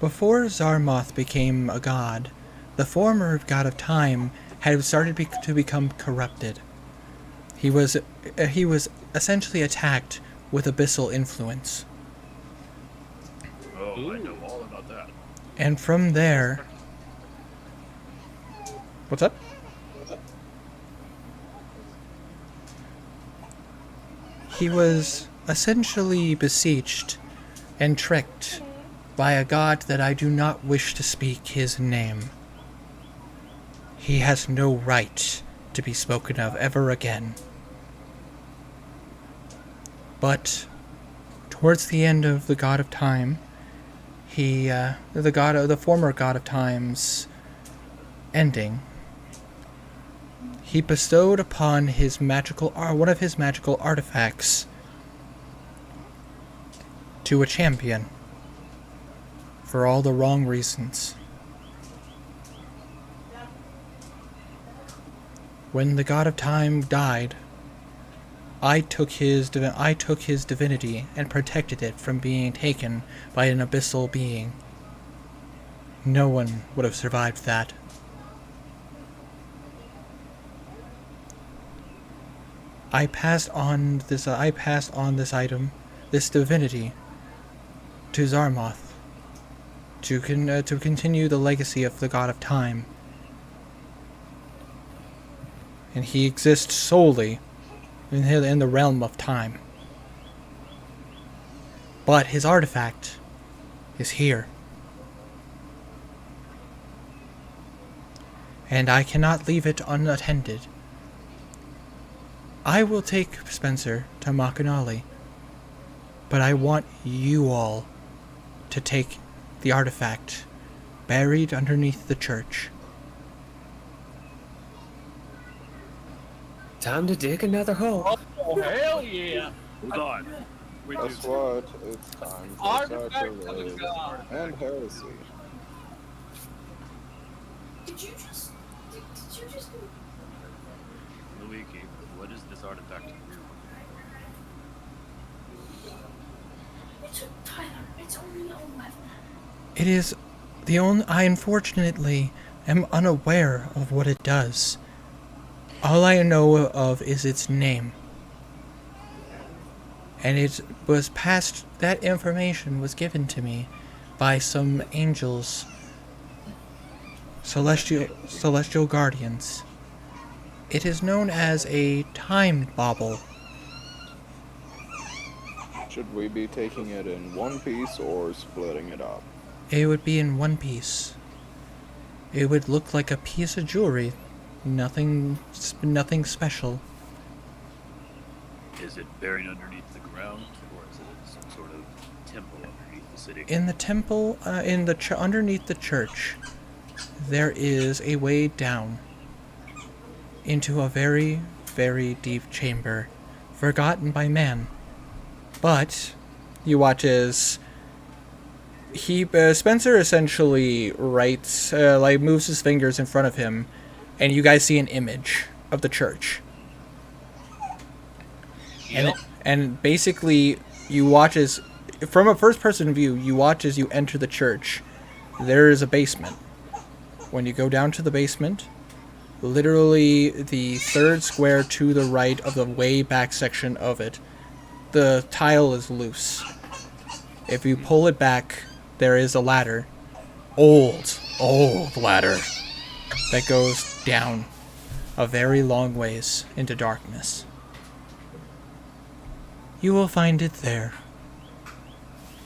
Before Zarmoth became a god, the former god of time had started to become corrupted. He was essentially attacked with abyssal influence. Oh, I know all about that. And from there... What's up? He was essentially besieged and tricked by a god that I do not wish to speak his name. He has no right to be spoken of ever again. But towards the end of the god of time, the former god of time's ending, he bestowed upon one of his magical artifacts to a champion for all the wrong reasons. When the god of time died, I took his divinity and protected it from being taken by an abyssal being. No one would have survived that. I passed on this item, this divinity, to Zarmoth to continue the legacy of the god of time. And he exists solely in the realm of time. But his artifact is here. And I cannot leave it unattended. I will take Spencer to Makanali, but I want you all to take the artifact buried underneath the church. Time to dig another hole. Oh, hell yeah! Hold on. We Guess do. what? It's time for Artifact of the sacrilege god. and heresy. Did you just Luigi, what is this artifact to you? It's a Tyler, it's only 11. It is the only. I unfortunately am unaware of what it does. All I know of is its name. And it was passed, that information was given to me by some angels, celestial guardians. It is known as a time bauble. Should we be taking it in one piece or splitting it up? It would be in one piece. It would look like a piece of jewelry. Nothing special. Is it buried underneath the ground, or is it some sort of temple underneath the city? In the temple, underneath the church, there is a way down into a very, very deep chamber, forgotten by man. But you watch as Spencer essentially writes, moves his fingers in front of him, and you guys see an image of the church. Yep. And basically, you watch as, from a first-person view, you watch as you enter the church. There is a basement. When you go down to the basement, literally the third square to the right of the way back section of it, the tile is loose. If you pull it back, there is a ladder. Old ladder that goes down a very long ways into darkness. You will find it there.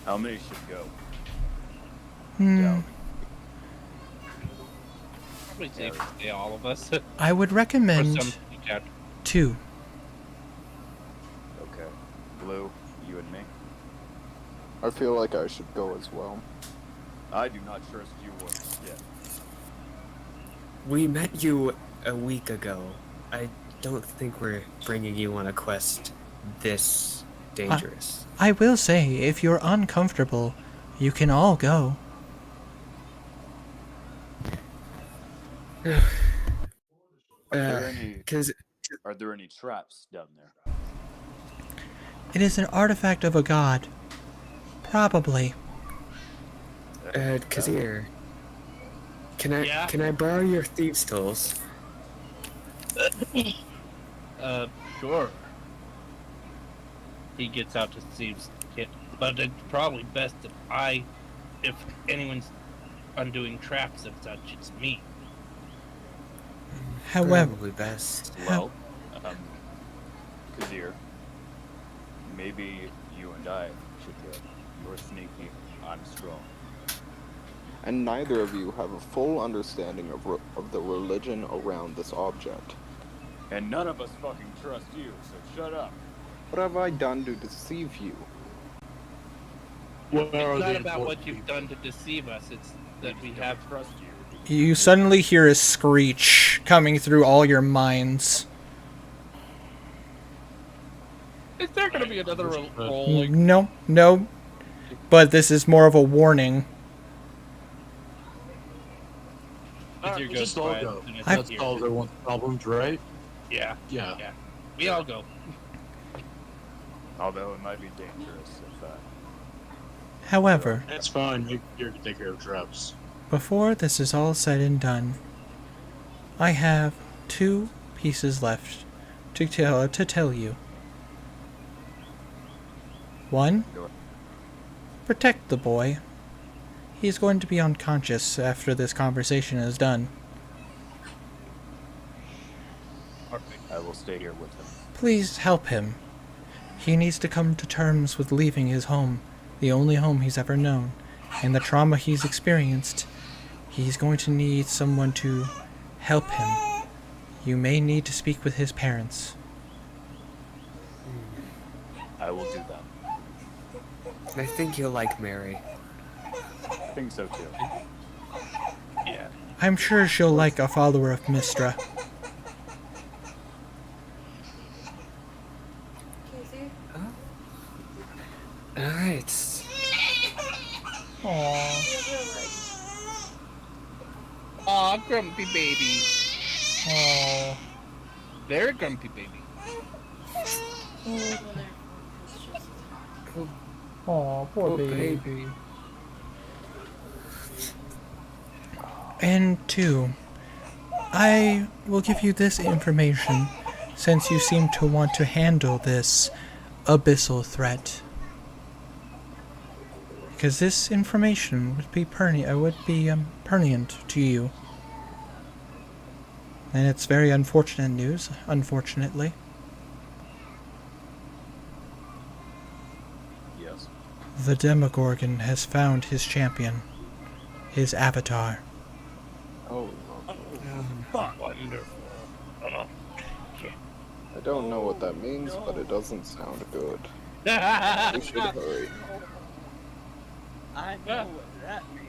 How many should go? Hmm. Probably safe to stay all of us. I would Or recommend some cat. 2. Okay. Blue, you and me? I feel like I should go as well. I do not trust you one yet. We met you a week ago. I don't think we're bringing you on a quest this dangerous. I will say, if you're uncomfortable, you can all go. Are there any traps down there? It is an artifact of a god. Probably. Kazir, can Yeah? I borrow your thieves' tools? Sure. He gets out to Steve's kit, but it's probably best if anyone's undoing traps and such, it's me. However, Probably best. Well, Kazir, maybe you and I should go. You're sneaky, I'm strong. And neither of you have a full understanding of the religion around this object. And none of us fucking trust you, so shut up. What have I done to deceive you? Where It's are not the about what important you've done to deceive us, it's that we have trust you. you suddenly hear a screech coming through all your minds. Is there gonna be another roll? No. But this is more of a warning. Kazir We'll just goes all quiet, go. and it's That here. solves everyone's problems, right? Yeah. Yeah. We all go. Although it might be dangerous if However, That's fine. You're here to take care of traps. before this is all said and done, I have 2 pieces left to tell you. 1, protect the boy. He's going to be unconscious after this conversation is done. I will stay here with him. Please help him. He needs to come to terms with leaving his home, the only home he's ever known, and the trauma he's experienced. He's going to need someone to help him. You may need to speak with his parents. I will do that. And I think you'll like Mary. I think so too. Yeah. I'm sure she'll like a follower of Mistra. Aw, grumpy baby. Oh. Very grumpy baby. Oh, poor Oh, baby. baby. And two, I will give you this information since you seem to want to handle this abyssal threat. Because this information would be pertinent to you. And it's very unfortunate news, unfortunately. Yes. The Demogorgon has found his champion, his avatar. Oh, Wonderful. I don't know what that means, but it doesn't sound good. We should hurry. I know what that means.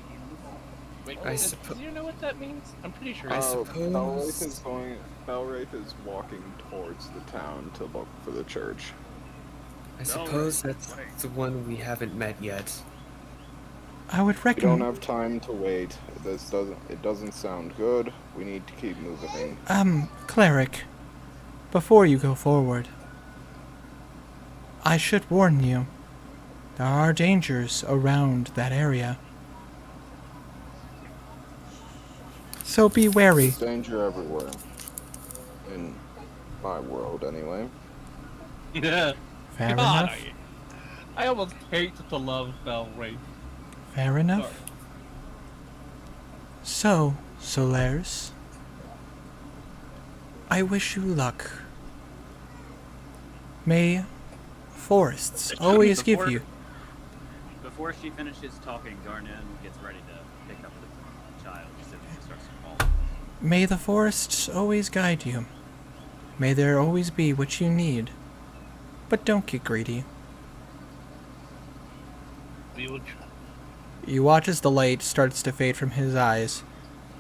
Wait, I do suppo- you know what that means? I'm pretty sure. I Belwraith suppose- Belwraith is walking towards the town to look for the church. I suppose that's the one we haven't met yet. I would We don't recommend... have time to wait. It doesn't sound good. We need to keep moving. Cleric, before you go forward, I should warn you, there are dangers around that area. So be wary. There's danger everywhere. In my world, anyway. Yeah. Fair God, enough. I almost hate to love Belwraith. Fair enough. So, Solaris, I wish you luck. May forests always give you... Before she finishes talking, Garnan gets ready to pick up the child as soon as he starts to fall. May the forests always guide you. May there always be what you need. But don't get greedy. We will try. You watch as the light starts to fade from his eyes,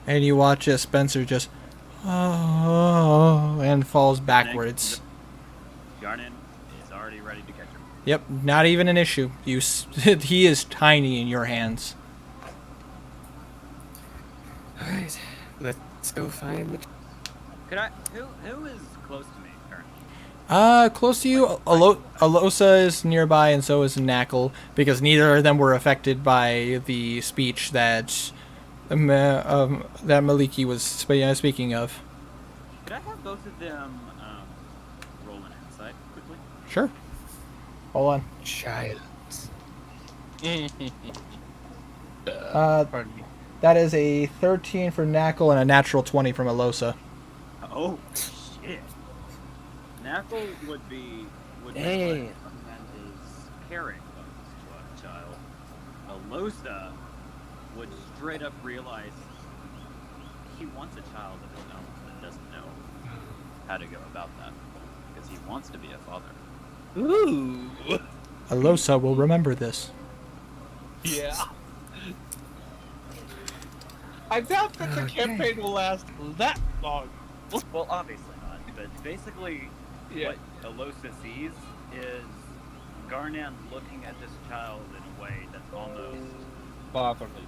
and you watch as Spencer just and falls backwards. Garnan is already ready to catch him. Yep, not even an issue. He is tiny in your hands. Alright, let's go find the... Could I? Who is close to me currently? Close to you, Alosa is nearby, and so is Knackle, because neither of them were affected by the speech that that Maliki was speaking of. Could I have both of them roll an insight quickly? Sure. Hold on. Child. Pardon me. That is a 13 for Knackle and a natural 20 from Alosa. Oh shit! Knackle would be Hey. like recommend his caring of to a child. Alosa would straight up realize he wants a child of his own but doesn't know how to go about that because he wants to be a father. Ooh. Alosa will remember this. Yeah. I doubt that the campaign will last that long. Well, obviously not. But basically, Yeah. what Alosa sees is Garnan looking at this child in a way that's almost Fatherly.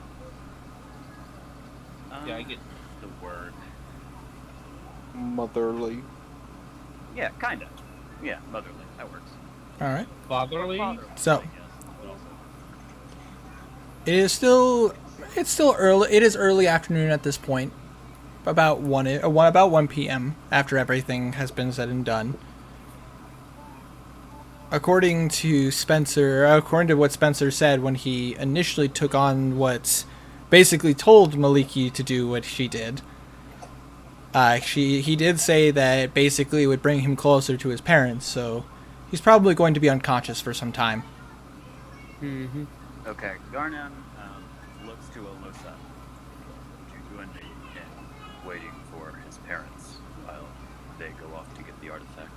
Yeah, I um, get. the word. Motherly. Yeah, kind of. Yeah, motherly. That works. All right. Fatherly. So- I guess, but also- It's still early. It is early afternoon at this point. About 1 p.m. after everything has been said and done. According to what Spencer said when he initially took on what basically told Maliki to do what she did. He did say that basically it would bring him closer to his parents, so he's probably going to be unconscious for some time. Mm-hmm. Okay, Garnan looks to Alosa. Would you join me in waiting for his parents while they go off to get the artifact?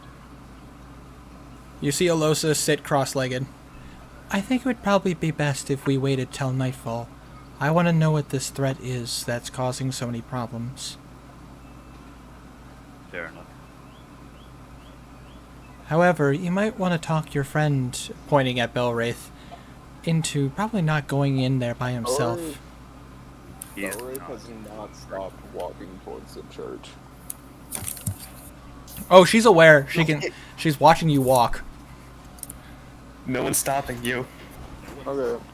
You see Alosa sit cross-legged. I think it would probably be best if we waited till nightfall. I want to know what this threat is that's causing so many problems. Fair enough. However, you might want to talk your friend, pointing at Belwraith, into probably not going in there by himself. He is Belray not. has not stopped walking towards the church. Oh, she's aware. She's watching you walk. No one's stopping you. Okay.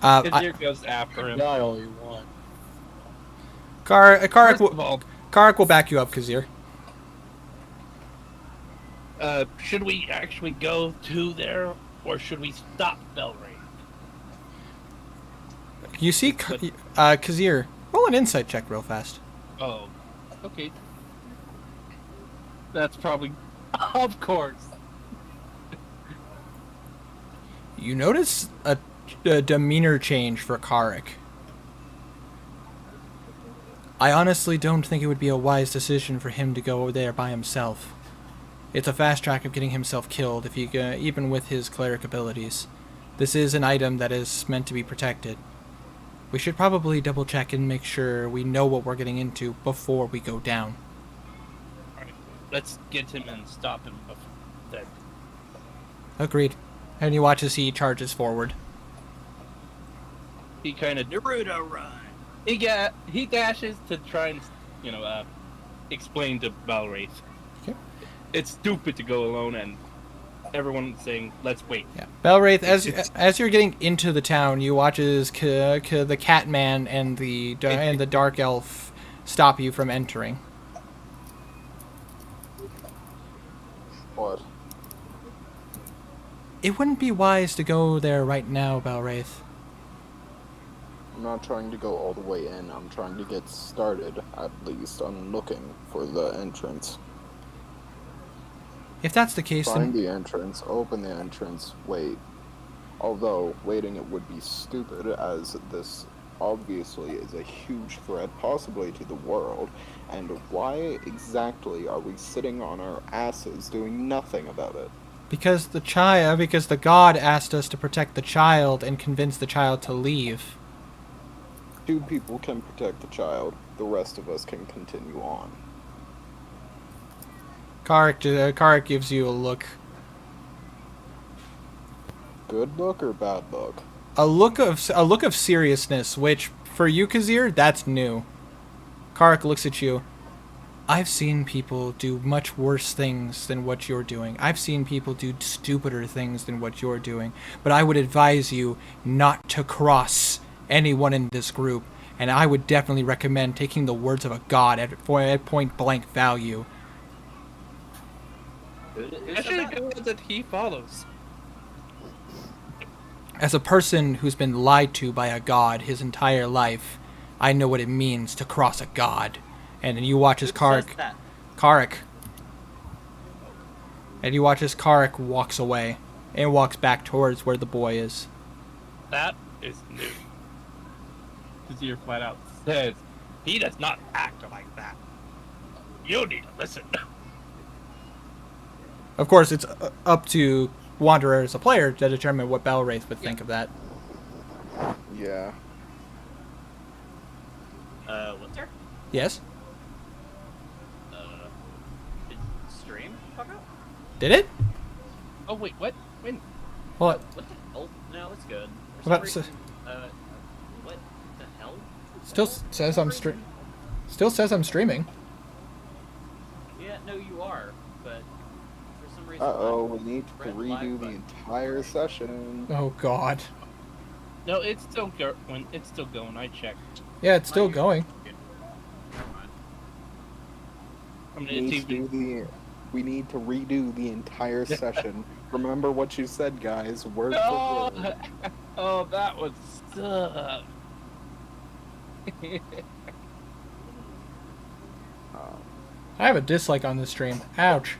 Kazir goes after him. Die all you want. Karak First of all, will back you up, Kazir. should we actually go to there, or should we stop Belray? You see, Kazir, roll an insight check real fast. Oh, okay. That's probably, of course. You notice a demeanor change for Karak. I honestly don't think it would be a wise decision for him to go there by himself. It's a fast track of getting himself killed, if he even with his cleric abilities. This is an item that is meant to be protected. We should probably double check and make sure we know what we're getting into before we go down. Alright, let's get him and stop him before then. Agreed. And you watch as he charges forward. He kind of Naruto run. he dashes to try and explain to Balwraith. Okay. It's stupid to go alone, and everyone's saying, "Let's wait." Yeah, Belwraith, as you're getting into the town, you watch as the Catman and the Dark Elf stop you from entering. What? It wouldn't be wise to go there right now, Belwraith. I'm not trying to go all the way in. I'm trying to get started, at least, on looking for the entrance. If that's the case, Find then the entrance, open the entrance, wait. Although, waiting it would be stupid, as this obviously is a huge threat, possibly to the world, and why exactly are we sitting on our asses doing nothing about it? because the god asked us to protect the child and convince the child to leave. 2 people can protect the child, the rest of us can continue on. Karak gives you a look. Good look or bad look? A look of seriousness, which for you, Kazir, that's new. Karak looks at you. I've seen people do much worse things than what you're doing. I've seen people do stupider things than what you're doing. But I would advise you not to cross anyone in this group, and I would definitely recommend taking the words of a god at point blank value. Especially the ones that he follows. As a person who's been lied to by a god his entire life, I know what it means to cross a god. And then you watch as Karak, and you watch as Karak walks away and walks back towards where the boy is. That is new. Kazir flat out says he does not act like that. You need to listen. Of course, it's up to Wanderer as a player to determine what Belwraith would think of that. Yeah. Winter? Yes? Did stream fuck up? Did it? Oh wait, what? When? What? What the hell? No, it's good. For What about some reason, what the hell? Still says I'm Still says I'm streaming. Yeah, no, you are, but for some reason. Uh-oh, we need to red redo flag the button. entire session. Oh God. No, it's still going. It's still going. I checked. Yeah, it's still going. Never mind. I mean, We it's need, to even. do we need to redo the entire session. Remember what you said, guys. Word for Oh, word. oh, that would suck. I have a dislike on this stream. Ouch.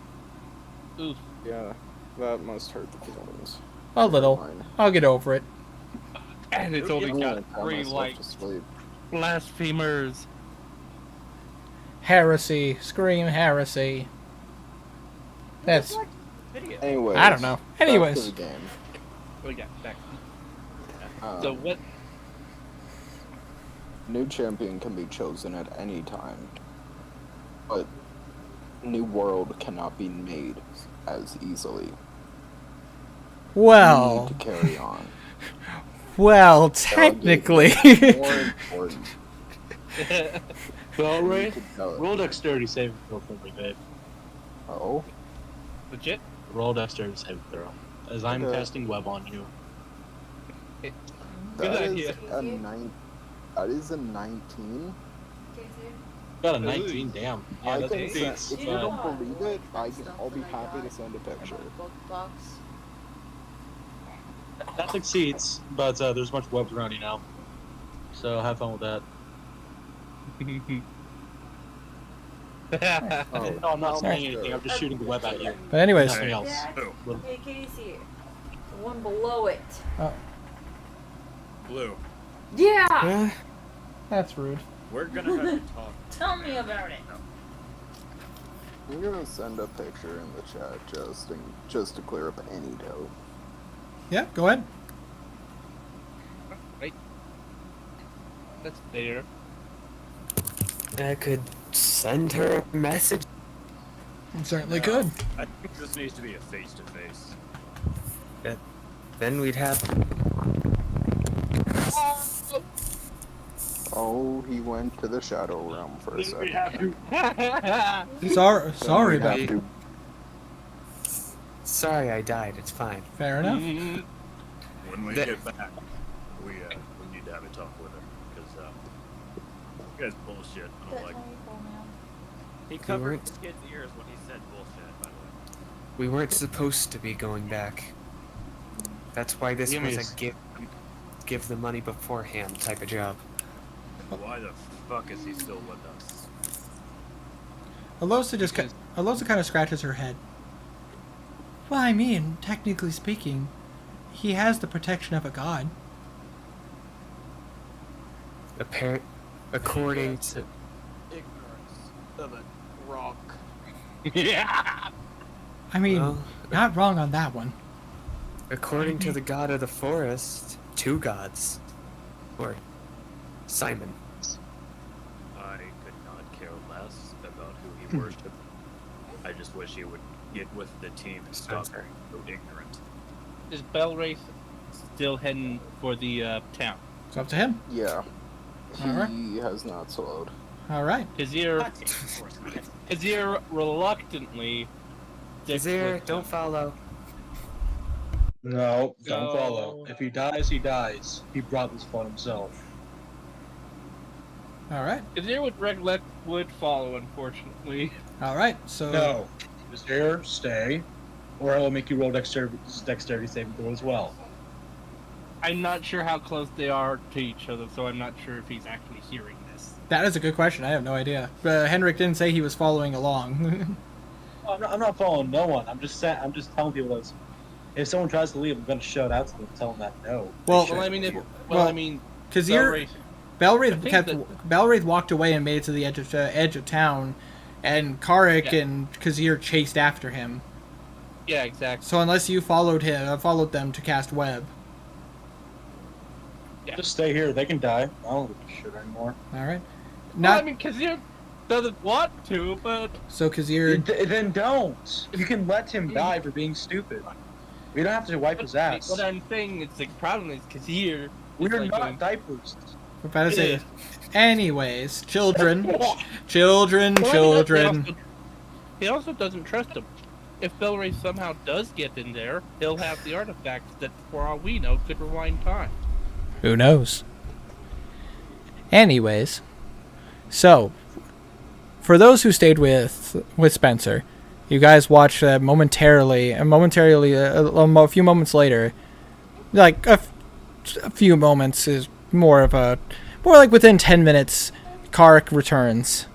Oof. Yeah, that must hurt the feelings. A little. Never mind. I'll get over it. And it's only I'm gonna got cry 3 myself like to sleep. blasphemers. Heresy. Scream heresy. That's... Video. Anyways, I don't know. back to Anyways. the game. Oh yeah, back. Um, So what? New champion can be chosen at any time, but new world cannot be made as easily. We Well... need to carry on. Well, Delegate technically... is more important. Well, Ray, You could tell it. roll dexterity saving throw for me, babe. Oh, Legit? Roll dexterity saving throw. As I'm Okay. casting web on you. that is idea. a nine. That is a 19. Got a 19, damn. Yeah, I that's can a send, beats. if you don't believe it, I'll be happy to send a picture. That succeeds, but there's a bunch of webs around you now. So have fun with that. Oh, No, I'm not no, saying sure. anything. I'm just shooting the web at you. But anyways, Nothing else. Hey, Casey. The one below it. Blue, Yeah! that's rude. we're gonna have to talk. Tell me about it. I'm gonna send a picture in the chat just to clear up any doubt. Yeah, go ahead. Right. That's fair. I could send her a message. You certainly could. I think this needs to be a face-to-face. Then we'd have. Oh, he went to the shadow realm for a second. Sorry, We'd have buddy. to- Sorry, I died. It's fine. Fair enough. When we get back, we need to have a talk with her because you guys bullshit. I don't like. He covered weren't- his kid's ears when he said bullshit. By the way. We weren't supposed to be going back. That's why this Give me was a a give the money beforehand type of job. Why the fuck is he still with us? Alosa kind of scratches her head. Well, I mean, technically speaking, he has the protection of a god. According to Ignorance of a rock. Yeah. I mean, Well, not wrong on that one. according to the god of the forest, two gods, or Simon. I could not care less about who he worshipped. I just wish he would get with the team and stop Spencer. being so ignorant. Is Belwraith still heading for the town? It's up to him. Yeah. Alright. He has not slowed. All right. Kazir reluctantly. Kazir, don't follow. No, don't No. follow. If he dies, he dies. He brought this upon himself. All right. Kazir would follow, unfortunately. All right. So No. Just here, stay, or I will make you roll dexterity saving throw as well. I'm not sure how close they are to each other, so I'm not sure if he's actually hearing this. that is a good question. I have no idea. Henrik didn't say he was following along. I'm not following no one. I'm just telling people that if someone tries to leave, I'm going to shout out to them, tell them that no. Well, Well, I mean, Well, I mean, Kazir, Belwraith- I Belwraith think Belwraith walked away and made it to the edge of town, and Karik Yeah. and Kazir chased after him. yeah, exactly. So unless you followed them to cast web. Just stay here. They can die. I don't give a shit anymore. All right. Well, Not I mean, Kazir doesn't want to, but so Kazir. Then don't. You can let him die for being stupid. We don't have to wipe his ass. what I'm saying is the problem is Kazir. We're like not going- diapers. We're about to say. It Anyways, children. Well, I mean, he also doesn't trust him. If Belwraith somehow does get in there, he'll have the artifacts that, for all we know, could rewind time. Who knows? Anyways, so for those who stayed with Spencer, you guys watched momentarily, a few moments later, like a few moments is more like within 10 minutes, Karik returns,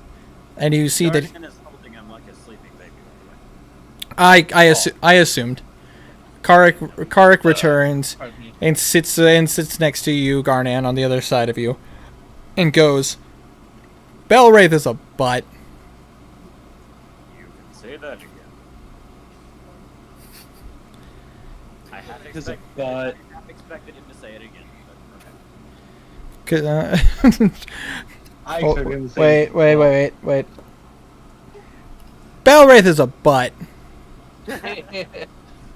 and you see that Darshan is holding him like a sleeping baby. By the way. I assumed Karik returns Pardon me. and sits next to you, Garnan, on the other side of you, and goes, "Belwraith is a butt." You can say that again. I half Is it expected, butt? I half expected him to say it again. But okay. I Oh, expected him to say wait. Belwraith is a butt.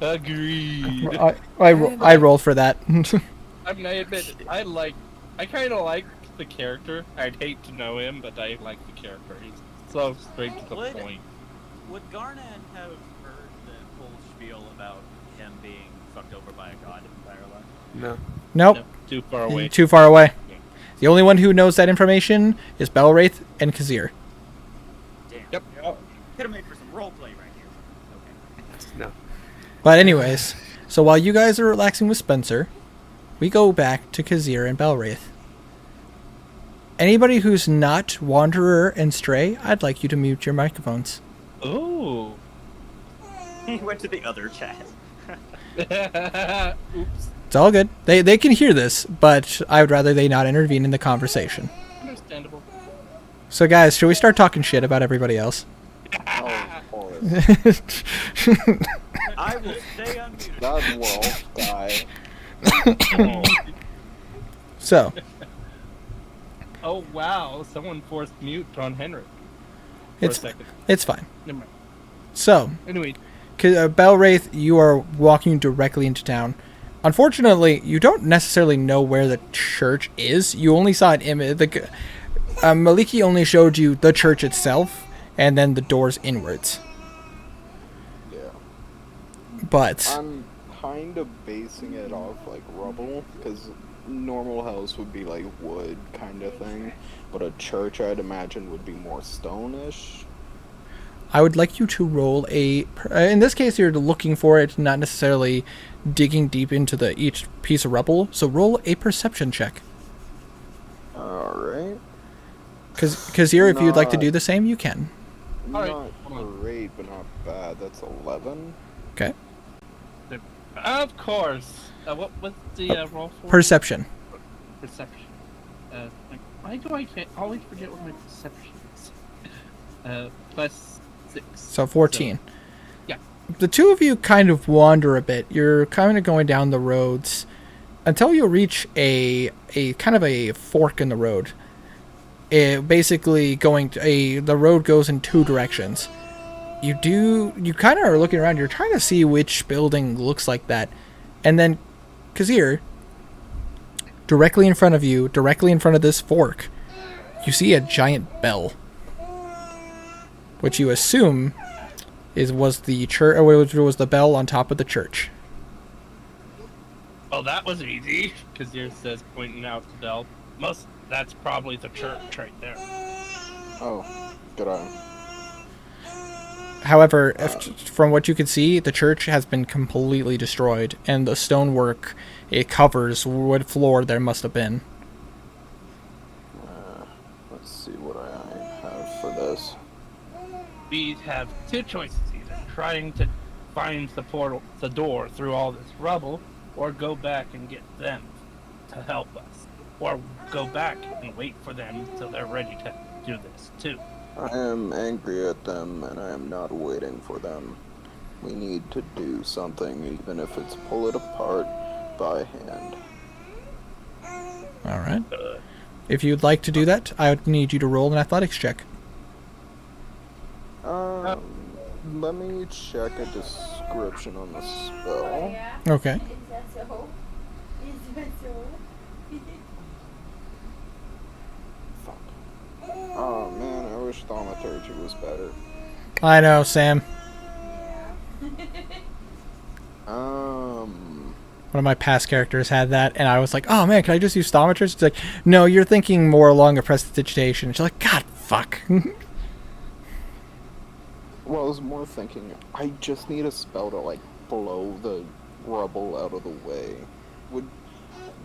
Agreed. I rolled for that. I mean, I admit, I kind of like the character. I'd hate to know him, but I like the character. He's so straight to the point. Would Garnet have heard the whole spiel about him being fucked over by a god in prior life? No. Nope. No, too far away. Too far away. The only one who knows that information is Belwraith and Kazir. Damn. Yep. Could have made for some roleplay right here. Okay. No. But anyways, so while you guys are relaxing with Spencer, we go back to Kazir and Belwraith. Anybody who's not Wanderer and Stray, I'd like you to mute your microphones. Oh. He went to the other chat. Oops. It's all good. They can hear this, but I would rather they not intervene in the conversation. Understandable. So guys, should we start talking shit about everybody else? Oh, of course. I will stay unmuted. That wolf guy. So, Oh wow! Someone forced mute on Henry. it's For a second. it's fine. Never mind. So, Anyway, Belwraith, you are walking directly into town. Unfortunately, you don't necessarily know where the church is. You only saw an image. Maliki only showed you the church itself, and then the doors inwards. Yeah. But I'm kind of basing it off like rubble, because normal house would be like wood kind of thing, but a church I'd imagine would be more stone-ish. I would like you to roll a. In this case, you're looking for it, not necessarily digging deep into each piece of rubble. So roll a perception check. Alright. Because here, if you'd like to do the same, you can. Alright, Not hold on. great, but not bad. That's 11. Okay. of course. What's the roll for? Perception. Perception. Why do I always forget what my perception is? Plus 6. So 14. So, yeah. The two of you kind of wander a bit. You're kind of going down the roads until you reach a kind of a fork in the road. Basically the road goes in two directions. You kind of are looking around. You're trying to see which building looks like that. And then, Kazir, directly in front of you, directly in front of this fork, you see a giant bell, which you assume was the church, or was the bell on top of the church. Oh, that was easy. Kazir says, pointing out the bell. That's probably the church right there. Oh, good eye. However, from what you can see, the church has been completely destroyed, and the stonework it covers wood floor there must have been. Let's see what I have for this. We have two choices: either trying to find the door through all this rubble, or go back and get them to help us, or go back and wait for them till they're ready to do this too. I am angry at them, and I am not waiting for them. We need to do something, even if it's pull it apart by hand. All right. If you'd like to do that, I would need you to roll an athletics check. Let me check a description on the spell. Okay. Is that so? Is that so? Oh man, I wish thaumaturgy was better. I know, Sam. One of my past characters had that, and I was like, oh man, can I just use thaumaturgy? It's like, no, you're thinking more along a prestidigitation. She's like, God, fuck. Well, I was more thinking, I just need a spell to, like, blow the rubble out of the way.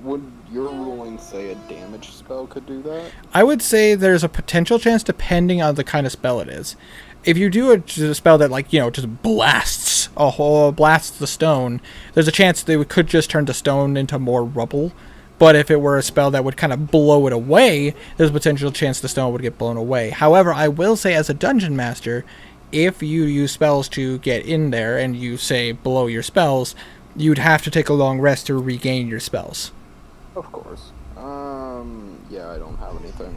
Would your ruling say a damage spell could do that? I would say there's a potential chance depending on the kind of spell it is. If you do a spell that, like, just blasts the stone, there's a chance they could just turn the stone into more rubble. But if it were a spell that would kind of blow it away, there's a potential chance the stone would get blown away. However, I will say as a dungeon master, if you use spells to get in there and you say blow your spells, you'd have to take a long rest to regain your spells. Of course. Yeah, I don't have anything.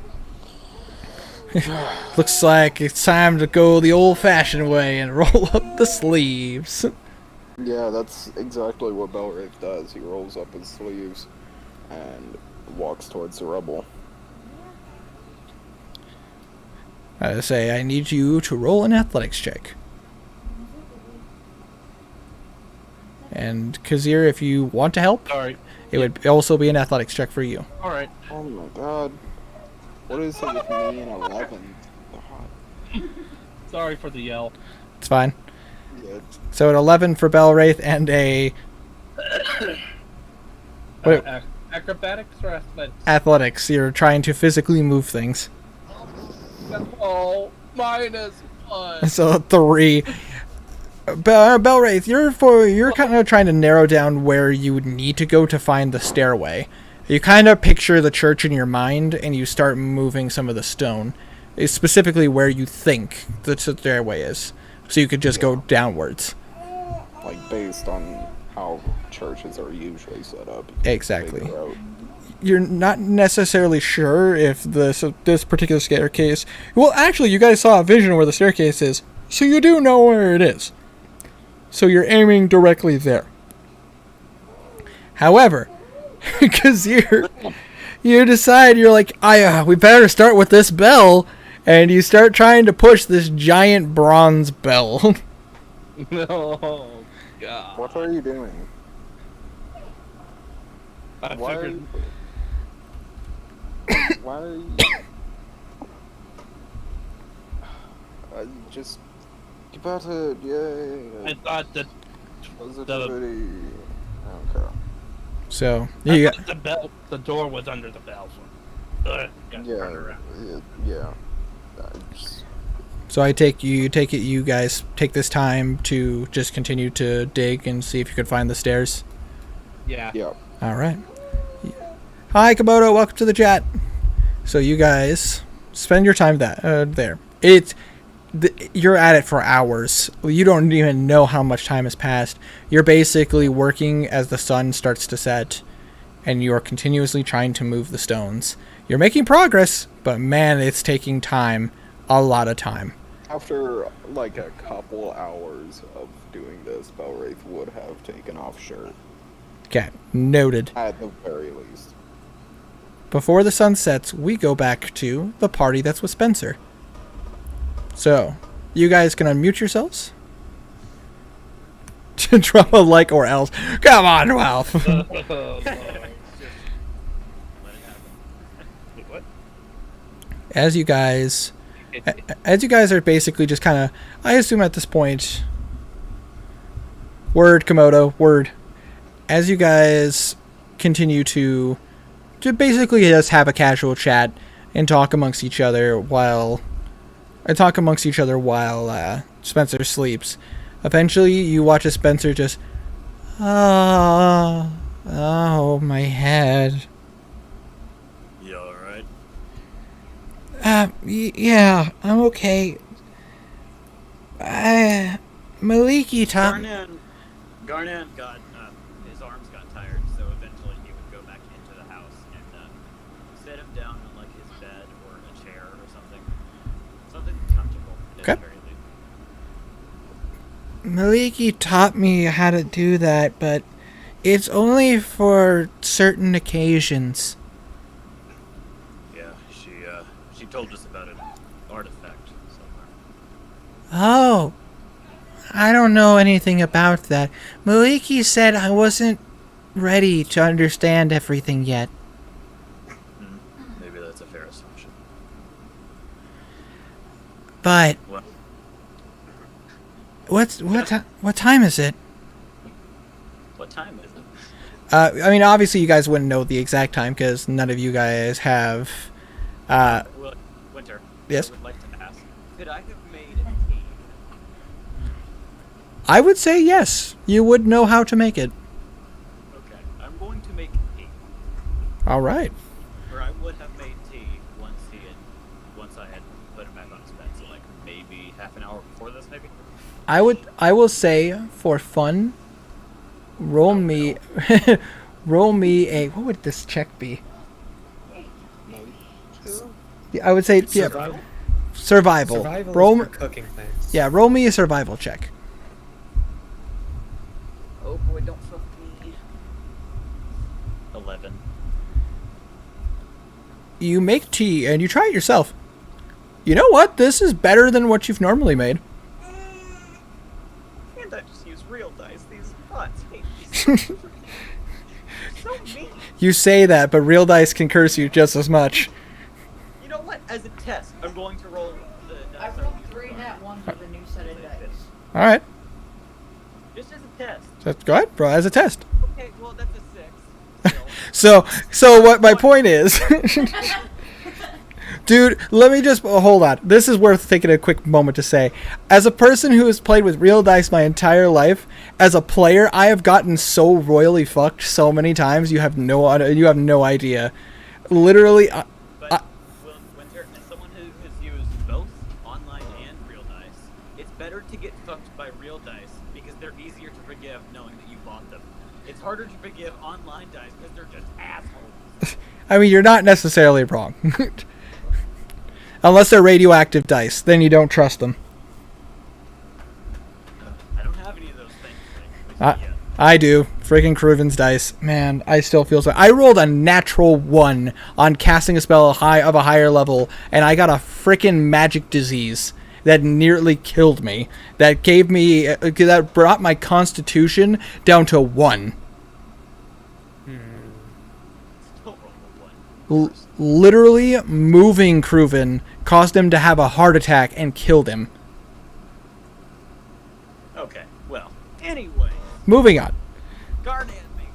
Looks like it's time to go the old-fashioned way and roll up the sleeves. Yeah, that's exactly what Belwraith does. He rolls up his sleeves and walks towards the rubble. I need you to roll an athletics check. And Kazir, if you want to help, Sorry. it would also be an athletics check for you. All right. Oh my god. What is it with me and 11? God. Sorry for the yell. It's fine. Yeah. So an 11 for Belwraith and a Wait. Acrobatics or athletics? athletics. You're trying to physically move things. Oh, -1. So 3. Belwraith, you're kind of trying to narrow down where you would need to go to find the stairway. You kind of picture the church in your mind, and you start moving some of the stone. It's specifically where you think the stairway is, so you could just go downwards. Like, based on how churches are usually set up. Exactly. You're not necessarily sure if this particular staircase... Well, actually, you guys saw a vision where the staircase is, so you do know where it is. So you're aiming directly there. However, because you decide, you're like, we better start with this bell, and you start trying to push this giant bronze bell. No, God. What are you doing? I Why figured... Why are you... just... You better... Yeah... I thought that Positivity... Okay. So, I you thought the door was under the bell. So, Yeah. So I take it you guys take this time to just continue to dig and see if you could find the stairs. Yeah. Yep. All right. Hi, Komodo. Welcome to the chat. So you guys spend your time there. You're at it for hours. You don't even know how much time has passed. You're basically working as the sun starts to set, and you are continuously trying to move the stones. You're making progress, but man, it's taking time. A lot of time. After, like, a couple hours of doing this, Belwraith would have taken off shirt. Okay, noted. At the very least. Before the sun sets, we go back to the party that's with Spencer. So, you guys can unmute yourselves. To drop a like or else. Come on, Ralph. As you guys are basically just kind of, I assume at this point, word, Komodo, word. As you guys continue to basically just have a casual chat and talk amongst each other while Spencer sleeps. Eventually, you watch as Spencer just, oh, my head. You alright? Yeah, I'm okay. Maliki taught... Garnan got, his arms got tired, so eventually he would go back into the house and sit him down on, like, his bed or a chair or something. Something comfortable. Okay. Maliki taught me how to do that, but it's only for certain occasions. Yeah, she told us about an artifact somewhere. Oh, I don't know anything about that. Maliki said I wasn't ready to understand everything yet. Maybe that's a fair assumption. But what time is it? What time is it? I mean, obviously you guys wouldn't know the exact time because none of you guys have. Well, Winter. Yes. I would like to ask, could I have made a tea? I would say yes. You would know how to make it. Okay, I'm going to make tea. All right. Or I would have made tea once I had put him back on his bed. So like maybe half an hour before this, maybe. I will say for fun. Roll me a. What would this check be? Yeah, I would say Survival? Survival. Survival Roll. is for cooking things. Yeah, roll me a survival check. Oh boy, don't fuck me. 11. You make tea and you try it yourself. You know what? This is better than what you've normally made. And I just use real dice. These bots hate me so much. So mean. You say that, but real dice can curse you just as much. You know what? As a test, I'm going to roll the I dice. rolled 3 nat 1s with a new set of dice. All right. Just as a test. Go ahead, bro, as a test. Okay, well, that's a 6. So what my point is, dude, let me just hold on. This is worth taking a quick moment to say. As a person who has played with real dice my entire life, as a player, I have gotten so royally fucked so many times. You have no idea. Literally, Winter, as someone who has used both online and real dice, it's better to get fucked by real dice because they're easier to forgive knowing that you bought them. It's harder to forgive online dice because they're just assholes. I mean, you're not necessarily wrong. Unless they're radioactive dice, then you don't trust them. I don't have any of those things. I do. Freaking Kruven's dice. Man, I still feel so. I rolled a natural 1 on casting a spell of a higher level, and I got a freaking magic disease that nearly killed me. That brought my constitution down to 1. Literally moving Kruven caused him to have a heart attack and killed him. Okay, well, anyway. Moving on. Garnet makes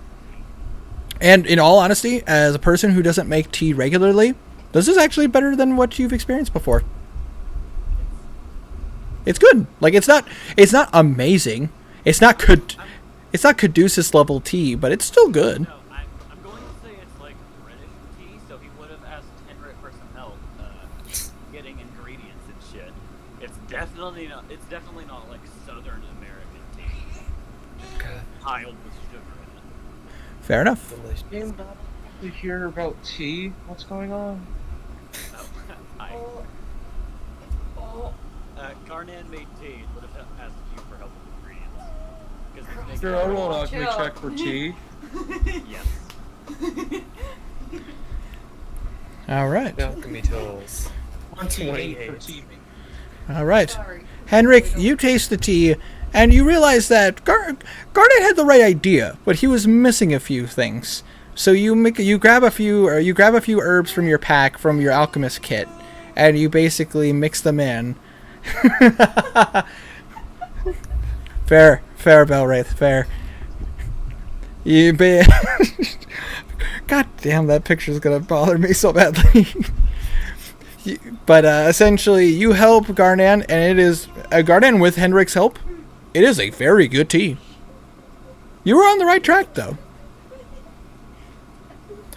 And in all honesty, as a person who doesn't make tea regularly, this is actually better than what you've experienced before. It's good. Like it's not amazing. It's not Caduceus level tea, but it's still good. No, I'm going to say it's like British tea, so he would have asked Henrik for some help getting ingredients and shit. It's definitely not like Southern American tea. Piled with sugar in it. Fair enough. Came back to hear about tea. What's going on? Garnan made tea and would have asked you for help with ingredients. Sure, I rolled alchemy check for tea. Yes. All right. Alchemy tools. 28. All right. Henrik, you taste the tea, and you realize that Garnet had the right idea, but he was missing a few things. So you grab a few herbs from your pack from your alchemist kit, and you basically mix them in. Fair, Belwraith, fair. God damn, that picture's gonna bother me so badly. But essentially, you help Garnan, and it is Garnan with Henrik's help. It is a very good tea. You were on the right track, though.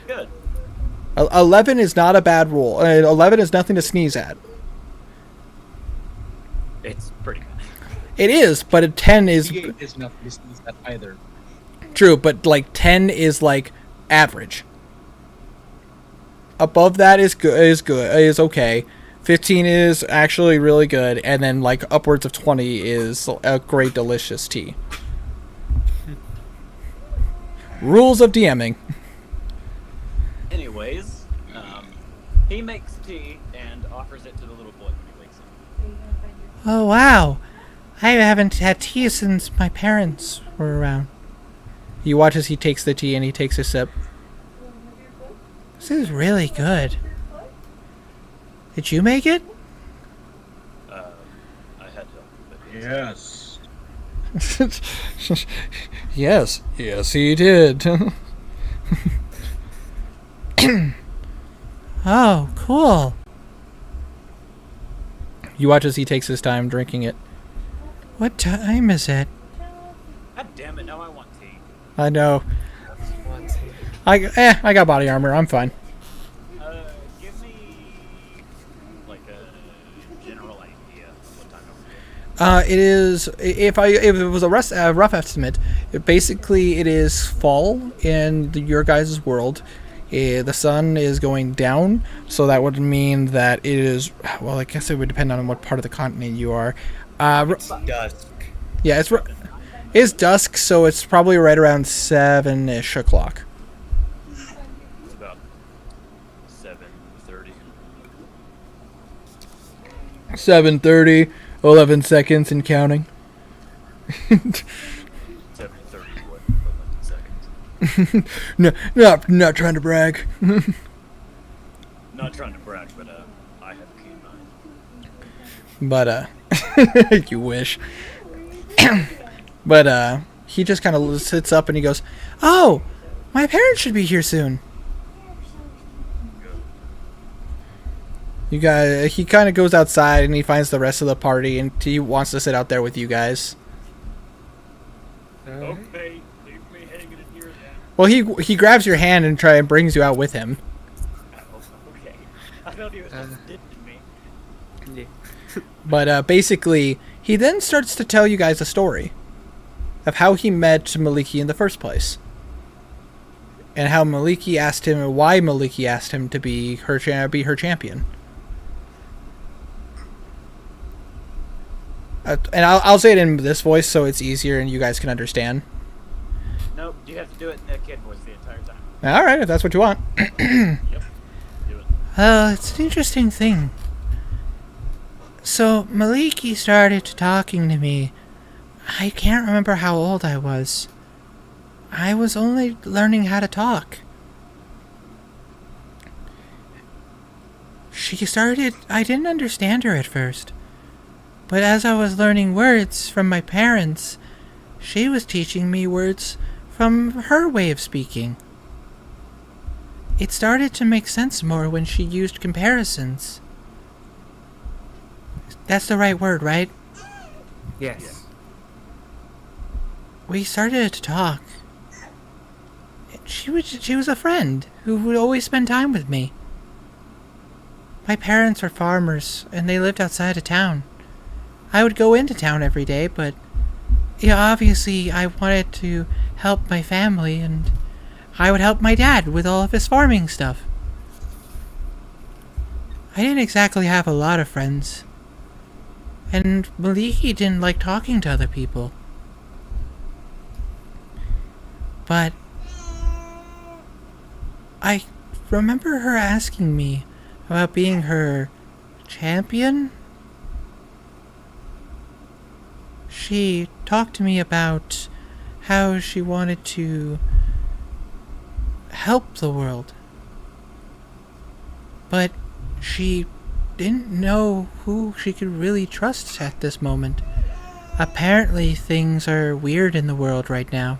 Good. 11 is not a bad roll. 11 is nothing to sneeze at. It's pretty good. It is, but a 10 is... 8 is nothing to sneeze at either. True, but like 10 is like average. Above that is okay. 15 is actually really good, and then like upwards of 20 is a great delicious tea. Rules of DMing. Anyways, he makes tea and offers it to the little boy when he wakes up. Oh wow, I haven't had tea since my parents were around. You watch as he takes the tea and he takes a sip. This is really good. Did you make it? I had help, but Yes. Yes, he did. Oh, cool. You watch as he takes his time drinking it. What time is it? God damn it! Now I want tea. I know. I got body armor. I'm fine. Give me like a general idea of what time it is. It is if it was a rough estimate, basically it is fall in your guys' world. The sun is going down, so that would mean that it is. Well, I guess it would depend on what part of the continent you are. It's dusk. Yeah, it's dusk, so it's probably right around 7-ish o'clock. It's about 7:30. 7:30, 11 seconds and counting. 7:30, what? 11 seconds. No, not trying to brag. Not trying to brag, but I have a keen mind. But you wish. But he just kind of sits up and he goes, "Oh, my parents should be here soon." You guys, he kind of goes outside and he finds the rest of the party and he wants to sit out there with you guys. Okay, leave me hanging in here then. Well, he grabs your hand and brings you out with him. Oh, okay. I thought he was just ditching me. But basically, he then starts to tell you guys a story of how he met Maliki in the first place, and how Maliki asked him, why Maliki asked him to be her champion. And I'll say it in this voice so it's easier and you guys can understand. Nope, you have to do it in that kid voice the entire time. All right, if that's what you want. Yep, do it. It's an interesting thing. So Maliki started talking to me. I can't remember how old I was. I was only learning how to talk. I didn't understand her at first. But as I was learning words from my parents, she was teaching me words from her way of speaking. It started to make sense more when she used comparisons. That's the right word, right? Yes. We started to talk. She was a friend who would always spend time with me. My parents were farmers, and they lived outside of town. I would go into town every day, but obviously I wanted to help my family, and I would help my dad with all of his farming stuff. I didn't exactly have a lot of friends. And Maliki didn't like talking to other people. But I remember her asking me about being her champion. She talked to me about how she wanted to help the world. But she didn't know who she could really trust at this moment. Apparently things are weird in the world right now.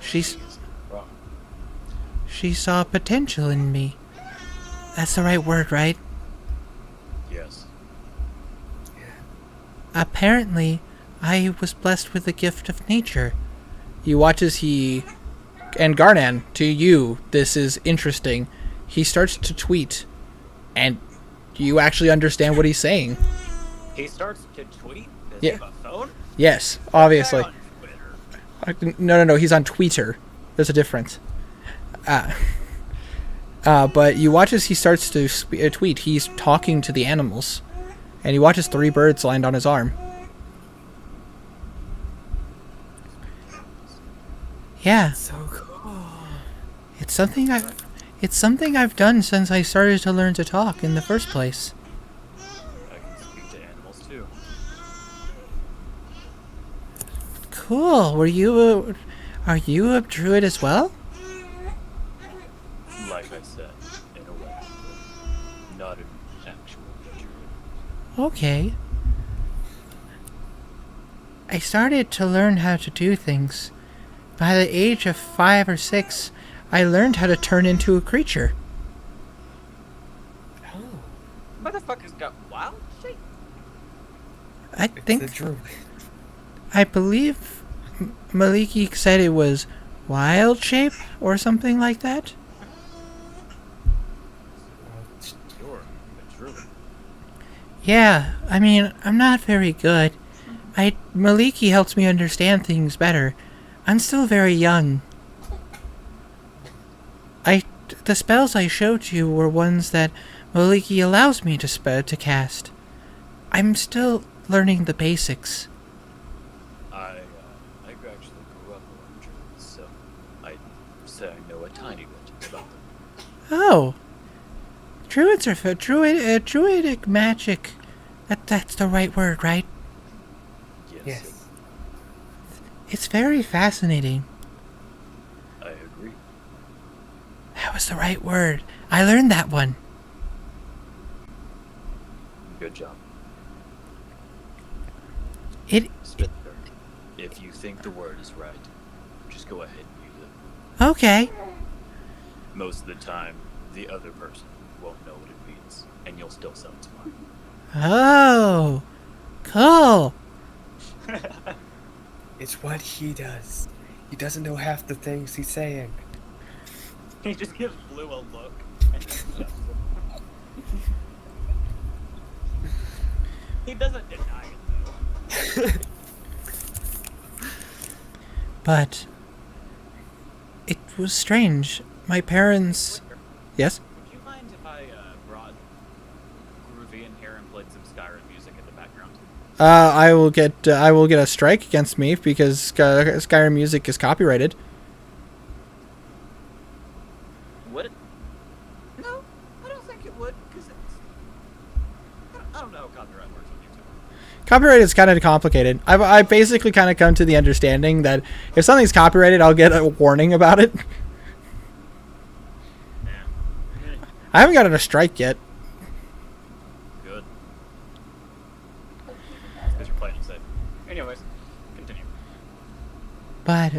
She saw potential in me. That's the right word, right? Yes. Apparently, I was blessed with the gift of nature. You watch as and Garnan, to you, this is interesting. He starts to tweet, and you actually understand what he's saying. He starts to tweet? Does Yeah. he have a phone? Yes, obviously. On Twitter. No, he's on Twitter. There's a difference. But you watch as he starts to tweet. He's talking to the animals, and you watch as 3 birds land on his arm. Yeah. So cool. It's something I've done since I started to learn to talk in the first place. I can speak to animals too. Cool. Are you a druid as well? Like I said, in a way. Not an actual druid. Okay. I started to learn how to do things. By the age of 5 or 6, I learned how to turn into a creature. Motherfucker's got wild shape. I believe Maliki said it was wild shape or something like that. You're a druid. Yeah, I mean, I'm not very good. Maliki helps me understand things better. I'm still very young. The spells I showed you were ones that Maliki allows me to cast. I'm still learning the basics. I actually grew up around druids, so I say I know a tiny bit about them. Oh. Druids are druidic magic. That's the right word, right? Yes. It's very fascinating. I agree. That was the right word. I learned that one. Good job. Spitzer, if you think the word is right, just go ahead and use it. Okay. Most of the time, the other person won't know what it means, and you'll still sound smart. Oh, cool. It's what he does. He doesn't know half the things he's saying. He just gives Blue a look and then shuts it. He doesn't deny it though. But it was strange. My parents. Yes? Would you mind if I brought Groovy in here and played some Skyrim music in the background? I will get a strike against me because Skyrim music is copyrighted. Would it? No, I don't think it would, because it's... I don't know how copyright works on YouTube. Copyright is kind of complicated. I basically kind of come to the understanding that if something's copyrighted, I'll get a warning about it. I haven't gotten a strike yet. Good. Because you're playing it safe. Anyways, continue. But,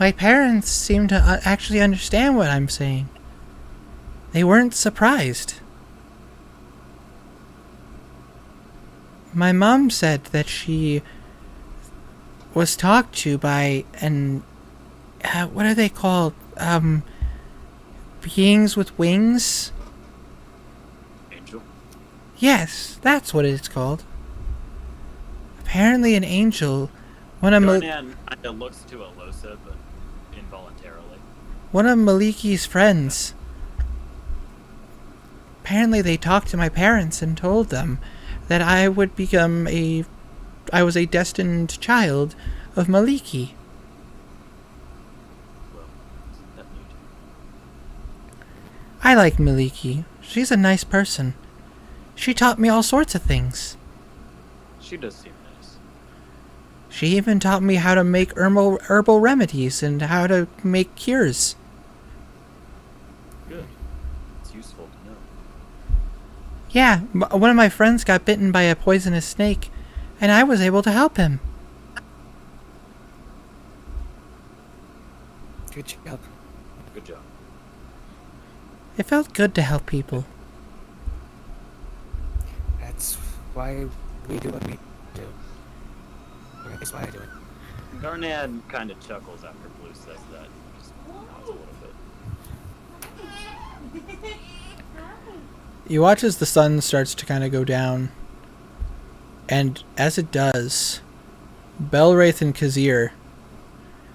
my parents seem to actually understand what I'm saying. They weren't surprised. My mom said that she was talked to by an, what are they called? Beings with wings? Angel? Yes, that's what it's called. Apparently an angel. One of Darnan kind of looks to Alosa, but involuntarily. One of Maliki's friends. Apparently they talked to my parents and told them that I would become I was a destined child of Maliki. Well, isn't that neat? I like Maliki. She's a nice person. She taught me all sorts of things. She does seem nice. She even taught me how to make herbal remedies and how to make cures. Good. It's useful to know. Yeah, one of my friends got bitten by a poisonous snake, and I was able to help him. Good job. Good job. It felt good to help people. That's why we do what we do. Or that's why I do it. Darnan kind of chuckles after Blue says that. Just nods a little bit. You watch as the sun starts to kind of go down, and as it does, Belwraith and Kazir,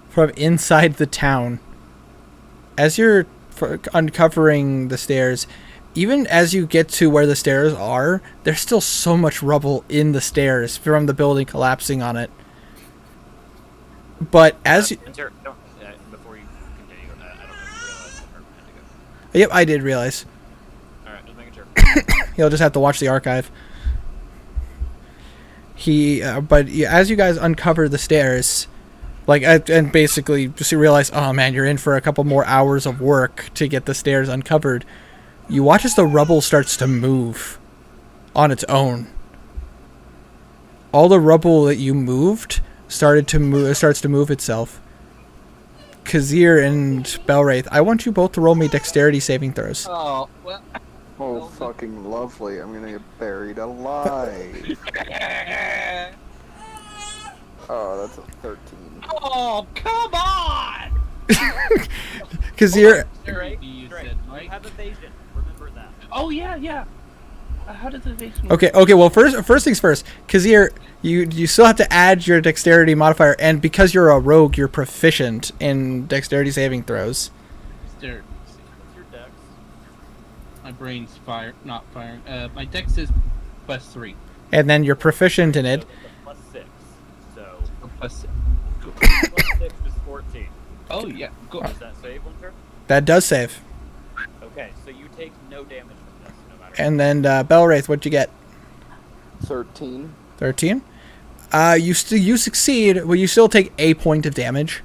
from inside the town, as you're uncovering the stairs, even as you get to where the stairs are, there's still so much rubble in the stairs from the building collapsing on it. But as you... Before you continue, I don't know if you realize that Herman had to go. Yep, I did realize. Alright, just making sure. You'll just have to watch the archive. But as you guys uncover the stairs, and basically just realize, oh man, you're in for a couple more hours of work to get the stairs uncovered. You watch as the rubble starts to move on its own. All the rubble that you moved starts to move itself. Kazir and Belwraith, I want you both to roll me dexterity saving throws. Oh, well. Oh, fucking lovely. I'm gonna get buried alive. Oh, that's a 13. Oh, come on! Kazir... You have evasion. Remember that. Oh, yeah. How does evasion Okay, well, first things first. Kazir, you still have to add your dexterity modifier, and because you're a rogue, you're proficient in dexterity saving throws. What's your dex? My brain's not firing. My dex is +3. And then you're proficient in it. +6. So. +6. +6 is 14. Oh, yeah. Go. Does that save, Winter? That does save. Okay. Okay, so you take no damage from this, no matter. And then Belwraith, what'd you get? 13. 13. You succeed, but you still take a point of damage.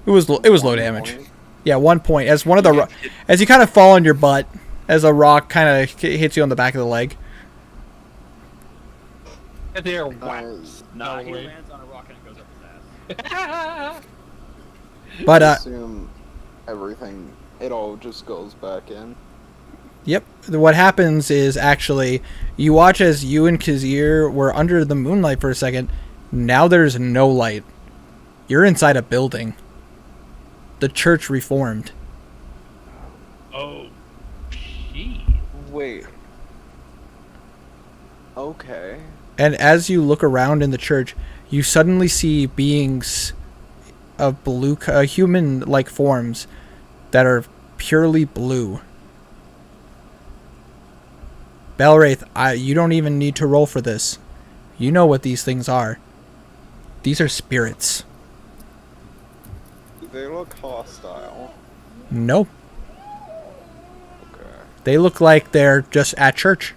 It was low damage. Point. Yeah, 1 point. As one of the as you kind of fall on your butt, as a rock kind of hits you on the back of the leg. And they're whacks. Nah, No he way. lands on a rock and it goes up his ass. But I assume everything, it all just goes back in. Yep. What happens is actually you watch as you and Kazir were under the moonlight for a second. Now there's no light. You're inside a building. The church reformed. Oh, shit. Wait. Okay. And as you look around in the church, you suddenly see beings of blue, human-like forms that are purely blue. Belwraith, you don't even need to roll for this. You know what these things are. These are spirits. They look hostile. No. Okay. They look like they're just at church.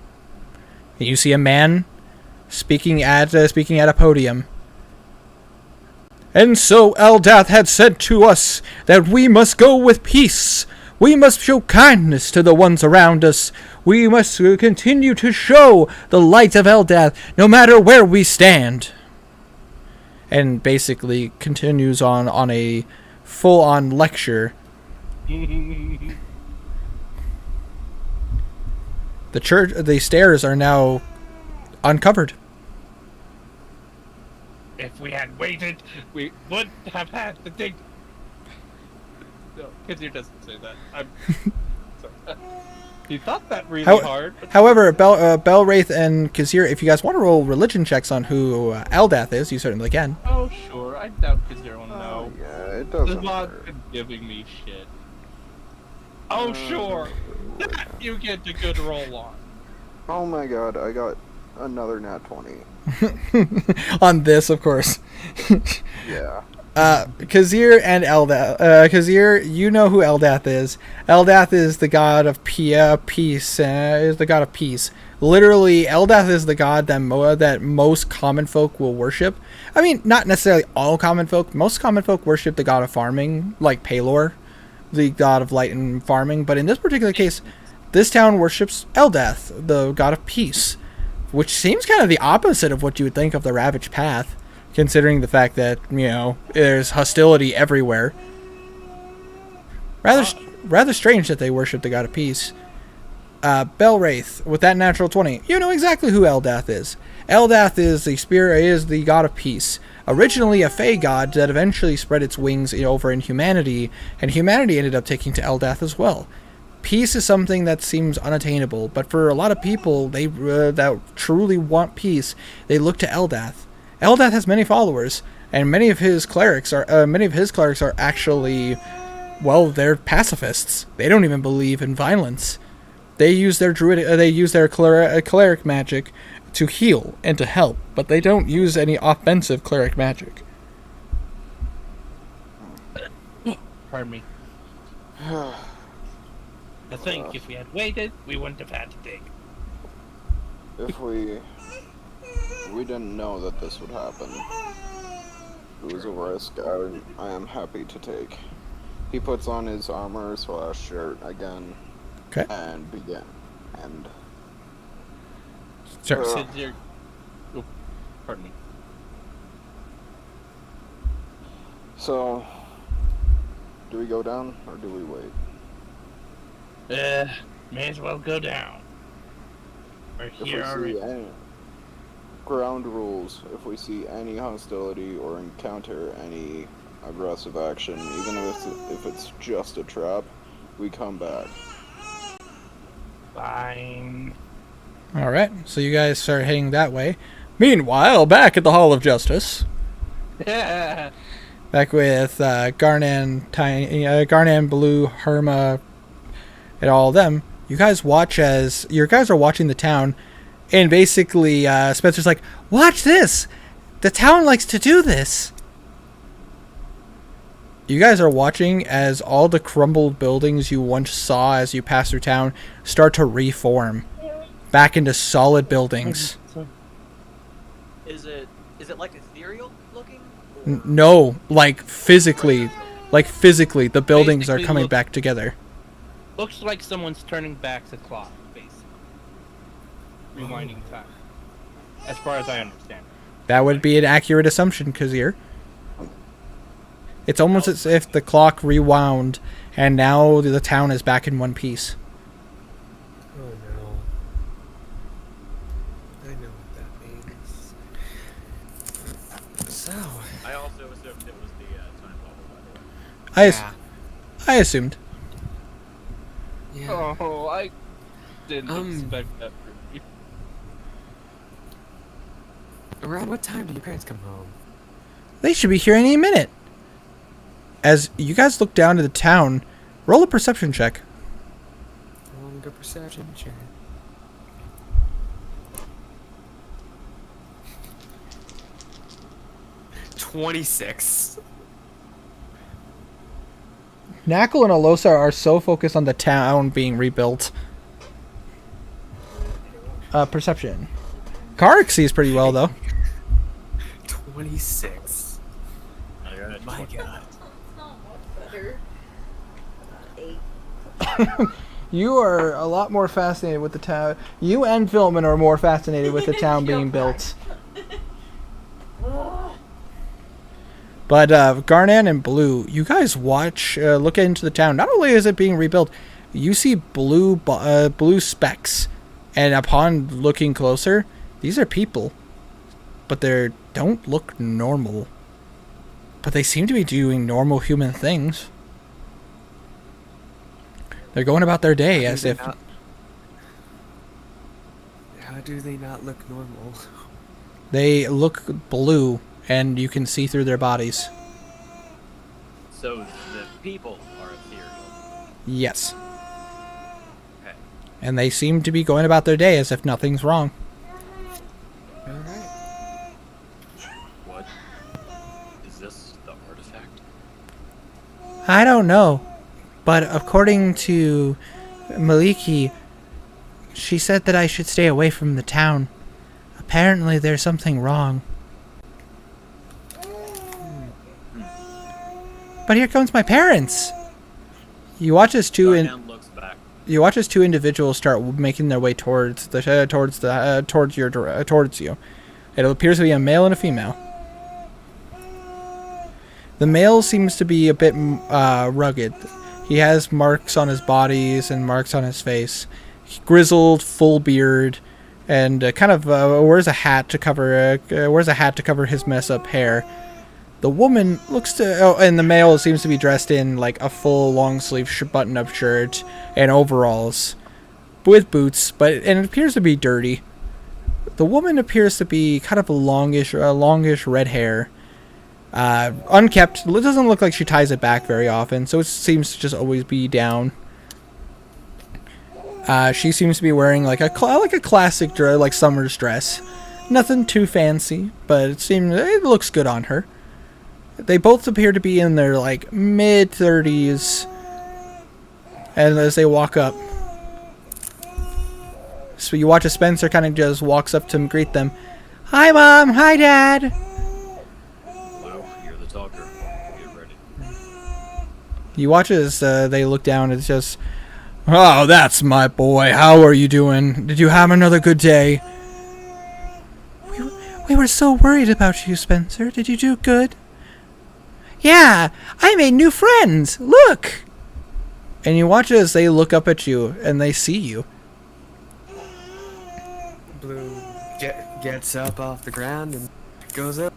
You see a man speaking at a podium. And so Eldath had said to us that we must go with peace. We must show kindness to the ones around us. We must continue to show the light of Eldath no matter where we stand. And basically continues on a full-on lecture. The stairs are now uncovered. If we had waited, we would have had the dig. No, Kazir doesn't say that. I'm sorry. He thought that really hard. But However, Belwraith and Kazir, if you guys want to roll religion checks on who Eldath is, you certainly can. oh, sure. I doubt Kazir will know. Yeah, it The doesn't mod's hurt. been giving me shit. Oh, sure. That you get a good roll on. Oh my god, I got another nat 20. On this, of course. Yeah. Kazir and Eldath. Kazir, you know who Eldath is. Eldath is the god of peace. Is the god of peace. Literally, Eldath is the god that most common folk will worship. I mean, not necessarily all common folk. Most common folk worship the god of farming, like Pelor, the god of light and farming. But in this particular case, this town worships Eldath, the god of peace, which seems kind of the opposite of what you would think of the Ravaged Path, considering the fact that, you know, there's hostility everywhere. Rather strange that they worship the god of peace. Belwraith, with that natural 20, you know exactly who Eldath is. Eldath is the god of peace. Originally a Fey god that eventually spread its wings over in humanity, and humanity ended up taking to Eldath as well. Peace is something that seems unattainable, but for a lot of people that truly want peace, they look to Eldath. Eldath has many followers, and many of his clerics are actually, well, they're pacifists. They don't even believe in violence. They use their cleric magic to heal and to help, but they don't use any offensive cleric magic. Pardon me. I think if we had waited, we wouldn't have had to dig. If we didn't know that this would happen. It was a risk I am happy to take. He puts on his armor/shirt again. Okay. And begin. And Sure. Kazir, oh, pardon me. so, do we go down or do we wait? May as well go down. We're If we here already. see any ground rules, if we see any hostility or encounter any aggressive action, even if it's just a trap, we come back. Fine. Alright, so you guys start heading that way. Meanwhile, back at the Hall of Justice, back with Garnan, Blue, Herma, and all of them, you guys are watching the town, and basically Spencer's like, watch this! The town likes to do this! you guys are watching as all the crumbled buildings you once saw as you pass through town start to reform back into solid buildings. Is it like ethereal looking? No, like physically, the buildings are Basically coming look- back together. Looks like someone's turning back the clock, basically. Rewinding time. As far as I understand. That would be an accurate assumption, Kazir. It's almost as if the clock rewound, and now the town is back in one piece. Oh no. I know what that means. So. I also assumed it was the time bubble, by the way. I assumed. Yeah. Oh, I didn't expect that from you. Around what time do your parents come home? They should be here any minute. As you guys look down to the town, roll a perception check. Longer perception check. 26. Knackle and Alosa are so focused on the town being rebuilt. Perception. Karik sees pretty well, though. 26. My god. You are a lot more fascinated with the town. You and Philman are more fascinated with the town being built. But Garnan and Blue, you guys look into the town. Not only is it being rebuilt, you see blue specks, and upon looking closer, these are people, but they don't look normal. But they seem to be doing normal human things. They're going about their day as if. How do they not look normal? They look blue, and you can see through their bodies. So the people are ethereal. Yes. Okay. And they seem to be going about their day as if nothing's wrong. Alright. What? Is this the artifact? I don't know. But according to Maliki, she said that I should stay away from the town. Apparently there's something wrong. But here comes my parents. You watch as two Looks back. individuals start making their way towards you. It appears to be a male and a female. The male seems to be a bit rugged. He has marks on his bodies and marks on his face. Grizzled, full beard, and wears a hat to cover his mess up hair. The woman and the male seems to be dressed in like a full long sleeve button up shirt and overalls with boots, and it appears to be dirty. The woman appears to be kind of a longish red hair. Unkept. It doesn't look like she ties it back very often, so it seems to just always be down. She seems to be wearing like a classic summer's dress. Nothing too fancy, but it looks good on her. They both appear to be in their mid-30s, and as they walk up, so you watch as Spencer kind of just walks up to them, greet them. Hi, Mom. Hi, Dad. Wow, you're the talker. Get ready. You watch as they look down. It's just, oh, that's my boy. How are you doing? Did you have another good day? We were so worried about you, Spencer. Did you do good? Yeah, I made new friends. Look. And you watch as they look up at you and they see you. Blue gets up off the ground and goes up.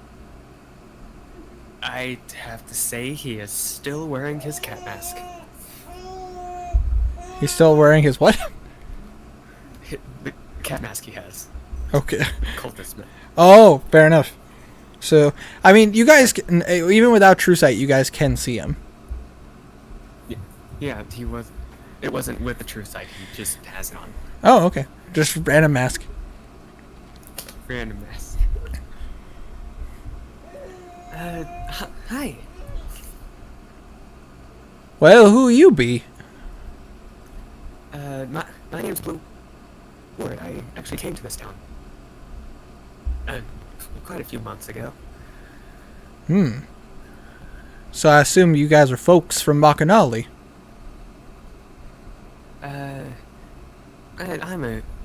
I have to say he is still wearing his cat mask. He's still wearing his what? The cat mask he has. Okay. Cultist mask. Oh, fair enough. So, I mean, you guys, even without true sight, you guys can see him. Yeah, it wasn't with the true sight, he just has it on. Oh, okay. Just random mask. Random mask. Hi. Well, who you be? My name's Blue Ward. I actually came to this town. Quite a few months ago. So I assume you guys are folks from Makanali.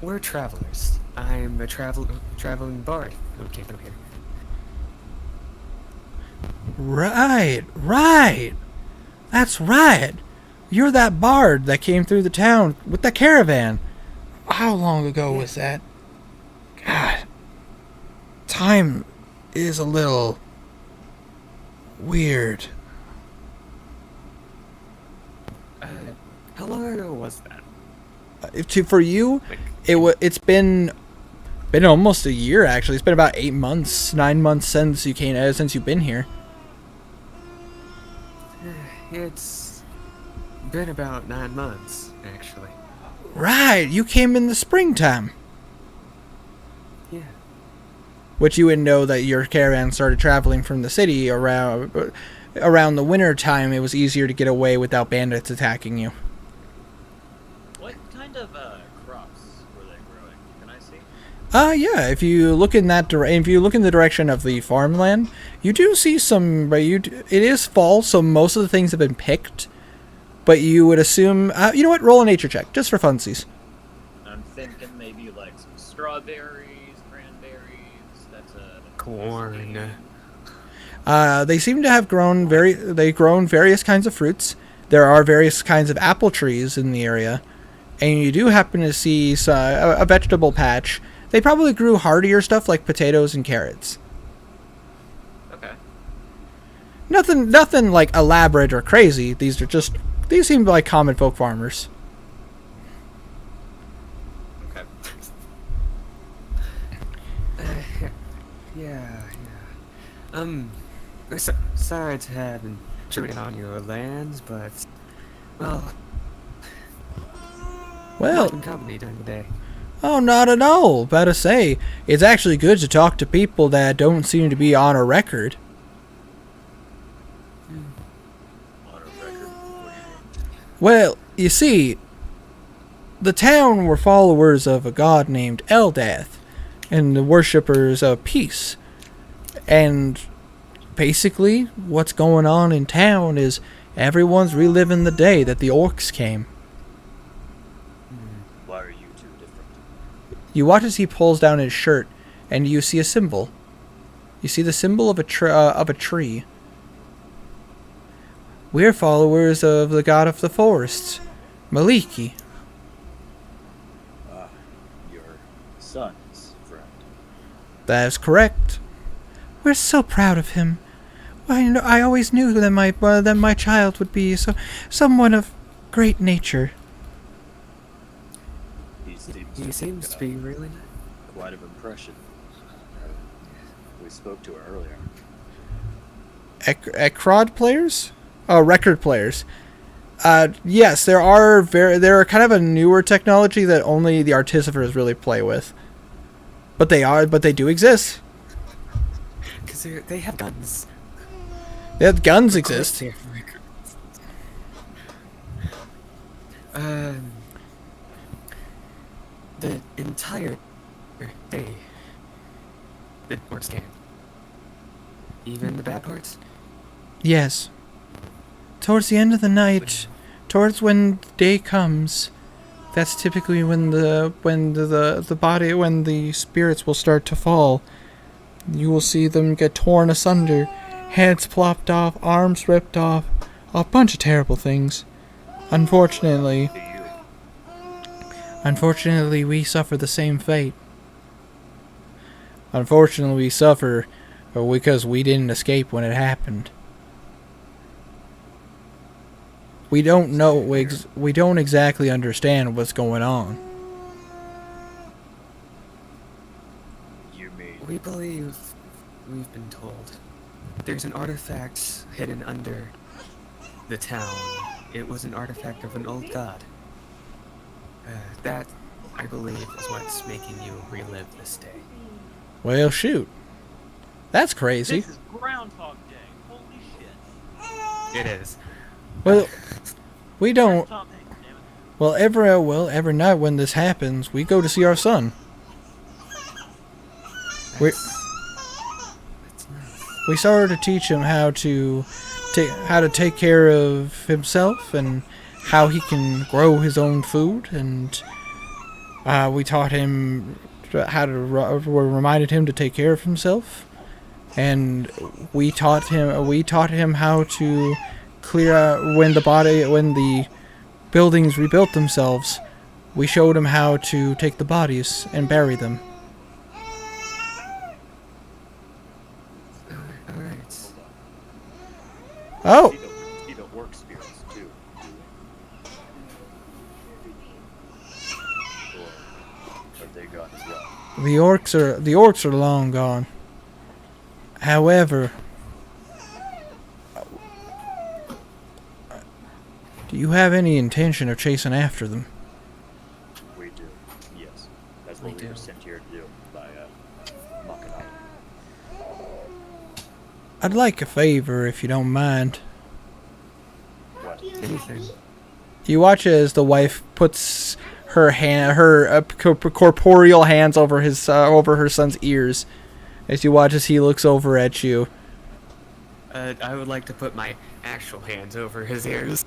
We're travelers. I'm a traveling bard who came from here. Right. That's right. You're that bard that came through the town with the caravan. How long ago was that? God. Time is a little weird. How long ago was that? For you, it's been almost a year actually. It's been about 8 months, 9 months since you've been here. It's been about 9 months, actually. Right, you came in the springtime. Yeah. Which you would know that your caravan started traveling from the city around the winter time. It was easier to get away without bandits attacking you. What kind of crops were they growing? Can I see? Yeah. If you look in the direction of the farmland, you do see some. It is fall, so most of the things have been picked. But you would assume, you know what? Roll a nature check just for funsies. I'm thinking maybe like some strawberries, cranberries. That's a corn. They seem to have grown various kinds of fruits. There are various kinds of apple trees in the area, and you do happen to see a vegetable patch. They probably grew hardier stuff like potatoes and carrots. Okay. Nothing like elaborate or crazy. These seem like common folk farmers. Okay. Yeah. Sorry to have intruded on your lands, but well, not in company during the day. Oh, not at all. About to say, it's actually good to talk to people that don't seem to be on a record. On a record? What do you mean? Well, you see, the town were followers of a god named Eldath, and the worshippers of peace. And basically, what's going on in town is everyone's reliving the day that the orcs came. Why are you two different? You watch as he pulls down his shirt, and you see a symbol. You see the symbol of a tree. We're followers of the god of the forests, Maliki. Your son's friend. That is correct. We're so proud of him. I always knew that my child would be someone of great nature. He seems to be really nice. Quite an impression. We spoke to her earlier. Ekrod players? Oh, record players. Yes, there are kind of a newer technology that only the artificers really play with. But they do exist. Because they have guns. Guns exist. The entire day, it works game. Even the bad parts? Yes. Towards the end of the night, towards when day comes, that's typically when the spirits will start to fall. You will see them get torn asunder, heads plopped off, arms ripped off, a bunch of terrible things. Unfortunately, we suffer the same fate. Unfortunately, we suffer because we didn't escape when it happened. We don't know. We don't exactly understand what's going on. You mean? We believe we've been told there's an artifact hidden under the town. It was an artifact of an old god. That, I believe, is what's making you relive this day. Well, shoot. That's crazy. This is Groundhog Day. Holy shit. It is. Well, We don't. Tom Hanks, damn it. Every night when this happens, we go to see our son. We That's nice. we started to teach him how to take care of himself and how he can grow his own food, and we taught him we reminded him to take care of himself, and we taught him how to clear out when the buildings rebuilt themselves. We showed him how to take the bodies and bury them. Alright. Oh, See the orc spirits too. Or are they gone as well? the orcs are long gone. However, do you have any intention of chasing after them? We do. Yes. That's We what we do. were sent here to do by Makanali. I'd like a favor if you don't mind. What? Anything. You watch as the wife puts her corporeal hands over her son's ears, as you watch as he looks over at you. I would like to put my actual hands over his ears.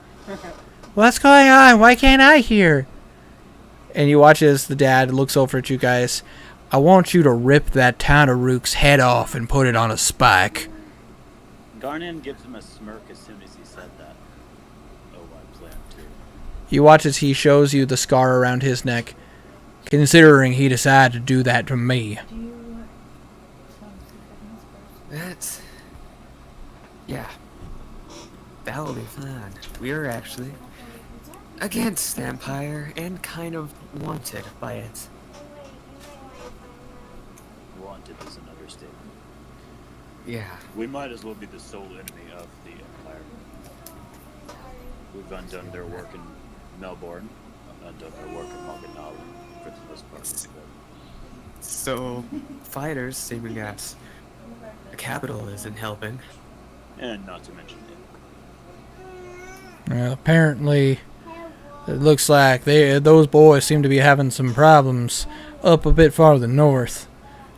What's going on? Why can't I hear? And you watch as the dad looks over at you guys. I want you to rip that Tanarook's head off and put it on a spike. Garnan gives him a smirk as soon as he said that. Oh, I plan to. You watch as he shows you the scar around his neck, considering he decided to do that to me. Do you That's... Yeah. That will be fine. We're actually against Empire and kind of wanted by it. Wanted is an understatement. Yeah. We might as well be the sole enemy of the Empire. We've undone their work in Melbourne, undone their work in Maganala, for the most part. So, fighters seeming that the capital isn't helping. And not to mention it. Well, apparently, it looks like those boys seem to be having some problems up a bit farther north.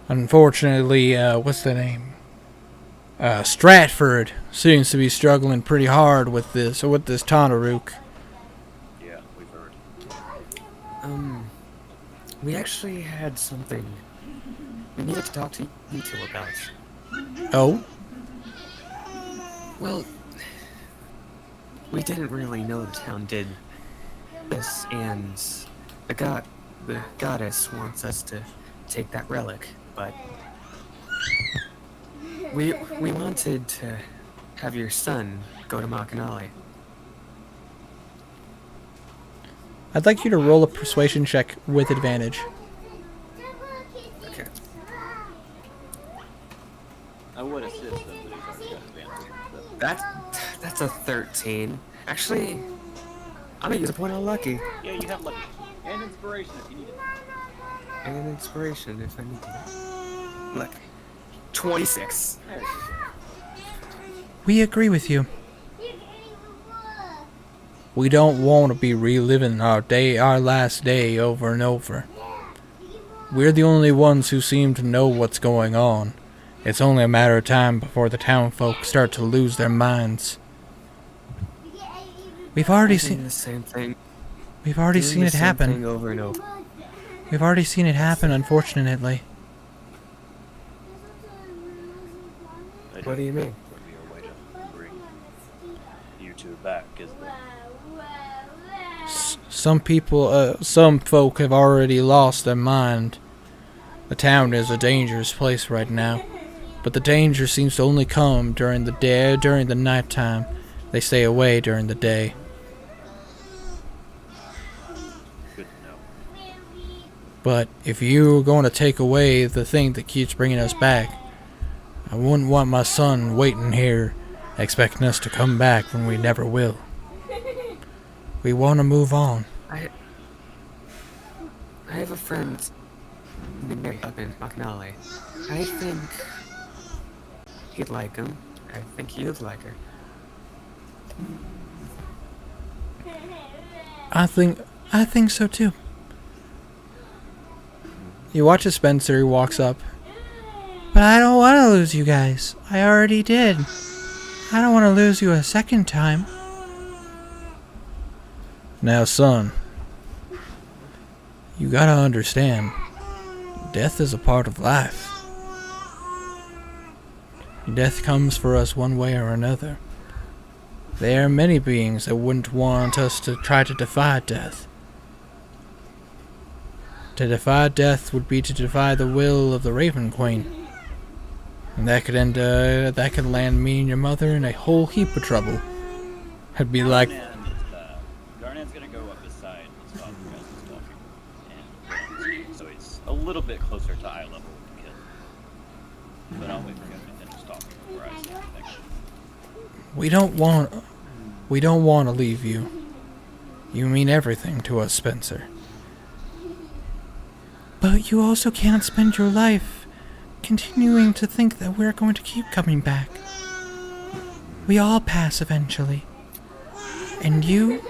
Unfortunately, what's the name? Stratford seems to be struggling pretty hard with this Tanarook. Yeah, we've heard. We actually had something we needed to talk to you two about. Oh? Well, we didn't really know the town did this, and the goddess wants us to take that relic, but we wanted to have your son go to Makanali. I'd like you to roll a persuasion check with advantage. Okay. I would assist them, but he's already got advantage. That's a 13. Actually, I'm gonna use a point on lucky. Yeah, you have lucky. And inspiration if you need it. And inspiration if I need it. Look. 26. There you go. We agree with you. We don't want to be reliving our last day over and over. We're the only ones who seem to know what's going on. It's only a matter of time before the town folk start to lose their minds. We've already seen the same thing. We've already Doing seen the it same happen. thing over and over. We've already seen it happen, unfortunately. What do you mean? Would be a way to bring you two back, isn't it? Some folk have already lost their mind. The town is a dangerous place right now, but the danger seems to only come during the nighttime. They stay away during the day. Good to know. But if you're going to take away the thing that keeps bringing us back, I wouldn't want my son waiting here, expecting us to come back when we never will. We want to move on. I have a friend named Mary up in Makanali. I think he'd like him. I think you'd like her. I think so too. You watch as Spencer walks up. But I don't want to lose you guys. I already did. I don't want to lose you a second time. Now, son, you gotta understand, death is a part of life. Death comes for us one way or another. There are many beings that wouldn't want us to try to defy death. To defy death would be to defy the will of the Raven Queen. And that could land me and your mother in a whole heap of trouble. I'd be like... Garnet's gonna go up beside his father as he's talking. And so he's a little bit closer to eye level with the kid. But I'll wait for him to finish talking before I say anything. We don't want to leave you. You mean everything to us, Spencer. But you also can't spend your life continuing to think that we're going to keep coming back. We all pass eventually. And you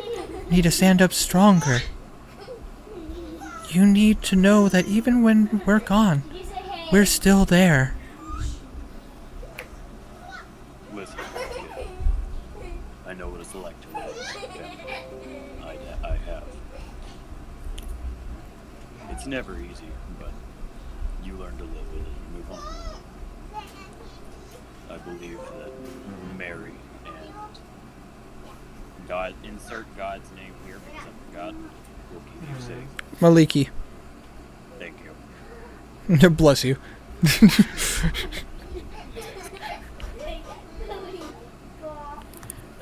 need to stand up stronger. You need to know that even when we're gone, we're still there. Listen, kid, I know what it's like to lose family. I have. It's never easy, but you learn to live with it and move on. I believe that Mary and God, insert God's name here because I'm God, will keep you safe. Maliki. Thank you. Bless you.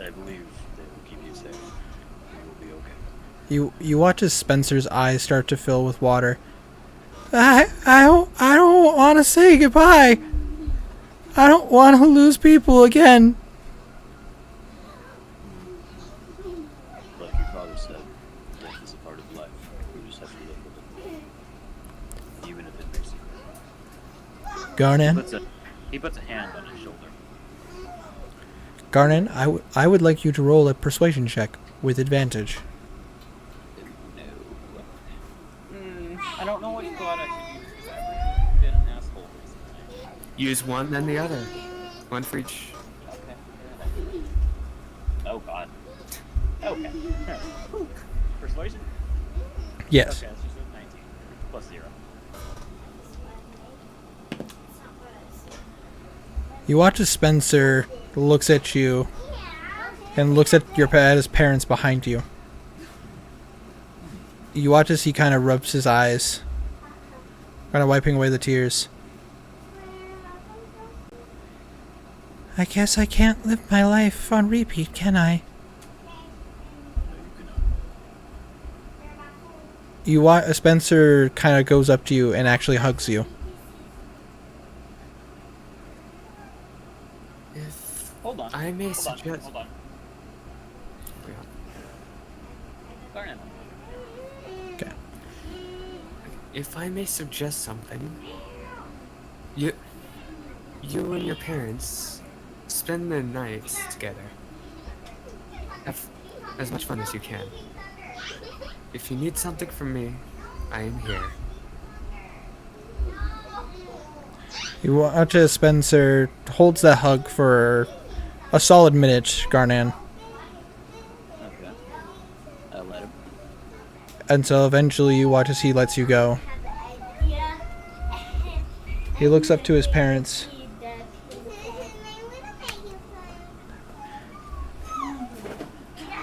I believe they will keep you safe. You will be okay. You watch as Spencer's eyes start to fill with water. I don't want to say goodbye. I don't want to lose people again. Like your father said, death is a part of life. We just have to live with it. Even if it makes you cry. Garnan? He puts a hand on his shoulder. Garnan, I would like you to roll a persuasion check with advantage. I don't know what you thought I should use because I've been an asshole recently. Use one, then the other. One for each. Okay. Oh god. Okay. Persuasion? Yes. Okay, that's just a 19. Plus 0. You watch as Spencer looks at you and looks at his parents behind you. You watch as he kind of rubs his eyes, kind of wiping away the tears. I guess I can't live my life on repeat, can I? You watch Spencer kind of goes up to you and actually hugs you. Hold on. I may hold suggest... Hold on. Garnet. Okay. If I may suggest something, you and your parents spend the nights together. Have as much fun as you can. If you need something from me, I am here. You watch as Spencer holds that hug for a solid minute, Garnan. Okay. I'll let him. Until eventually you watch as he lets you go. He looks up to his parents.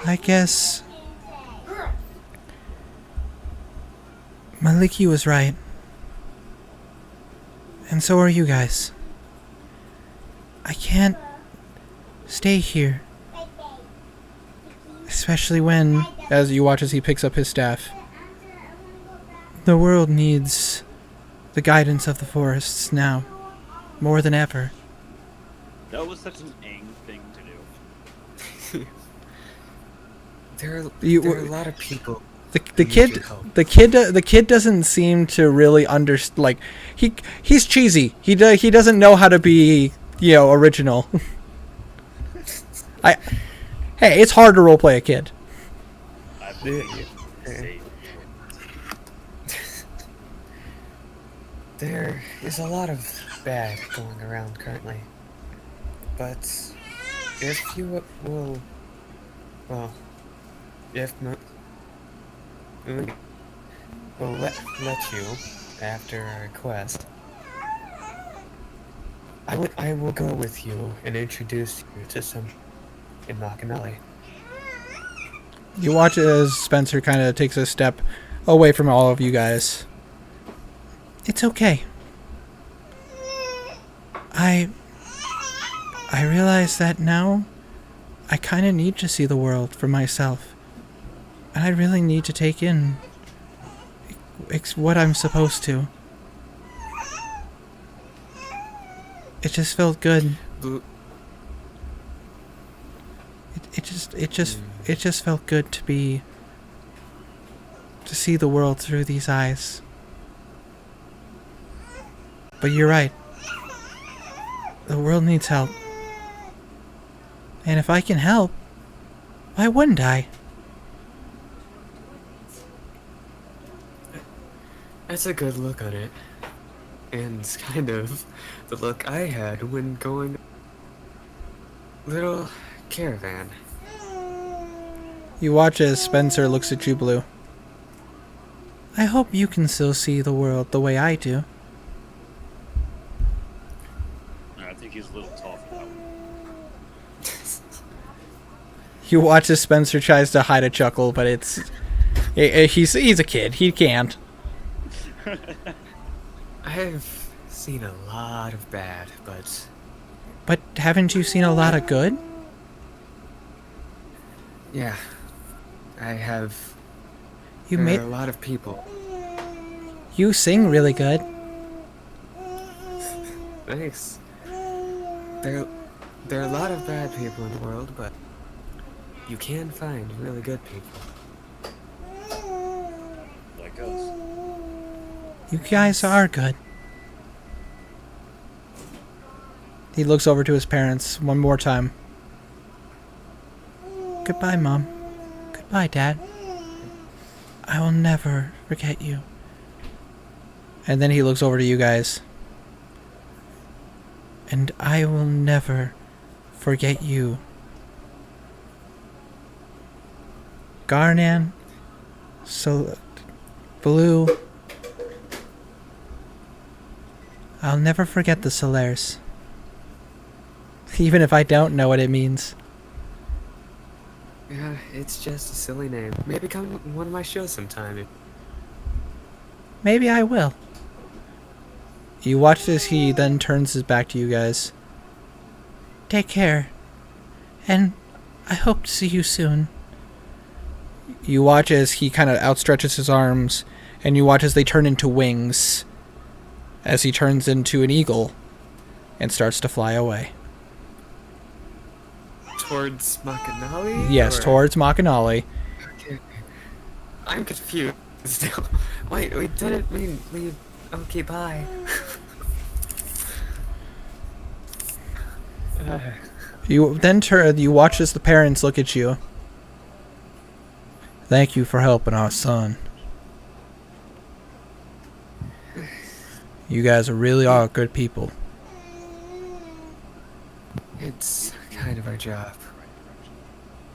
I guess Maliki was right. And so are you guys. I can't stay here. Especially when, as you watch as he picks up his staff, the world needs the guidance of the forests now, more than ever. That was such an Aang thing to do. There are a lot of people. The kid doesn't seem to really understand. He's cheesy. He doesn't know how to be original. Hey, it's hard to roleplay a kid. I believe you. save. There is a lot of bad going around currently. But if you will, well, if Moon will let you, after our quest, I will go with you and introduce you to some in Makanali. You watch as Spencer kind of takes a step away from all of you guys. It's okay. I realize that now I kind of need to see the world for myself. And I really need to take in what I'm supposed to. It just felt good. It just felt good to see the world through these eyes. But you're right. The world needs help. And if I can help, why wouldn't I? That's a good look on it. And it's kind of the look I had when going little caravan. You watch as Spencer looks at you, Blue. I hope you can still see the world the way I do. I think he's a little tall for that one. You watch as Spencer tries to hide a chuckle, but he's a kid. He can't. I've seen a lot of bad, but... But haven't you seen a lot of good? Yeah. I have... You there made... are a lot of people. You sing really good. Thanks. There are a lot of bad people in the world, but you can find really good people. Like us. You guys are good. He looks over to his parents one more time. Goodbye, Mom. Goodbye, Dad. I will never forget you. And then he looks over to you guys. And I will never forget you. Garnan, Blue. I'll never forget the Solaires. Even if I don't know what it means. Yeah, it's just a silly name. Maybe come to one of my shows sometime. Maybe I will. You watch as he then turns his back to you guys. Take care. And I hope to see you soon. You watch as he kind of outstretches his arms, and you watch as they turn into wings, as he turns into an eagle and starts to fly away. Towards Makanali? Yes, or... towards Makanali. Okay. I'm confused still. Wait, we didn't mean leave. Okay, bye. You then turn. You watch as the parents look at you. Thank you for helping our son. You guys really are good people. It's kind of our job.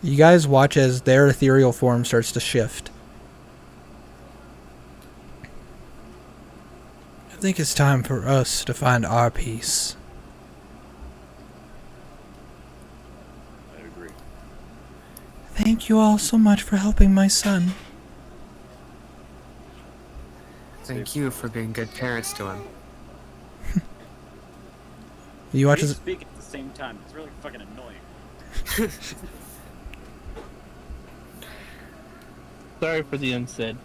You guys watch as their ethereal form starts to shift. I think it's time for us to find our peace. I agree. Thank you all so much for helping my son. Thank you for being good parents to him. You watch We as speak at the same time. It's really fucking annoying. Sorry for the instead.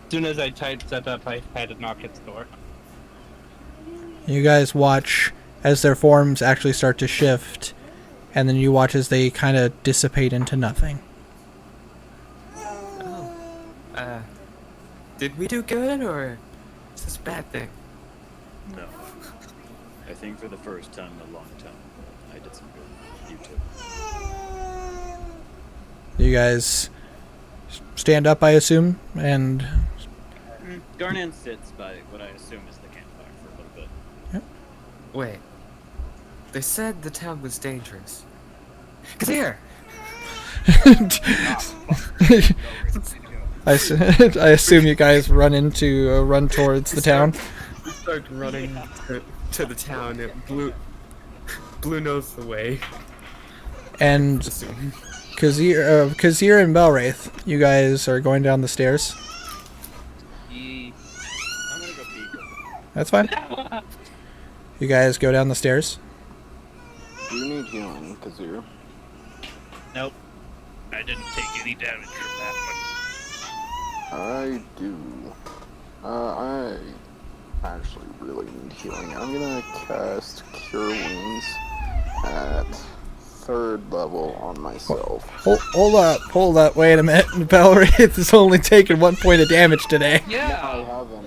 As soon as I stepped up, I had to knock at the door. you guys watch as their forms actually start to shift, and then you watch as they kind of dissipate into nothing. Oh. Did we do good, or is this a bad thing? No. I think for the first time in a long time, I did some good. You too. You guys stand up, I assume, and Garnan sits by what I assume is the campfire for a little bit. Wait. They said the town was dangerous. Kazir! I assume you guys run towards the town. We start running to the town. Blue knows the way. And Kazir and Belwraith, you guys are going down the stairs. I'm gonna go pee. That's fine. You guys go down the stairs. Do you need healing, Kazir? Nope. I didn't take any damage from that one. I do. I actually really need healing. I'm gonna cast Cure Wounds at 3rd level on myself. Hold up, wait a minute. Belwraith has only taken 1 point of damage today. I haven't.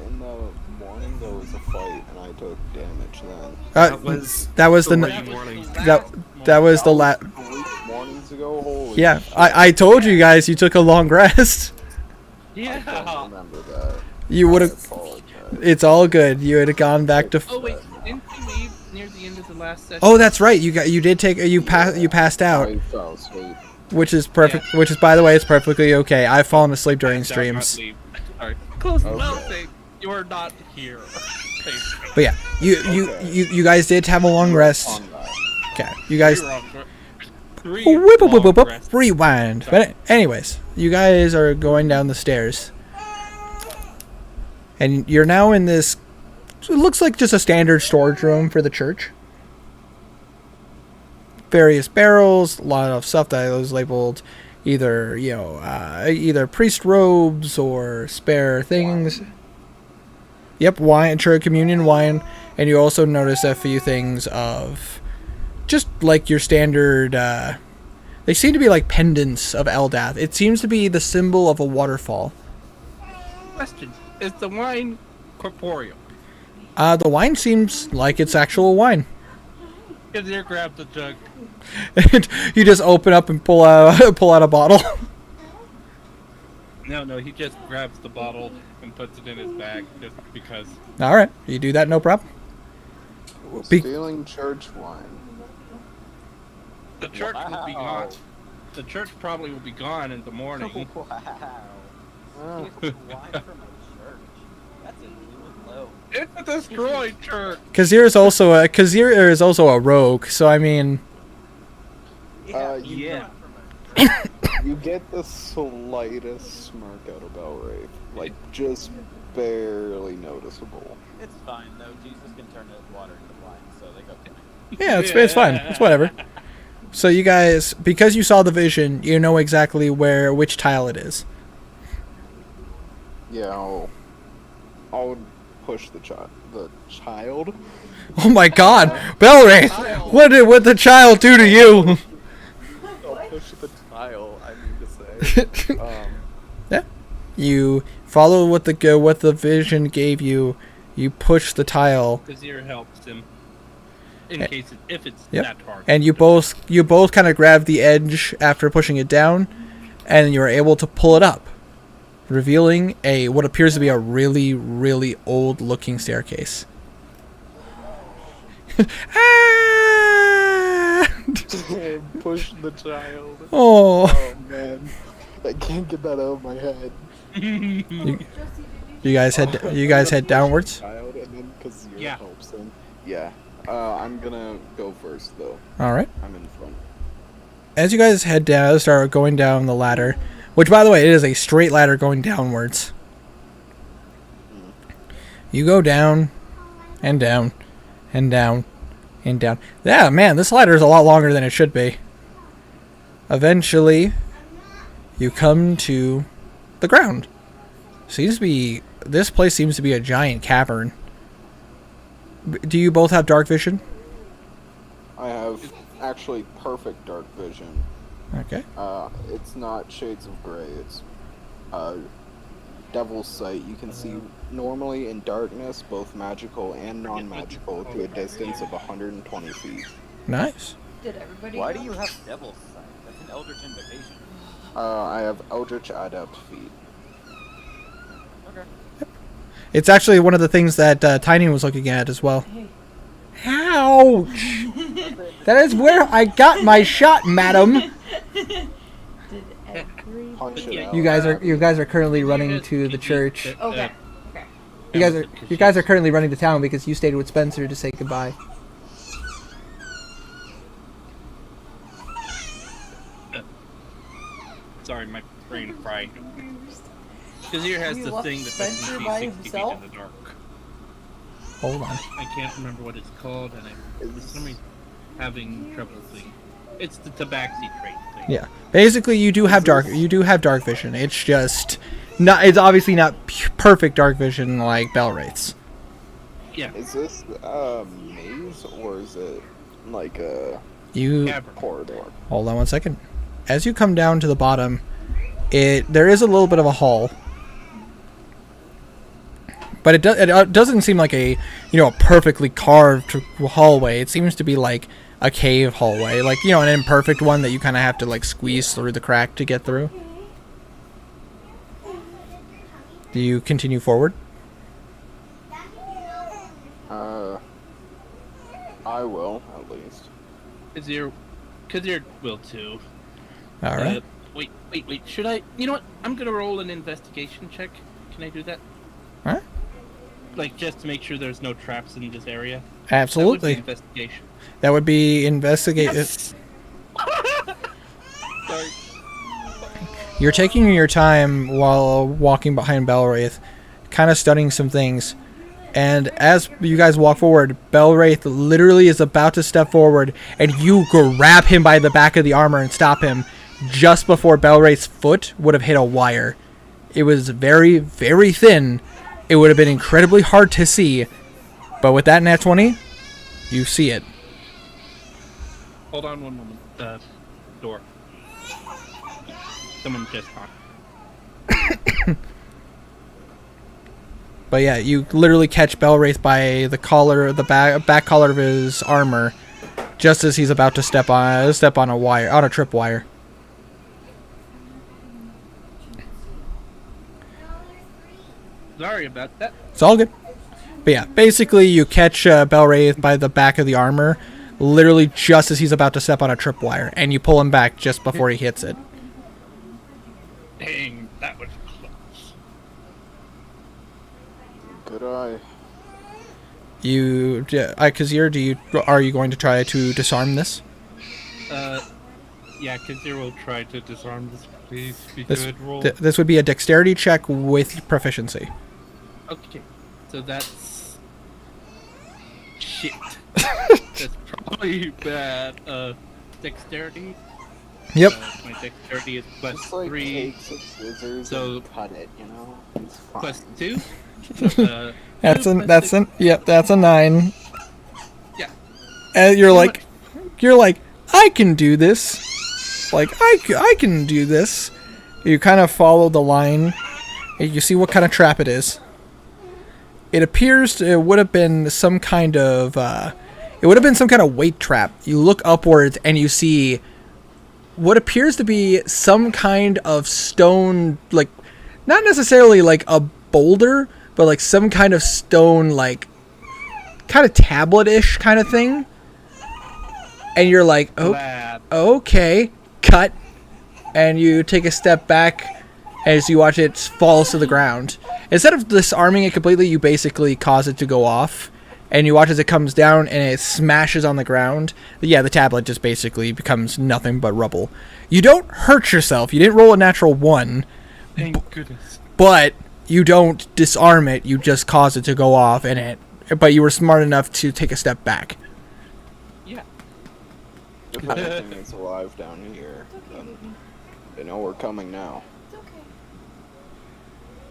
In the morning there was a fight and I took damage then. That was the Mornings ago? Holy yeah, shit. I told you guys you took a long rest. I don't remember that. You would have. It's all good. You would have gone back to. Oh wait, didn't you leave near the end of the last session? Oh, that's right. You did take. You passed out. I fell asleep. Which is perfect. Yeah. Which is, by the way, it's perfectly okay. I've fallen asleep during streams. Sorry. Close the mouth thing. You are not here. But yeah, you guys did have a long rest. Okay, you guys. Rewind. But anyways, you guys are going down the stairs, and you're now in this. It looks like just a standard storage room for the church. Various barrels, a lot of stuff that was labeled either either priest robes or spare things. Yep, wine, church communion wine, and you also notice a few things of just like your standard. They seem to be like pendants of Eldath. It seems to be the symbol of a waterfall. Question: is the wine corporeal? The wine seems like it's actual wine. Kazir grabbed the jug. You just open up and pull out a bottle. No, he just grabs the bottle and puts it in his bag just because. All right, you do that, no problem. Stealing church wine. The church will be gone. The church probably will be gone in the morning. Wow. Wine from a church. That's a new low. It's a destroyed church. Kazir is also a rogue, so I mean. Yeah. You get the slightest smirk out of Belwraith, like just barely noticeable. It's fine though. Jesus can turn water into wine, so they go. Yeah, it's fine. It's whatever. So you guys, because you saw the vision, you know exactly which tile it is. Yeah, I'll push the child. The child? Oh my God, Belwraith! What did the child do to you? I'll push the tile. I mean to say. Yeah. You follow what the vision gave you. You push the tile. Kazir helps him. In case if it's yep. that hard. And you both kind of grab the edge after pushing it down, and you're able to pull it up, revealing what appears to be a really, really old looking staircase. Push the child. Oh Man, I can't get that out of my head. You guys head downwards. Child, and then Kazir helps him. Yeah. I'm gonna go first though. All right. I'm in front. As you guys start going down the ladder, which by the way, it is a straight ladder going downwards. You go down, and down, and down, and down. Yeah, man, this ladder is a lot longer than it should be. Eventually, you come to the ground. This place seems to be a giant cavern. Do you both have dark vision? I have actually perfect dark vision. Okay. It's not shades of gray. It's devil's sight. You can see normally in darkness, both magical and non-magical, to a distance of 120 feet. Nice. Did everybody? Why do you have devil's sight? That's an eldritch invocation. I have Eldritch Adept feet. It's actually one of the things that Tiny was looking at as well. Ouch! That is where I got my shot, madam. Did every... Punch it out. You guys are currently running to the church. Okay. Okay. You guys are currently running to town because you stayed with Spencer to say goodbye. Sorry, my brain fried. Kazir has You the left thing that Spencer lets me by see 60 feet himself? in the dark. Hold on. I can't remember what it's called, and I'm for some reason having trouble seeing. It's the tabaxi trait thing. Yeah. Basically, you do have dark vision. It's just not. It's obviously not perfect dark vision like Bellwraith's. Yeah. Is this maze or is it like a corridor? Hold on one second. As you come down to the bottom, there is a little bit of a hall, but it doesn't seem like a perfectly carved hallway. It seems to be like a cave hallway, like an imperfect one that you kind of have to like squeeze through the crack to get through. Do you continue forward? I will at least. Kazir will too. All right. Wait. Should I? You know what? I'm gonna roll an investigation check. Can I do that? Huh? Like just to make sure there's no traps in this area. Absolutely. That would be investigation. That would be investigate. Yes! Sorry. You're taking your time while walking behind Bellwraith, kind of studying some things. And as you guys walk forward, Bellwraith literally is about to step forward, and you grab him by the back of the armor and stop him just before Bellwraith's foot would have hit a wire. It was very, very thin. It would have been incredibly hard to see, but with that nat 20, you see it. Hold on one moment. Door. Someone just knocked. But yeah, you literally catch Bellwraith by the collar, the back collar of his armor, just as he's about to step on a wire, on a tripwire. Sorry about that. It's all good. But yeah, basically you catch Bellwraith by the back of the armor, literally just as he's about to step on a tripwire, and you pull him back just before he hits it. Dang, that was close. Good eye. Kazir, are you going to try to disarm this? Yeah, Kazir will try to disarm this. Please be good. Roll. This would be a dexterity check with proficiency. Okay, so that's shit. That's probably bad. Dexterity. Yep. My dexterity is plus Just like 3. take some scissors and cut it, It's fine. Plus 2. That's a 9. Yeah. And you're like, I can do this. Like I can do this. You kind of follow the line, and you see what kind of trap it is. It appears it would have been some kind of weight trap. You look upwards and you see what appears to be some kind of stone, like not necessarily like a boulder, but like some kind of stone, like kind of tablet-ish kind of thing. And you're like, oh, okay, cut. And you take a step back as you watch it falls to the ground. Instead of disarming it completely, you basically cause it to go off. And you watch as it comes down and it smashes on the ground. Yeah, the tablet just basically becomes nothing but rubble. You don't hurt yourself. You didn't roll a natural 1. Thank goodness. But you don't disarm it. You just cause it to go off. But you were smart enough to take a step back. Yeah. If anything is alive down here, then they know we're coming now.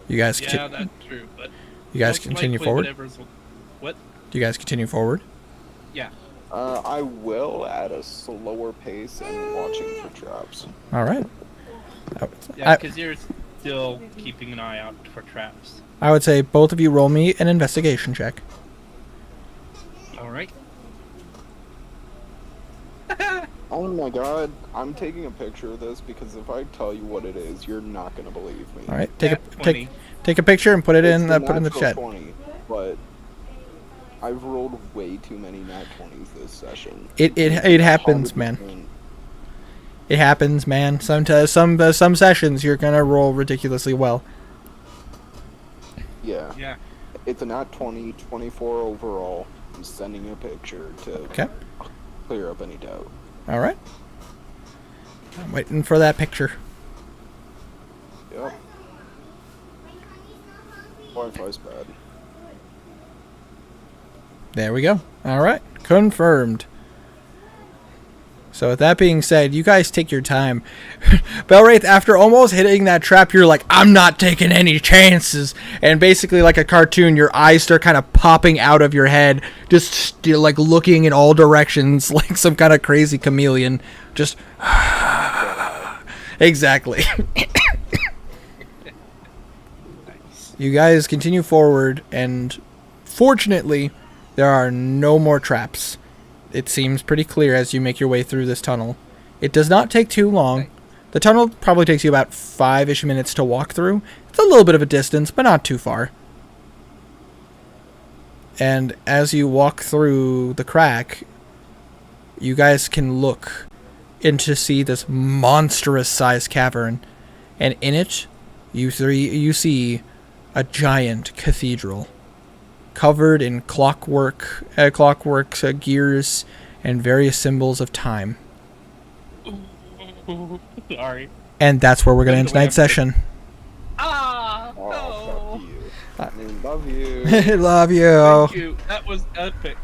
You guys Yeah, that's true, but you guys most continue likely forward? What? Do you guys continue forward? Yeah. I will at a slower pace and watching for traps. All right. Yeah, because you're still keeping an eye out for traps. I would say both of you roll me an investigation check. All right. Oh my god, I'm taking a picture of this because if I tell you what it is, you're not gonna believe me. All right, Nat 20. take a picture and put it It's in the put in the natural chat. 20, but I've rolled way too many nat 20s this session. It happens, man. 100%. It happens, man. Sometimes some sessions you're gonna roll ridiculously well. Yeah. Yeah. It's a nat 20, 24 overall. I'm sending a picture to Okay. clear up any doubt. All right. I'm waiting for that picture. Yep. Wi-Fi's bad. There we go. All right. Confirmed. So with that being said, you guys take your time. Belwraith, after almost hitting that trap, you're like, I'm not taking any chances. And basically, like a cartoon, your eyes start kind of popping out of your head, just still, like looking in all directions, like some kind of crazy chameleon. Just exactly. You guys continue forward, and fortunately, there are no more traps. It seems pretty clear as you make your way through this tunnel. It does not take too long. The tunnel probably takes you about 5-ish minutes to walk through. It's a little bit of a distance, but not too far. And as you walk through the crack, you guys can look in to see this monstrous-sized cavern. And in it, you see a giant cathedral, covered in clockwork gears and various symbols of time. Sorry. And that's where we're going to end tonight's session. Ah! Oh, No! fuck you. I love you. Love you. Thank you. That was epic.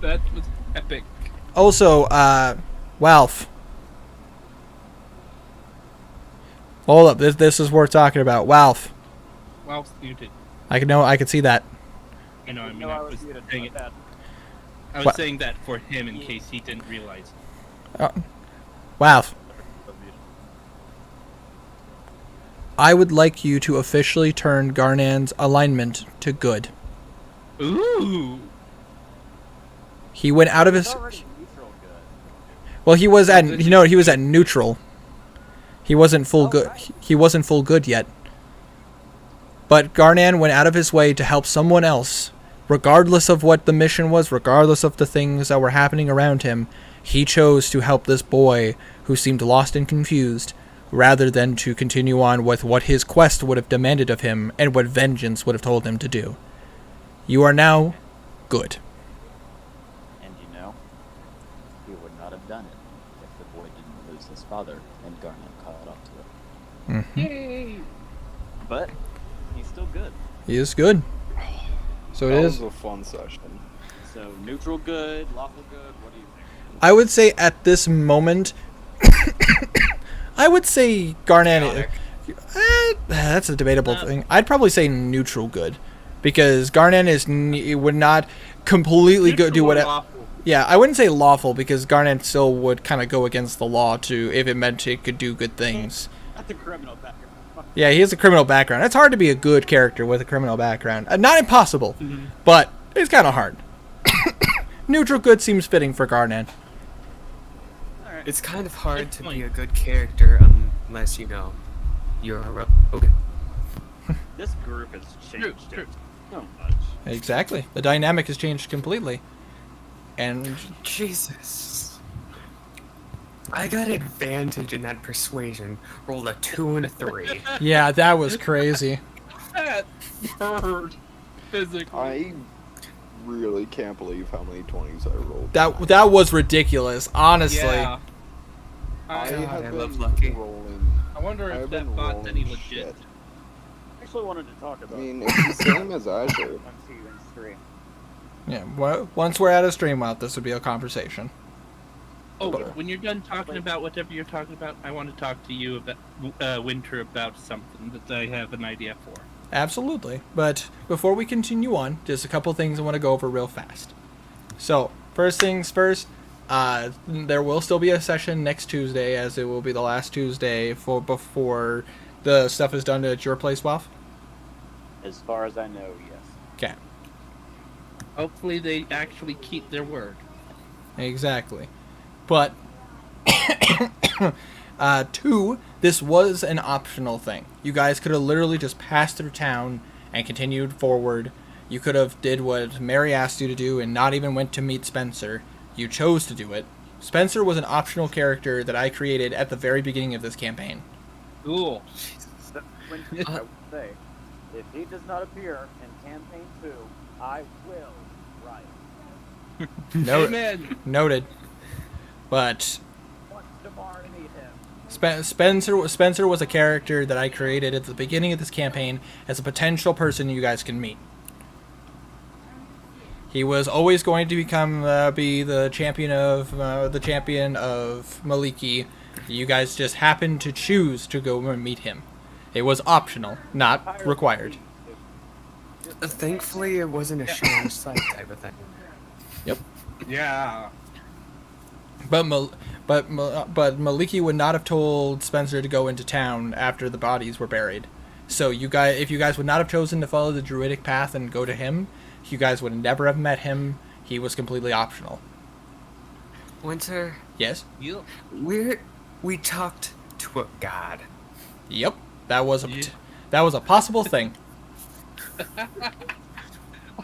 That was epic. Also, Walf. Hold up, this is worth talking about. Walf. Well, muted. I can see that. I know. I mean, No, I I was was muted. saying My it. bad. I was What? saying that for him in case he didn't realize. Walf. I would like you to officially turn Garnan's alignment to good. Ooh. He went out of It's his. already neutral good. Well, he was at he was at neutral. He wasn't full good. right. He wasn't full good yet. But Garnan went out of his way to help someone else, regardless of what the mission was, regardless of the things that were happening around him. He chose to help this boy who seemed lost and confused, rather than to continue on with what his quest would have demanded of him and what vengeance would have told him to do. You are now good. And you know, he would not have done it if the boy didn't lose his father and Garnet caught up to it. Yay! But he's still good. He is good. So it That is. was a fun session. So neutral good, lawful good. What do you think? I would say at this moment, I would say Garnan. That's a debatable thing. I'd probably say neutral good, because Garnan would not completely do Neutral or whatever. lawful? Yeah, I wouldn't say lawful, because Garnan still would kind of go against the law too if it meant it could do good things. That's a criminal background. Yeah, he has a criminal background. It's hard to be a good character with a criminal background. Not impossible, but it's kind of hard. Neutral good seems fitting for Garnan. It's kind of hard Good to point. be a good character unless, you know, you're a rogue. This group has changed True. it so much. Exactly. The dynamic has changed completely. And Jesus. I got advantage in that persuasion. Rolled a 2 and a 3. yeah, that was crazy. That bird. Physically. I really can't believe how many 20s I rolled. That was ridiculous, honestly. Yeah. I I, have I been love Lucky. rolling. I wonder if I've that been bot any rolling legit. shit. I actually wanted to talk I about mean, it's the same as Azure. 1, 2, and 3. Yeah. Once we're at a stream out, this would be a conversation. Oh, Okay. when you're done talking about whatever you're talking about, I want to talk to you about Winter about something that I have an idea for. Absolutely. But before we continue on, just a couple things I want to go over real fast. So, first things first, there will still be a session next Tuesday, as it will be the last Tuesday before the stuff is done at your place, Walf. As far as I know, yes. Okay. Hopefully they actually keep their word. Exactly. But Two, this was an optional thing. You guys could have literally just passed through town and continued forward. You could have did what Mary asked you to do and not even went to meet Spencer. You chose to do it. Spencer was an optional character that I created at the very beginning of this campaign. Cool. When I would say, if he does not appear in campaign 2, I will riot. Amen. Noted. But What's tomorrow to meet him? Spencer was a character that I created at the beginning of this campaign as a potential person you guys can meet. He was always going to be the champion of Maliki. You guys just happened to choose to go and meet him. It was optional, not required. Thankfully, it wasn't a show on sight type of thing. Yep. Yeah. But Maliki would not have told Spencer to go into town after the bodies were buried. So if you guys would not have chosen to follow the druidic path and go to him, you guys would never have met him. He was completely optional. Winter. Yes. Yep. We talked to a god. Yep. That was a possible thing.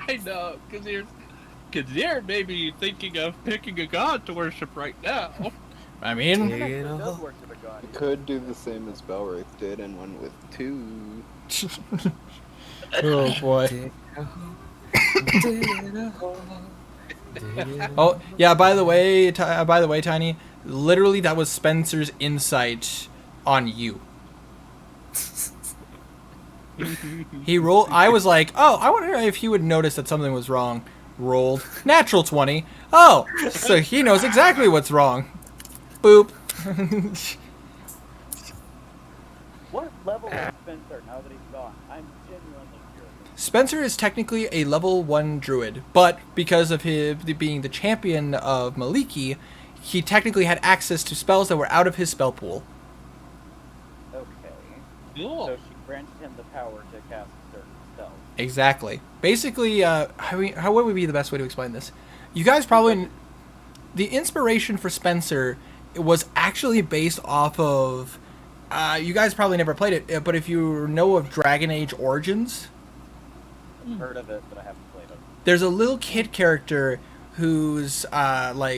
I know, because you're maybe thinking of picking a god to worship right now. I mean, Does worship a god. Could do the same as Belwraith did and went with 2. oh boy. Oh yeah. By the way, Tiny. Literally, that was Spencer's insight on you. He rolled. I was like, oh, I wonder if he would notice that something was wrong. Rolled natural 20. Oh, so he knows exactly what's wrong. Boop. What level is Spencer now that he's gone? I'm genuinely curious. Spencer is technically a level 1 druid, but because of him being the champion of Maliki, he technically had access to spells that were out of his spell pool. Okay. Cool. So she granted him the power to cast certain spells. Exactly. Basically, how would be the best way to explain this? You guys probably... The inspiration for Spencer was actually based off of... you guys probably never played it, but if you know of Dragon Age Origins... Heard of it, but I haven't played it. There's a little kid character who's,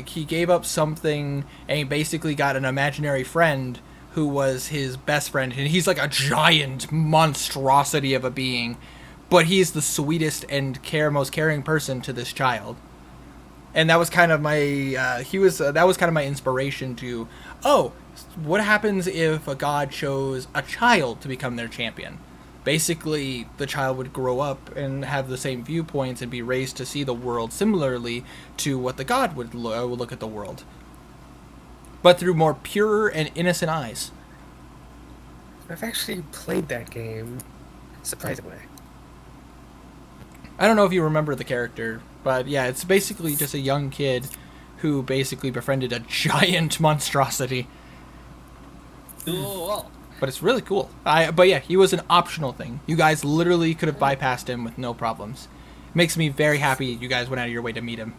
he gave up something and he basically got an imaginary friend who was his best friend. And he's like a giant monstrosity of a being. But he's the sweetest and most caring person to this child. And that was kind of my, that was kind of my inspiration to, what happens if a god chose a child to become their champion? Basically, the child would grow up and have the same viewpoints and be raised to see the world similarly to what the god would look at the world. But through more pure and innocent eyes. I've actually played that game, surprisingly. I don't know if you remember the character, but yeah, it's basically just a young kid who basically befriended a giant monstrosity. Cool. But it's really cool. But yeah, he was an optional thing. You guys literally could have bypassed him with no problems. Makes me very happy you guys went out of your way to meet him.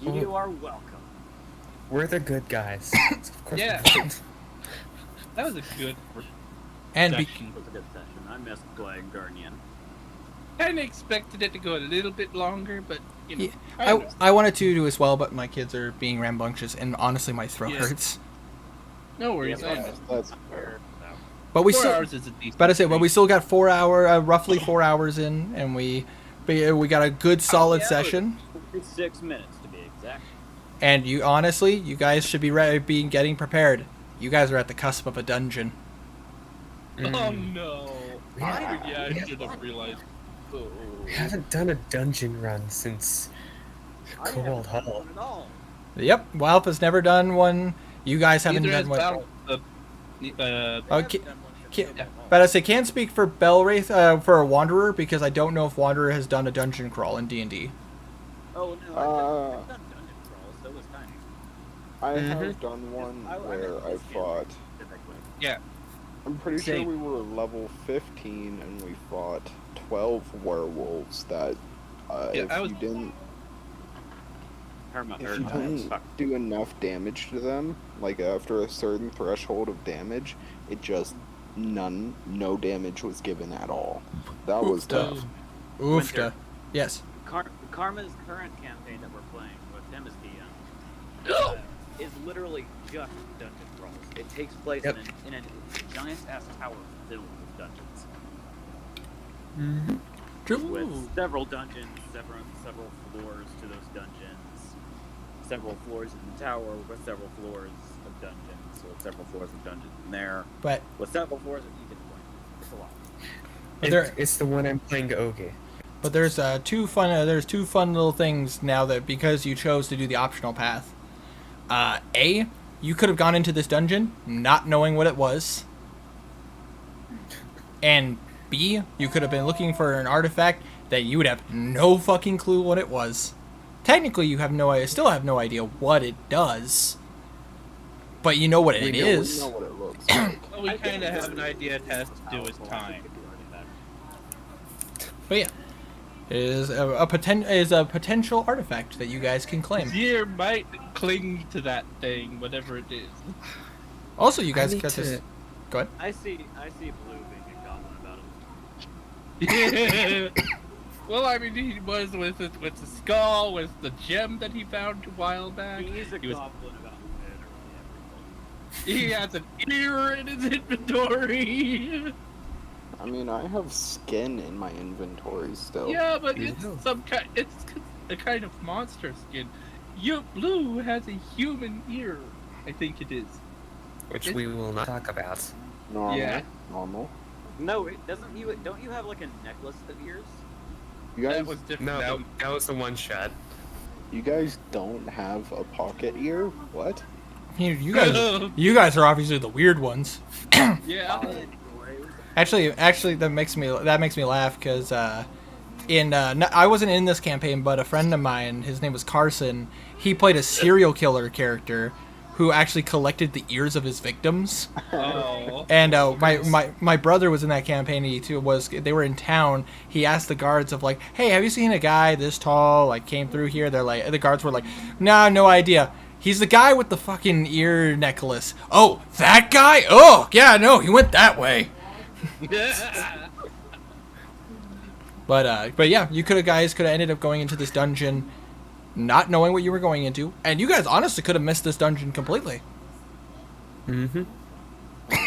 You are welcome. We're the good guys. Of course. Yeah. That was a good And session. It was a good session. I missed playing Guardian. Kind of expected it to go a little bit longer, but you know. yeah, I wanted to do as well, but my kids are being rambunctious, and honestly, my throat Yeah. hurts. No worries. That's fair. But we 4 still, hours is a decent. but I say, well, we still got roughly 4 hours in, and we got a good solid session. 6 minutes to be exact. And you guys should be getting prepared. You guys are at the cusp of a dungeon. Oh no! Yeah. I should have realized. Oh. We haven't done a dungeon run since Cold Hall. At all. Yep, Walp has never done one. You guys haven't Neither done has one. Battle. But I say can't speak for Belwraith for a Wanderer because I don't know if Wanderer has done a dungeon crawl in D&D. Oh no, I've done dungeon crawls, so was Tiny. I have done one where I fought. Yeah. I'm pretty sure Same. we were level 15 and we fought 12 werewolves that Yeah, if I was- you didn't... Karma If or you don't do enough damage to them, like after a certain threshold of damage, it just no damage was given at all. That was tough. Oofta. Winter. Yes. Karma's current campaign that we're playing with him as DM is literally just dungeon crawls. It takes place in a giant ass tower filled with dungeons. Mm-hmm. With several dungeons, several floors to those dungeons, several floors in the tower with several floors of dungeons, with several floors of dungeons in there, But with several floors at each point. It's a lot. But it's the one I'm playing okay. But there's two fun little things now that because you chose to do the optional path. A, you could have gone into this dungeon not knowing what it was. And B, you could have been looking for an artifact that you would have no fucking clue what it was. Technically, you still have no idea what it does. But you know what it is. We know what it looks like. Well, we kind of have an idea it has to do with time. But yeah, it is a potential artifact that you guys can claim. Deer might cling to that thing, whatever it is. Also, you guys got this. Go ahead. I see Blue being a goblin about Yeah. Well, I mean, he was with the skull, with the gem that he found a while back. He's a He was- goblin about literally He everything. has an ear in his inventory. I mean, I have skin in my inventory still. Yeah, but it's it's a kind of monster skin. Blue has a human ear, I think it is. Which we will not talk about. Normal. Yeah. Normal. No, it doesn't. Don't you have like a necklace of ears? You guys, That was different. No, that was the one shot. you guys don't have a pocket ear? What? You guys are obviously the weird ones. Yeah. Actually, that makes me laugh because I wasn't in this campaign, but a friend of mine, his name was Carson. He played a serial killer character who actually collected the ears of his victims. Oh. And my brother was in that campaign. They were in town. He asked the guards of like, hey, have you seen a guy this tall like came through here? The guards were like, nah, no idea. He's the guy with the fucking ear necklace. Oh, that guy? Oh, yeah, no, he went that way. But yeah, you guys could have ended up going into this dungeon not knowing what you were going into, and you guys honestly could have missed this dungeon completely. Mm-hmm.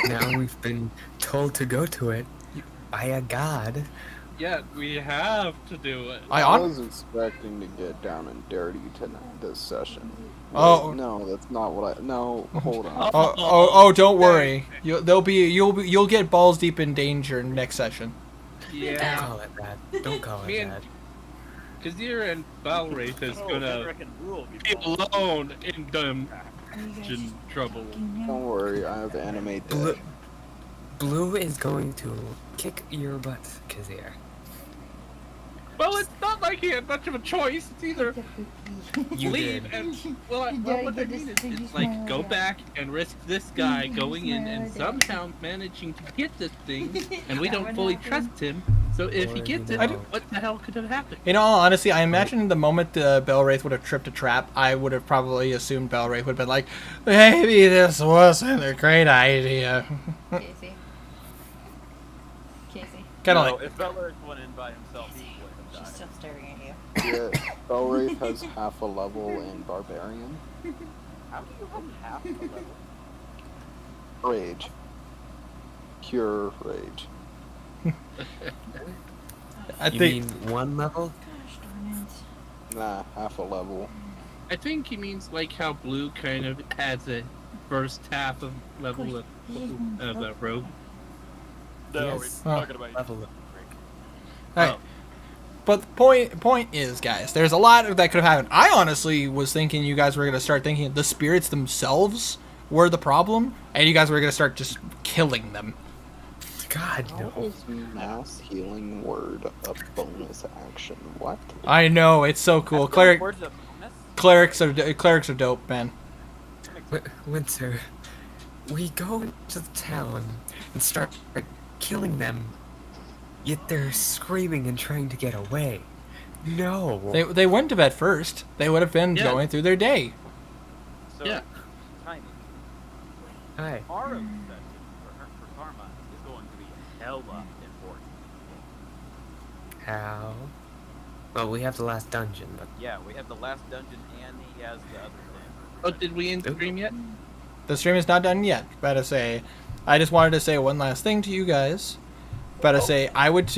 Now we've been told to go to it by a god. Yeah, we have to do it. I was expecting to get down and dirty tonight this session. Oh. Wait, no, that's not what I. No, hold on. Oh, don't worry. You'll get balls deep in danger next session. Yeah. Don't call it that. Don't call it that. Kazir and Balwraith is gonna be alone in dungeon trouble. Don't worry, I have animate that. Blue is going to kick your butt, Kazir. Well, it's not like he had much of a choice. It's either You leave did. and what I mean is, it's like go back and risk this guy going in and somehow managing to get this thing, and we don't fully trust him. So if he gets it, what the hell could have happened? In all honesty, I imagine the moment Belwraith would have tripped a trap, I would have probably assumed Belwraith would have been like, maybe this wasn't a great idea. Casey. Kind of No, like. if Bellwraith went in by himself, he would have died. She's still staring at you. Yeah, Belwraith has half a level in Barbarian. How do you have half the level? Rage. Pure rage. You mean one level? Gosh darn it. Nah, half a level. I think he means like how Blue kind of has a first half of level of the rogue. No, Yes. we're talking about Level up. Alright. But the point is, guys, there's a lot that could have happened. I honestly was thinking you guys were going to start thinking the spirits themselves were the problem, and you guys were going to start just killing them. God, How no. is mass healing word a bonus action? What? I know, it's so cool. Clerics are dope, man. Winter, we go into the town and start killing them, yet they're screaming and trying to get away. No. They wouldn't have at first. They would have been Yeah. going through their day. So, Yeah. Tiny, Hi. tomorrow's session for Karma is going to be hella important. How? Well, we have the last dungeon, but Yeah, we have the last dungeon and he has the other thing. Oh, did we end stream yet? The stream is not done yet. I just wanted to say one last thing to you guys. I would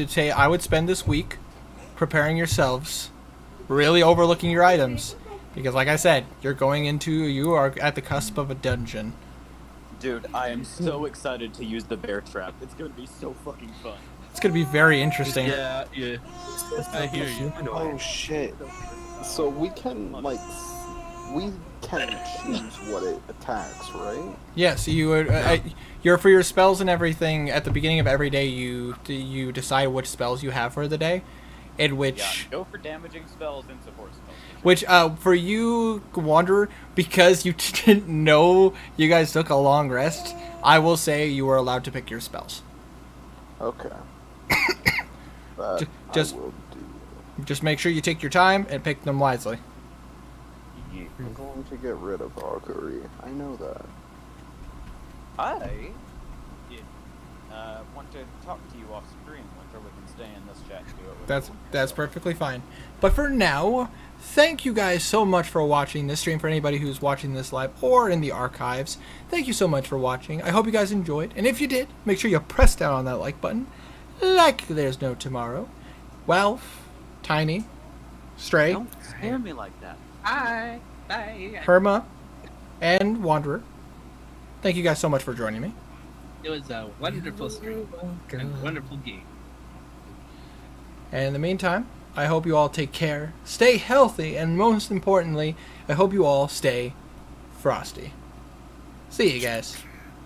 spend this week preparing yourselves, really overlooking your items, because like I said, you are at the cusp of a dungeon. Dude, I am so excited to use the bear trap. It's gonna be so fucking fun. It's gonna be very interesting. Yeah. I hear you. Oh shit. So we can choose what it attacks, right? Yes, you would. For your spells and everything. At the beginning of every day, you decide which spells you have for the day, in which Yeah, go for damaging spells and support spells. which for you, Wanderer, because you didn't know you guys took a long rest. I will say you were allowed to pick your spells. Okay. That Just I will do. just make sure you take your time and pick them wisely. I'm going to get rid of Valkyrie. I know that. I did want to talk to you off screen, Winter. We can stay in this chat and do it. With That's perfectly fine. But for now, thank you guys so much for watching this stream. For anybody who's watching this live or in the archives, thank you so much for watching. I hope you guys enjoyed. And if you did, make sure you press down on that like button. Like there's no tomorrow. Ralph, Tiny, Stray, Don't scare me like that. Hi. Bye. Herma, and Wanderer. Thank you guys so much for joining me. It was a wonderful stream and a wonderful game. And in the meantime, I hope you all take care, stay healthy, and most importantly, I hope you all stay frosty. See you guys.